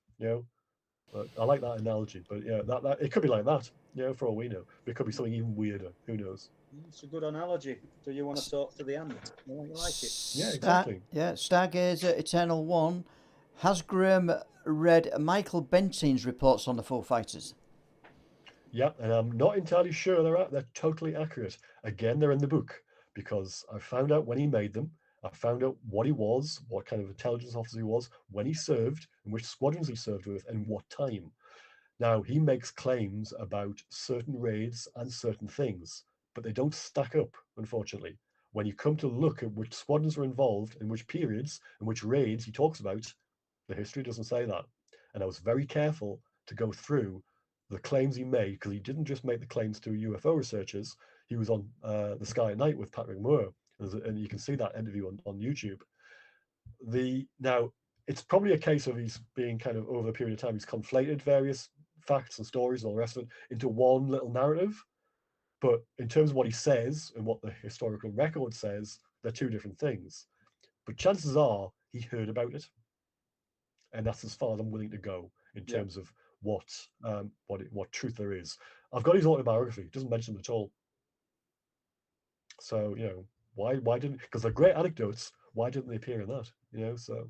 But I like that analogy. But that it could be like that. For all we know, it could be something even weirder. Who knows? It's a good analogy. Do you want to talk to the ant? You like it? Yeah, exactly. Stargazer Eternal One. Has Graeme read Michael Bentine's reports on the Foo-Fighters? Yeah, and I'm not entirely sure they're totally accurate. Again, they're in the book because I found out when he made them. I found out what he was, what kind of intelligence officer he was, when he served, and which squadrons he served with, and what time. Now, he makes claims about certain raids and certain things, but they don't stack up, unfortunately. When you come to look at which squadrons were involved, in which periods, and which raids he talks about, the history doesn't say that. And I was very careful to go through the claims he made, because he didn't just make the claims to UFO researchers. He was on The Sky at Night with Patrick Moore, and you can see that interview on YouTube. Now, it's probably a case of he's being kind of, over a period of time, he's conflated various facts and stories and all the rest of it into one little narrative. But in terms of what he says and what the historical record says, they're two different things. But chances are he heard about it, and that's as far as I'm willing to go in Yeah. terms of what truth there is. I've got his autobiography; it doesn't mention them at all. So why didn't? Because they're great anecdotes. Why didn't they appear in that? So.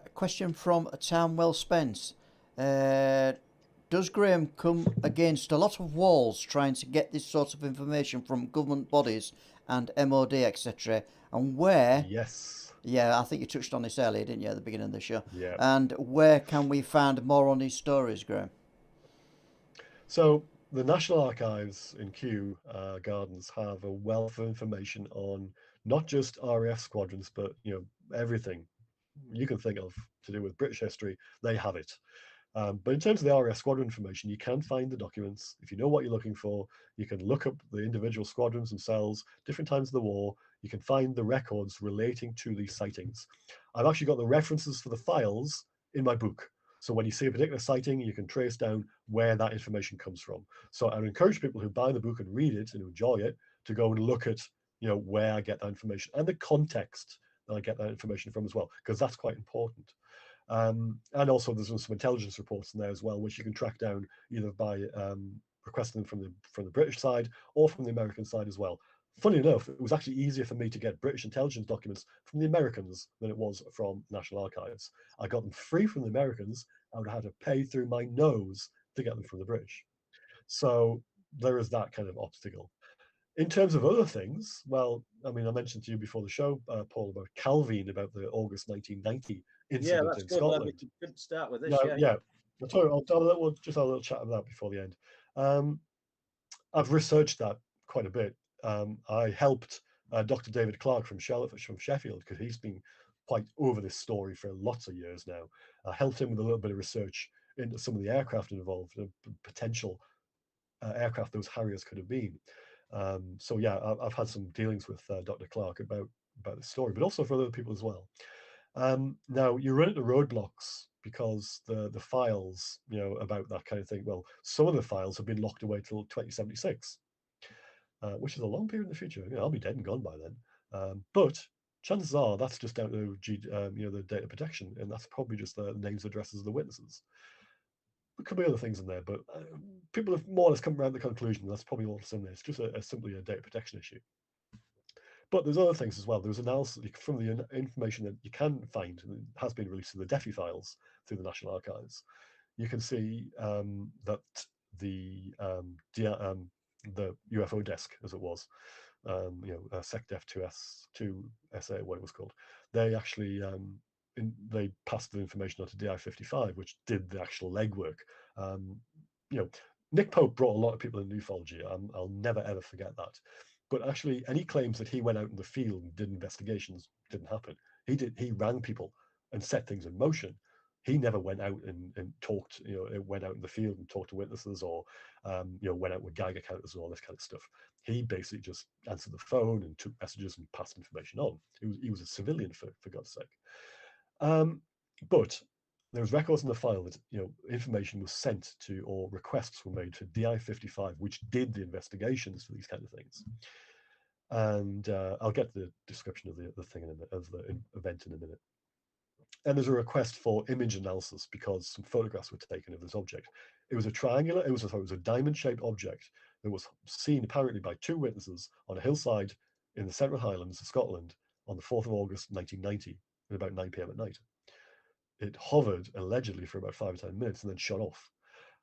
A question from a time well spent. Does Graeme come against a lot of walls trying to get this sort of information from government bodies and MOD, etc.? And where? Yes. Yeah, I think you touched on this earlier, didn't you, at the beginning of the show? Yeah. And where can we find more on these stories, Graeme? So the National Archives in Kew Gardens have a wealth of information on not just RAF squadrons, but everything you can think of to do with British history. They have it. But in terms of the RAF squadron information, you can find the documents. If you know what you're looking for, you can look up the individual squadrons themselves, different times of the war. You can find the records relating to these sightings. I've actually got the references for the files in my book. So when you see a particular sighting, you can trace down where that information comes from. So I would encourage people who buy the book and read it and enjoy it to go and look at, where I get that information and the context that I get that information from as well, because that's quite important. And also there's some intelligence reports in there as well, which you can track down either by requesting them from the British side or from the American side as well. Funny enough, it was actually easier for me to get British intelligence documents from the Americans than it was from National Archives. I got them free from the Americans. I would have had to pay through my nose to get them from the British. So there is that kind of obstacle. In terms of other things, well, I mean, I mentioned to you before the show, Paul, about Calvin, about the August 1990 Yeah, incident that's in good. Scotland. Good start with this. No, Yeah. yeah. We'll just have a little chat about that before the end. I've researched that quite a bit. I helped Dr. David Clark from Sheffield, because he's been quite over this story for lots of years now. I helped him with a little bit of research into some of the aircraft involved, the potential aircraft those Harriers could have been. So yeah, I've had some dealings with Dr. Clark about the story, but also for other people as well. Now you run into roadblocks because the files, about that kind of thing. Well, some of the files have been locked away till 2076, which is a long period in the future. I'll be dead and gone by then. But chances are that's just down to the data protection, and that's probably just the names, addresses of the witnesses. There could be other things in there, but people have more or less come around the conclusion that's probably all that's in there. It's just simply a data protection issue. But there's other things as well. There's analysis from the information that you can find, and it has been released in the DEFI files through the National Archives. You can see that the UFO desk, as it was, SecDef 2SA, what it was called, they actually they passed the information on to DI-55, which did the actual legwork. Nick Pope brought a lot of people in ufology. I'll never ever forget that. But actually, any claims that he went out in the field and did investigations didn't happen. He rang people and set things in motion. He never went out and talked, went out in the field and talked to witnesses, or went out with Geiger counters and all this kind of stuff. He basically just answered the phone and took messages and passed information on. He was a civilian, for God's sake. But there was records in the file that information was sent to, or requests were made to DI-55, which did the investigations for these kind of things. And I'll get the description of the thing of the event in a minute. And there's a request for image analysis because some photographs were taken of this object. It was a diamond-shaped object that was seen apparently by two witnesses on a hillside in the Central Highlands of Scotland on the 4th of August 1990 at about 9 p.m. at night. It hovered allegedly for about 5 or 10 minutes and then shot off.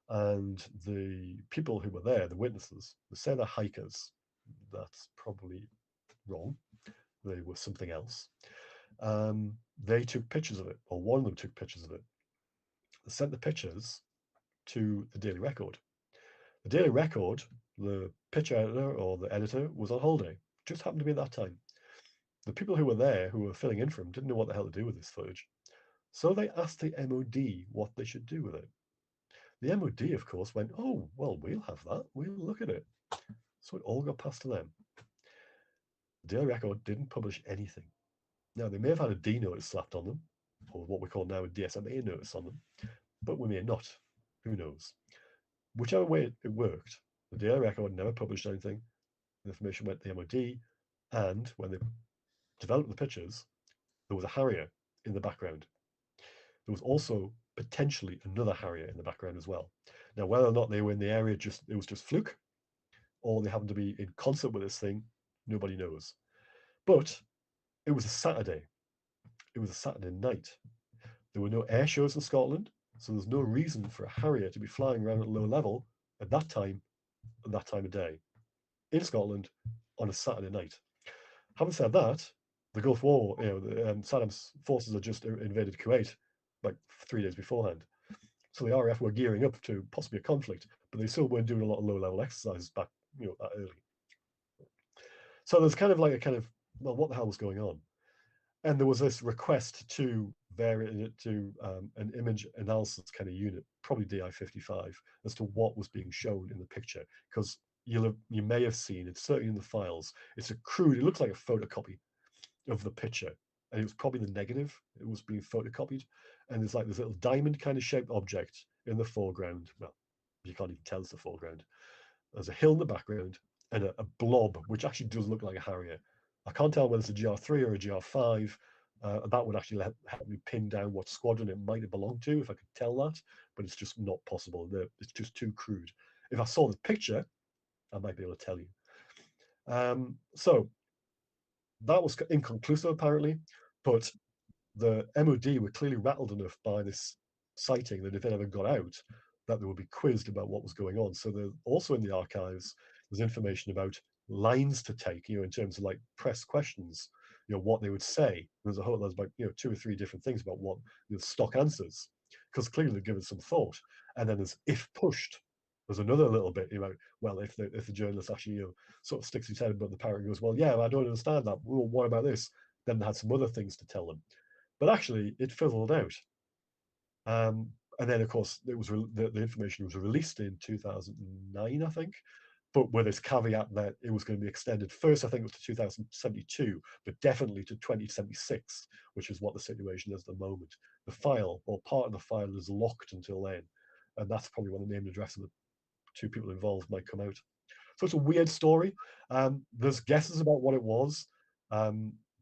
And the people who were there, the witnesses, they say they're hikers. That's probably wrong. They were something else. They took pictures of it, or one of them took pictures of it. They sent the pictures to the Daily Record. The Daily Record, the picture editor or the editor was on holiday. Just happened to be at that time. The people who were there, who were filling in for him, didn't know what the hell to do with this footage. So they asked the MOD what they should do with it. The MOD, of course, went, oh, well, we'll have that. We'll look at it. So it all got passed to them. The Daily Record didn't publish anything. Now, they may have had a D notice slapped on them, or what we call now a DSMA notice on them, but we may not. Who knows? Whichever way it worked, the Daily Record never published anything. The information went to the MOD, and when they developed the pictures, there was a Harrier in the background. There was also potentially another Harrier in the background as well. Now, whether or not they were in the area, it was just fluke, or they happened to be in concert with this thing, nobody knows. But it was a Saturday. It was a Saturday night. There were no air shows in Scotland, so there's no reason for a Harrier to be flying around at low level at that time of day in Scotland on a Saturday night. Having said that, the Gulf War, Saddam's forces had just invaded Kuwait like 3 days beforehand. So the RAF were gearing up to possibly a conflict, but they still weren't doing a lot of low-level exercises back, that early. So there's kind of like well, what the hell was going on? And there was this request to vary it to an image analysis kind of unit, probably DI-55, as to what was being shown in the picture, because you may have seen, it's certainly in the files, it's a crude, it looks like a photocopy of the picture, and it was probably the negative, it was being photocopied, and there's like this little diamond kind of shaped object in the foreground. Well, you can't even tell it's the foreground. There's a hill in the background, and a blob, which actually does look like a Harrier. I can't tell whether it's a GR3 or a GR5. That would actually help me pin down what squadron it might have belonged to if I could tell that, but it's just not possible. It's just too crude. If I saw the picture, I might be able to tell you. So that was inconclusive, apparently, but the MOD were clearly rattled enough by this sighting that if it ever got out, that they would be quizzed about what was going on. So also in the archives, there's information about lines to take, in terms of like press questions, what they would say. There's about 2 or 3 different things about what stock answers, because clearly they've given some thought. And then there's if pushed. There's another little bit about, well, if the journalist actually sort of sticks his head above the parrot and goes, well, yeah, I don't understand that. Well, what about this? Then they had some other things to tell them. But actually, it fizzled out. And then, of course, the information was released in 2009, I think, but with this caveat that it was going to be extended. First, I think it was to 2072, but definitely to 2076, which is what the situation is at the moment. The file, or part of the file, is locked until then, and that's probably when the name and address of the 2 people involved might come out. So it's a weird story. There's guesses about what it was.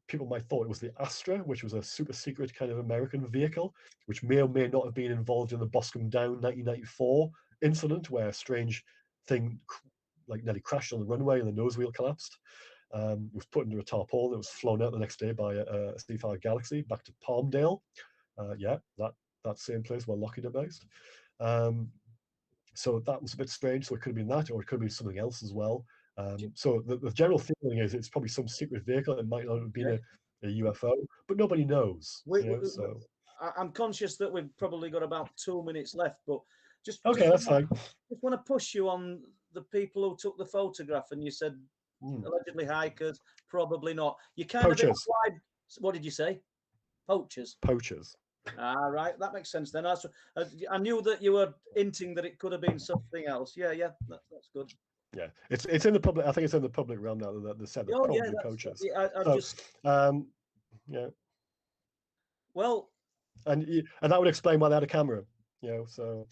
People might thought it was the Astra, which was a super secret kind of American vehicle, which may or may not have been involved in the Boscombe Down 1994 incident, where a strange thing like nearly crashed on the runway and the nose wheel collapsed. It was put into a tarpaulin. It was flown out the next day by a Seafire Galaxy back to Palmdale. Yeah, that same place where Lockheed are based. So that was a bit strange. So it could have been that, or it could have been something else as well. So the general feeling is it's probably some secret vehicle. It might not have been a UFO, but nobody knows. So I'm conscious that we've probably got about 2 minutes left, but okay, that's fine. Just want to push you on the people who took the photograph, and you said allegedly hikers, probably not. You kind Poachers. of implied. What did you say? Poachers. Poachers. Right, that makes sense then. I knew that you were hinting that it could have been something else. Yeah, that's good. Yeah, it's in the public. I think it's in the public realm now that they said they're probably poachers. Yeah. Well, and that would explain why they had a camera. So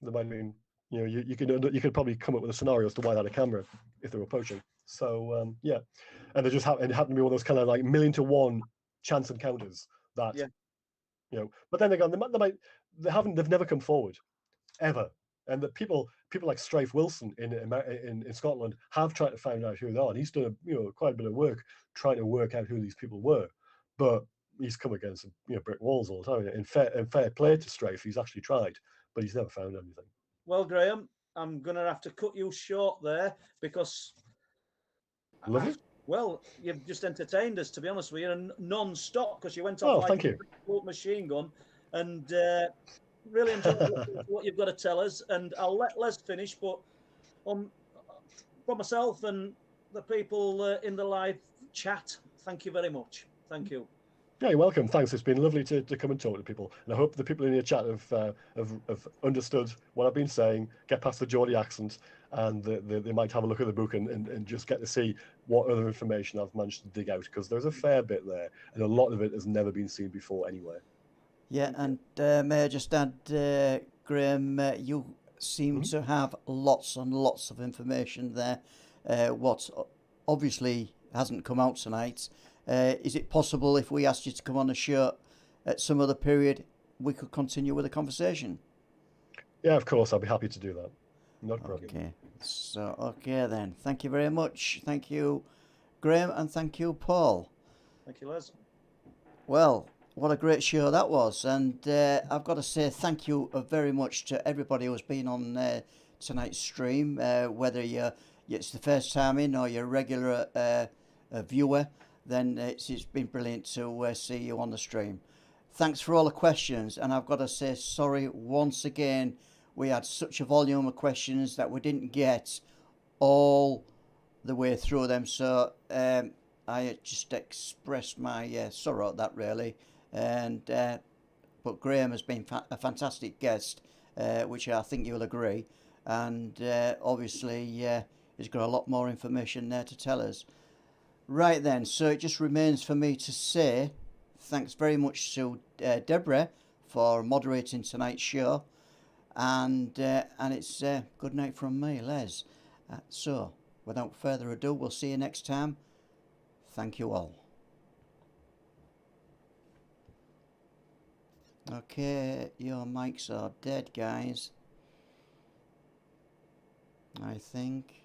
there might have been. You could probably come up with a scenario as to why they had a camera if they were poaching. So yeah, and it happened to be one of those kind of like 1,000,000 to 1 chance encounters that. Yeah. But then again, they've never come forward, ever. And the people like Strafe Wilson in Scotland have tried to find out who they are. And he's done quite a bit of work trying to work out who these people were. But he's come against brick walls all the time. In fair play to Strafe, he's actually tried, but he's never found anything. Well, Graeme, I'm going to have to cut you short there because. Lovely. Well, you've just entertained us, to be honest with you, and non-stop because you went off like a machine gun, and really enjoyed what you've got to tell us. And I'll let Les finish, but for myself and the people in the live chat, thank you very much. Thank you. Yeah, you're welcome. Thanks. It's been lovely to come and talk to people, and I hope the people in your chat have understood what I've been saying, get past the Geordie accent, and they might have a look at the book and just get to see what other information I've managed to dig out, because there's a fair bit there, and a lot of it has never been seen before anywhere. Yeah, and may I just add, Graham, you seem Mhm. to have lots and lots of information there. What obviously hasn't come out tonight. Is it possible if we asked you to come on the show at some other period, we could continue with the conversation? Yeah, of course, I'll be happy to do that. Not a problem. Okay, so okay then. Thank you very much. Thank you, Graham, and thank you, Paul. Thank you, Les. Well, what a great show that was, and I've got to say thank you very much to everybody who's been on tonight's stream, whether it's the first time in or you're a regular viewer, then it's been brilliant to see you on the stream. Thanks for all the questions, and I've got to say sorry once again. We had such a volume of questions that we didn't get all the way through them, so I just expressed my sorrow at that, really. And but Graeme has been a fantastic guest, which I think you'll agree, and obviously he's got a lot more information there to tell us. Right then, so it just remains for me to say thanks very much to Deborah for moderating tonight's show, and it's good night from me, Les. So, without further ado, we'll see you next time. Thank you all. Okay, your mics are dead, guys. I think.